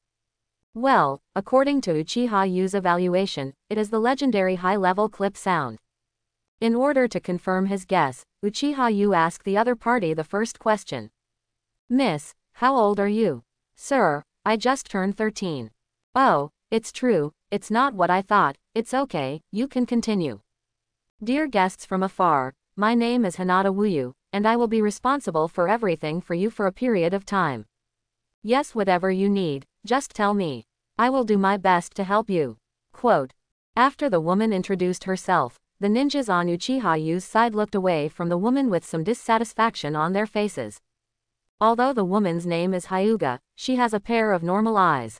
Well, according to Uchiha Yu's evaluation, it is the legendary high-level clip sound. In order to confirm his guess, Uchiha Yu asked the other party the first question. Miss, how old are you? Sir, I just turned 13. Oh, it's true, it's not what I thought, it's okay, you can continue. Dear guests from afar, my name is Hinata Wuyu, and I will be responsible for everything for you for a period of time. Yes, whatever you need, just tell me. I will do my best to help you. Quote. After the woman introduced herself, the ninjas on Uchiha Yu's side looked away from the woman with some dissatisfaction on their faces. Although the woman's name is Hyuga, she has a pair of normal eyes.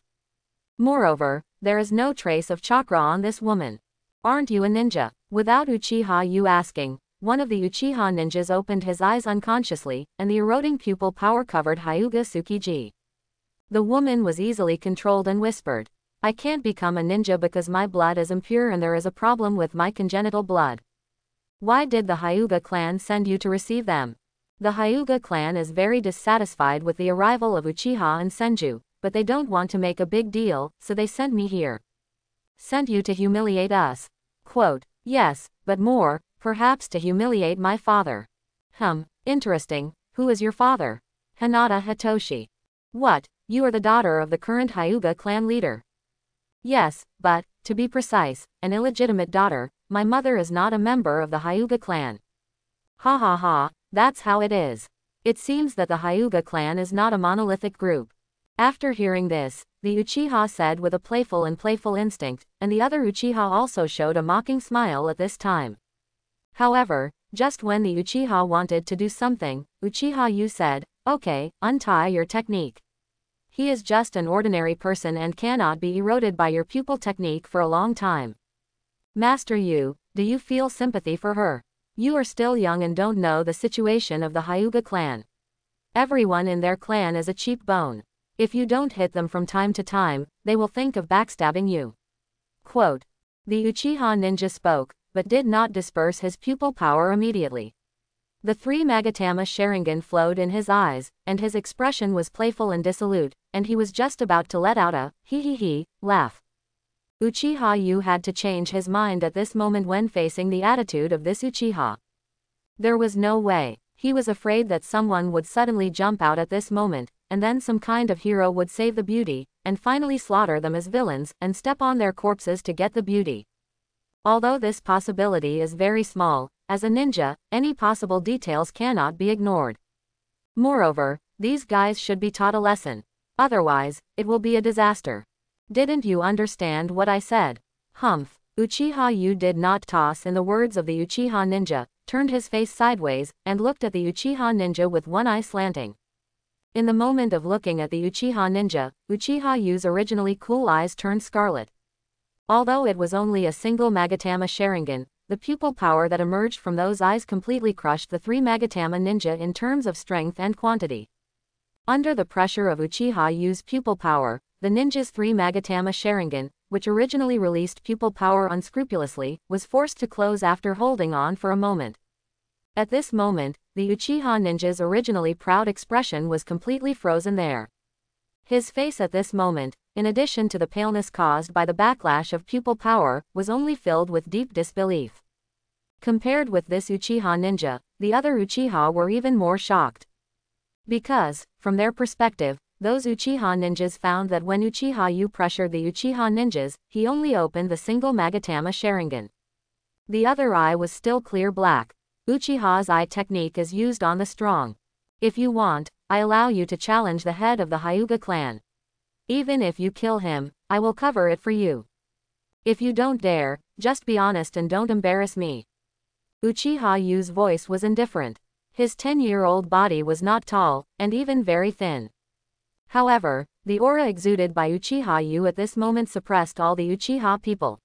Moreover, there is no trace of chakra on this woman. Aren't you a ninja? Without Uchiha Yu asking, one of the Uchiha ninjas opened his eyes unconsciously, and the eroding pupil power covered Hyuga Tsukiji. The woman was easily controlled and whispered, I can't become a ninja because my blood is impure and there is a problem with my congenital blood. Why did the Hyuga clan send you to receive them? The Hyuga clan is very dissatisfied with the arrival of Uchiha and Senju, but they don't want to make a big deal, so they sent me here. Sent you to humiliate us. Quote, yes, but more, perhaps to humiliate my father. Interesting, who is your father? Hinata Hitoshi. What, you are the daughter of the current Hyuga clan leader? Yes, but, to be precise, an illegitimate daughter, my mother is not a member of the Hyuga clan. Ha ha ha, that's how it is. It seems that the Hyuga clan is not a monolithic group. After hearing this, the Uchiha said with a playful instinct, and the other Uchiha also showed a mocking smile at this time. However, just when the Uchiha wanted to do something, Uchiha Yu said, okay, untie your technique. He is just an ordinary person and cannot be eroded by your pupil technique for a long time. Master Yu, do you feel sympathy for her? You are still young and don't know the situation of the Hyuga clan. Everyone in their clan is a cheap bone. If you don't hit them from time to time, they will think of backstabbing you. Quote. The Uchiha ninja spoke, but did not disperse his pupil power immediately. The 3 Magatama Sharingan flowed in his eyes, and his expression was playful and dissolute, and he was just about to let out a he laugh. Uchiha Yu had to change his mind at this moment when facing the attitude of this Uchiha. There was no way. He was afraid that someone would suddenly jump out at this moment, and then some kind of hero would save the beauty, and finally slaughter them as villains, and step on their corpses to get the beauty. Although this possibility is very small, as a ninja, any possible details cannot be ignored. Moreover, these guys should be taught a lesson. Otherwise, it will be a disaster. Didn't you understand what I said? Uchiha Yu did not toss in the words of the Uchiha ninja, turned his face sideways, and looked at the Uchiha ninja with one eye slanting. In the moment of looking at the Uchiha ninja, Uchiha Yu's originally cool eyes turned scarlet. Although it was only a single Magatama Sharingan, the pupil power that emerged from those eyes completely crushed the 3 Magatama ninja in terms of strength and quantity. Under the pressure of Uchiha Yu's pupil power, the ninja's 3 Magatama Sharingan, which originally released pupil power unscrupulously, was forced to close after holding on for a moment. At this moment, the Uchiha ninja's originally proud expression was completely frozen there. His face at this moment, in addition to the paleness caused by the backlash of pupil power, was only filled with deep disbelief. Compared with this Uchiha ninja, the other Uchiha were even more shocked. Because, from their perspective, those Uchiha ninjas found that when Uchiha Yu pressured the Uchiha ninjas, he only opened the single Magatama Sharingan. The other eye was still clear black. Uchiha's eye technique is used on the strong. If you want, I allow you to challenge the head of the Hyuga clan. Even if you kill him, I will cover it for you. If you don't dare, just be honest and don't embarrass me. Uchiha Yu's voice was indifferent. His 10-year-old body was not tall, and even very thin. However, the aura exuded by Uchiha Yu at this moment suppressed all the Uchiha people.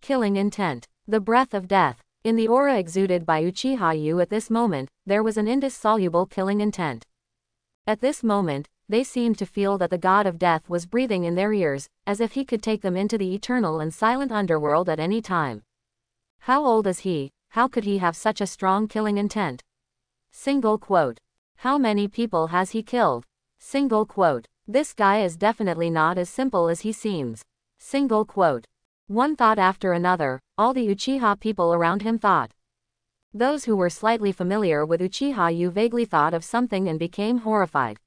Killing intent. The breath of death. In the aura exuded by Uchiha Yu at this moment, there was an indissoluble killing intent. At this moment, they seemed to feel that the god of death was breathing in their ears, as if he could take them into the eternal and silent underworld at any time. How old is he? How could he have such a strong killing intent? Single quote. How many people has he killed? Single quote. This guy is definitely not as simple as he seems. Single quote. One thought after another, all the Uchiha people around him thought. Those who were slightly familiar with Uchiha Yu vaguely thought of something and became horrified.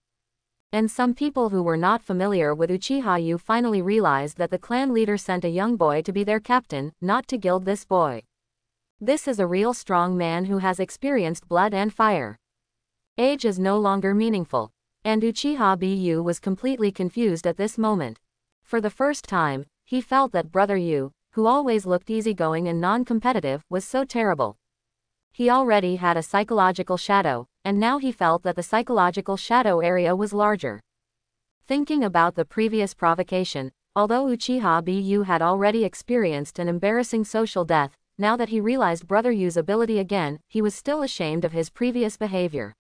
And some people who were not familiar with Uchiha Yu finally realized that the clan leader sent a young boy to be their captain, not to gild this boy. This is a real strong man who has experienced blood and fire. Age is no longer meaningful. And Uchiha Bu was completely confused at this moment. For the first time, he felt that Brother Yu, who always looked easygoing and non-competitive, was so terrible. He already had a psychological shadow, and now he felt that the psychological shadow area was larger. Thinking about the previous provocation, although Uchiha Bu had already experienced an embarrassing social death, now that he realized Brother Yu's ability again, he was still ashamed of his previous behavior.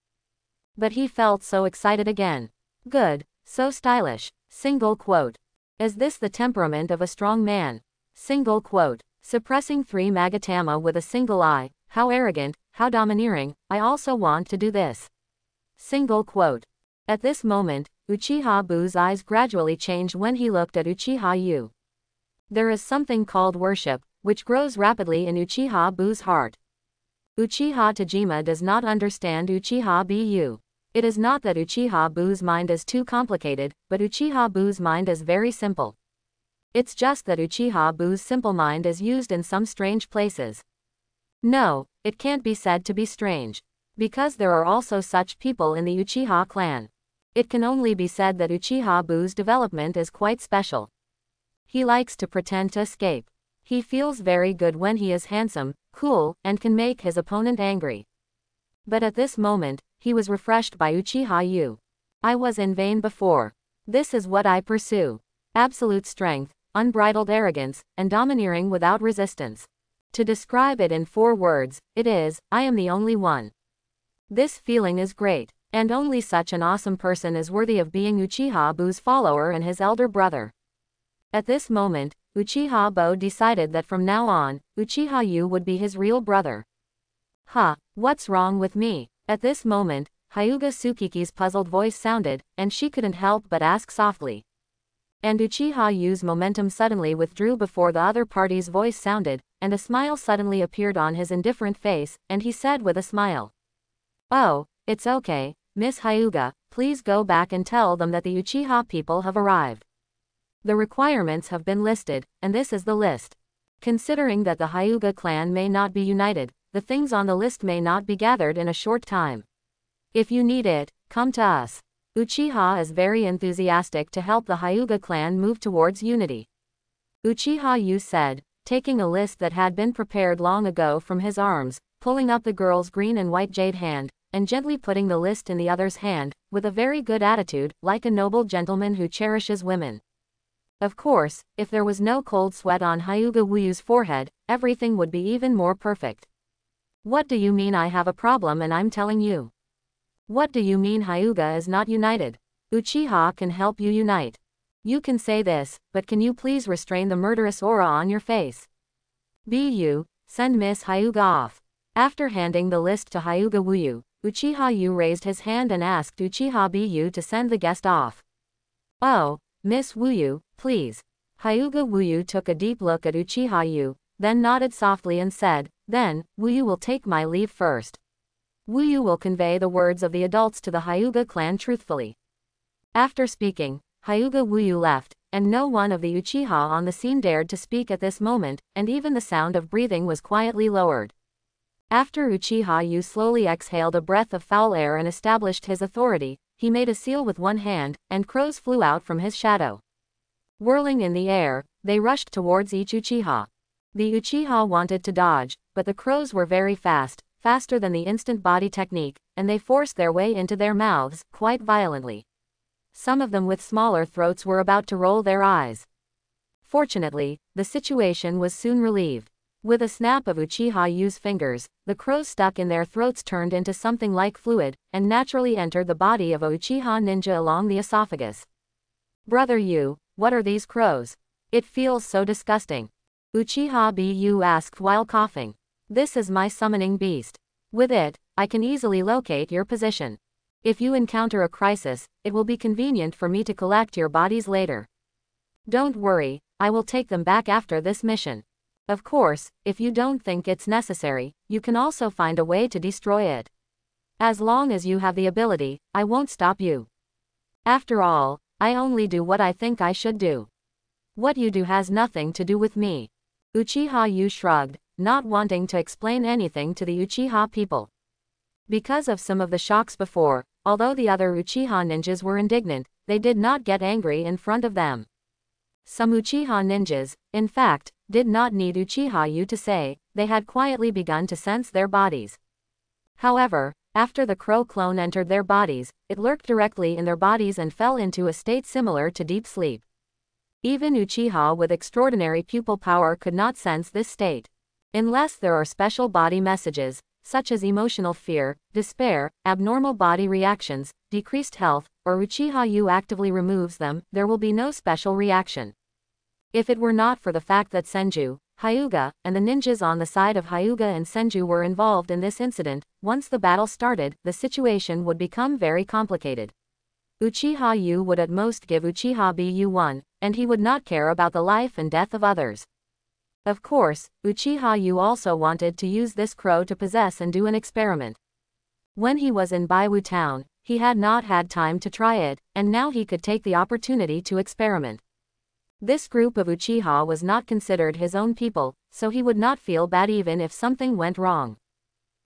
But he felt so excited again. Good, so stylish. Single quote. Is this the temperament of a strong man? Single quote. Suppressing 3 Magatama with a single eye. How arrogant, how domineering, I also want to do this. Single quote. At this moment, Uchiha Bu's eyes gradually changed when he looked at Uchiha Yu. There is something called worship, which grows rapidly in Uchiha Bu's heart. Uchiha Tajima does not understand Uchiha Bu. It is not that Uchiha Bu's mind is too complicated, but Uchiha Bu's mind is very simple. It's just that Uchiha Bu's simple mind is used in some strange places. No, it can't be said to be strange. Because there are also such people in the Uchiha clan. It can only be said that Uchiha Bu's development is quite special. He likes to pretend to escape. He feels very good when he is handsome, cool, and can make his opponent angry. But at this moment, he was refreshed by Uchiha Yu. I was in vain before. This is what I pursue. Absolute strength, unbridled arrogance, and domineering without resistance. To describe it in 4 words, it is, I am the only one. This feeling is great, and only such an awesome person is worthy of being Uchiha Bu's follower and his elder brother. At this moment, Uchiha Bu decided that from now on, Uchiha Yu would be his real brother. What's wrong with me? At this moment, Hyuga Tsukiki's puzzled voice sounded, and she couldn't help but ask softly. And Uchiha Yu's momentum suddenly withdrew before the other party's voice sounded, and a smile suddenly appeared on his indifferent face, and he said with a smile. Oh, it's okay, Miss Hyuga, please go back and tell them that the Uchiha people have arrived. The requirements have been listed, and this is the list. Considering that the Hyuga clan may not be united, the things on the list may not be gathered in a short time. If you need it, come to us. Uchiha is very enthusiastic to help the Hyuga clan move towards unity. Uchiha Yu said, taking a list that had been prepared long ago from his arms, pulling up the girl's green and white jade hand, and gently putting the list in the other's hand, with a very good attitude, like a noble gentleman who cherishes women. Of course, if there was no cold sweat on Hyuga Wuyu's forehead, everything would be even more perfect. What do you mean I have a problem and I'm telling you? What do you mean Hyuga is not united? Uchiha can help you unite. You can say this, but can you please restrain the murderous aura on your face? Bu, send Miss Hyuga off. After handing the list to Hyuga Wuyu, Uchiha Yu raised his hand and asked Uchiha Bu to send the guest off. Oh, Miss Wuyu, please. Hyuga Wuyu took a deep look at Uchiha Yu, then nodded softly and said, then, Wuyu will take my leave first. Wuyu will convey the words of the adults to the Hyuga clan truthfully. After speaking, Hyuga Wuyu left, and no one of the Uchiha on the scene dared to speak at this moment, and even the sound of breathing was quietly lowered. After Uchiha Yu slowly exhaled a breath of foul air and established his authority, he made a seal with one hand, and crows flew out from his shadow. Whirling in the air, they rushed towards each Uchiha. The Uchiha wanted to dodge, but the crows were very fast, faster than the instant body technique, and they forced their way into their mouths, quite violently. Some of them with smaller throats were about to roll their eyes. Fortunately, the situation was soon relieved. With a snap of Uchiha Yu's fingers, the crows stuck in their throats turned into something like fluid, and naturally entered the body of a Uchiha ninja along the esophagus. Brother Yu, what are these crows? It feels so disgusting. Uchiha Bu asked while coughing. This is my summoning beast. With it, I can easily locate your position. If you encounter a crisis, it will be convenient for me to collect your bodies later. Don't worry, I will take them back after this mission. Of course, if you don't think it's necessary, you can also find a way to destroy it. As long as you have the ability, I won't stop you. After all, I only do what I think I should do. What you do has nothing to do with me. Uchiha Yu shrugged, not wanting to explain anything to the Uchiha people. Because of some of the shocks before, although the other Uchiha ninjas were indignant, they did not get angry in front of them. Some Uchiha ninjas, in fact, did not need Uchiha Yu to say, they had quietly begun to sense their bodies. However, after the crow clone entered their bodies, it lurked directly in their bodies and fell into a state similar to deep sleep. Even Uchiha with extraordinary pupil power could not sense this state. Unless there are special body messages, such as emotional fear, despair, abnormal body reactions, decreased health, or Uchiha Yu actively removes them, there will be no special reaction. If it were not for the fact that Senju, Hyuga, and the ninjas on the side of Hyuga and Senju were involved in this incident, once the battle started, the situation would become very complicated. Uchiha Yu would at most give Uchiha Bu one, and he would not care about the life and death of others. Of course, Uchiha Yu also wanted to use this crow to possess and do an experiment. When he was in Baiwu town, he had not had time to try it, and now he could take the opportunity to experiment. This group of Uchiha was not considered his own people, so he would not feel bad even if something went wrong.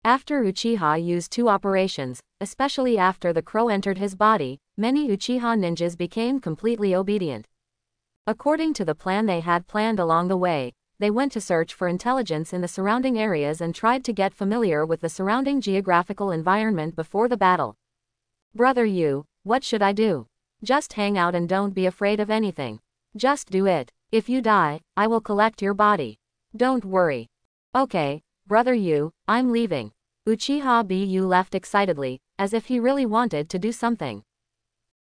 After Uchiha used two operations, especially after the crow entered his body, many Uchiha ninjas became completely obedient. According to the plan they had planned along the way, they went to search for intelligence in the surrounding areas and tried to get familiar with the surrounding geographical environment before the battle. Brother Yu, what should I do? Just hang out and don't be afraid of anything. Just do it. If you die, I will collect your body. Don't worry. Okay, Brother Yu, I'm leaving. Uchiha Bu left excitedly, as if he really wanted to do something.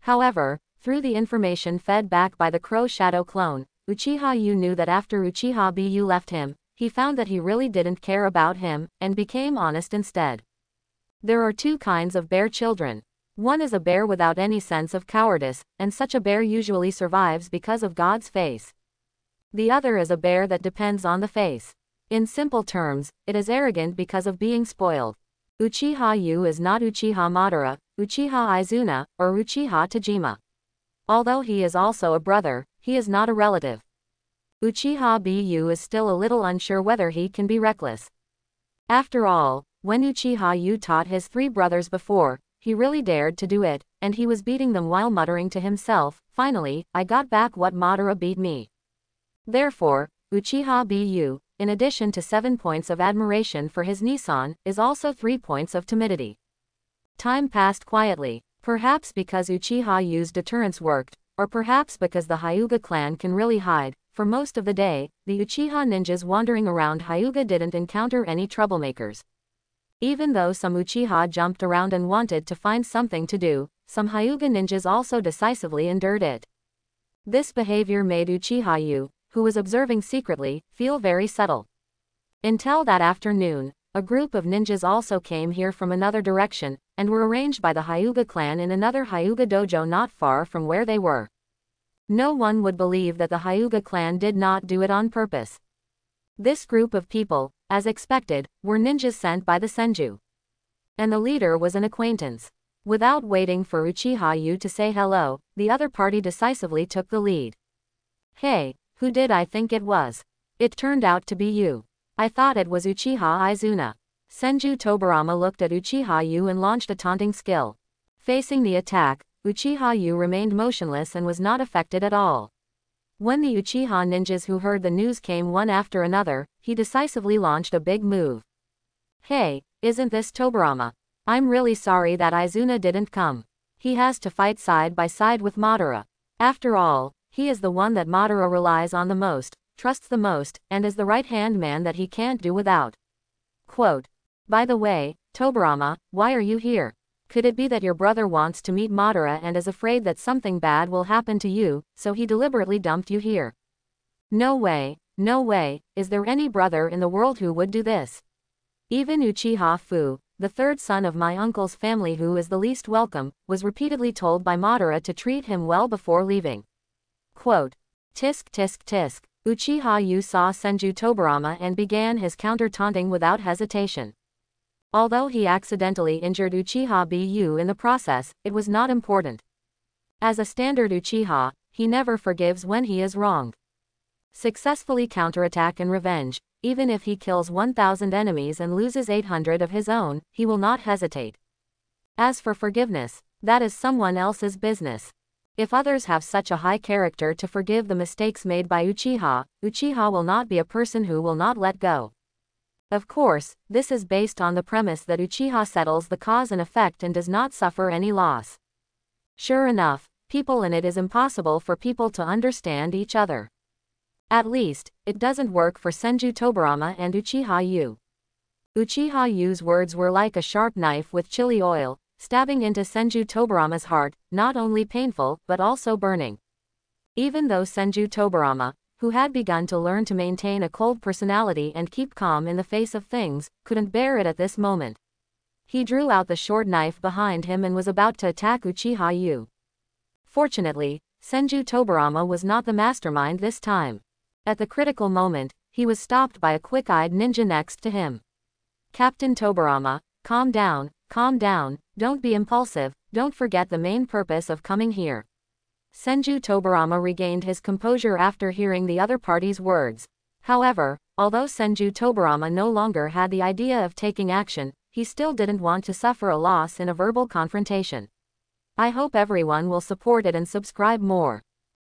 However, through the information fed back by the Crow Shadow clone, Uchiha Yu knew that after Uchiha Bu left him, he found that he really didn't care about him, and became honest instead. There are two kinds of bear children. One is a bear without any sense of cowardice, and such a bear usually survives because of God's face. The other is a bear that depends on the face. In simple terms, it is arrogant because of being spoiled. Uchiha Yu is not Uchiha Madara, Uchiha Izuna, or Uchiha Tajima. Although he is also a brother, he is not a relative. Uchiha Bu is still a little unsure whether he can be reckless. After all, when Uchiha Yu taught his three brothers before, he really dared to do it, and he was beating them while muttering to himself, finally, I got back what Madara beat me. Therefore, Uchiha Bu, in addition to 7 points of admiration for his Nissan, is also 3 points of timidity. Time passed quietly, perhaps because Uchiha Yu's deterrence worked, or perhaps because the Hyuga clan can really hide. For most of the day, the Uchiha ninjas wandering around Hyuga didn't encounter any troublemakers. Even though some Uchiha jumped around and wanted to find something to do, some Hyuga ninjas also decisively endured it. This behavior made Uchiha Yu, who was observing secretly, feel very subtle. Until that afternoon, a group of ninjas also came here from another direction, and were arranged by the Hyuga clan in another Hyuga dojo not far from where they were. No one would believe that the Hyuga clan did not do it on purpose. This group of people, as expected, were ninjas sent by the Senju. And the leader was an acquaintance. Without waiting for Uchiha Yu to say hello, the other party decisively took the lead. Hey, who did I think it was? It turned out to be you. I thought it was Uchiha Izuna. Senju Tobirama looked at Uchiha Yu and launched a taunting skill. Facing the attack, Uchiha Yu remained motionless and was not affected at all. When the Uchiha ninjas who heard the news came one after another, he decisively launched a big move. Hey, isn't this Tobirama? I'm really sorry that Izuna didn't come. He has to fight side by side with Madara. After all, he is the one that Madara relies on the most, trusts the most, and is the right-hand man that he can't do without. Quote. By the way, Tobirama, why are you here? Could it be that your brother wants to meet Madara and is afraid that something bad will happen to you, so he deliberately dumped you here? No way, no way, is there any brother in the world who would do this? Even Uchiha Fu, the third son of my uncle's family who is the least welcome, was repeatedly told by Madara to treat him well before leaving. Quote. Tisk tisk tisk. Uchiha Yu saw Senju Tobirama and began his counter-taunting without hesitation. Although he accidentally injured Uchiha Bu in the process, it was not important. As a standard Uchiha, he never forgives when he is wronged. Successfully counterattack and revenge, even if he kills 1,000 enemies and loses 800 of his own, he will not hesitate. As for forgiveness, that is someone else's business. If others have such a high character to forgive the mistakes made by Uchiha, Uchiha will not be a person who will not let go. Of course, this is based on the premise that Uchiha settles the cause and effect and does not suffer any loss. Sure enough, people in it is impossible for people to understand each other. At least, it doesn't work for Senju Tobirama and Uchiha Yu. Uchiha Yu's words were like a sharp knife with chili oil, stabbing into Senju Tobirama's heart, not only painful, but also burning. Even though Senju Tobirama, who had begun to learn to maintain a cold personality and keep calm in the face of things, couldn't bear it at this moment. He drew out the short knife behind him and was about to attack Uchiha Yu. Fortunately, Senju Tobirama was not the mastermind this time. At the critical moment, he was stopped by a quick-eyed ninja next to him. Captain Tobirama, calm down, don't be impulsive, don't forget the main purpose of coming here. Senju Tobirama regained his composure after hearing the other party's words. However, although Senju Tobirama no longer had the idea of taking action, he still didn't want to suffer a loss in a verbal confrontation. I hope everyone will support it and subscribe more.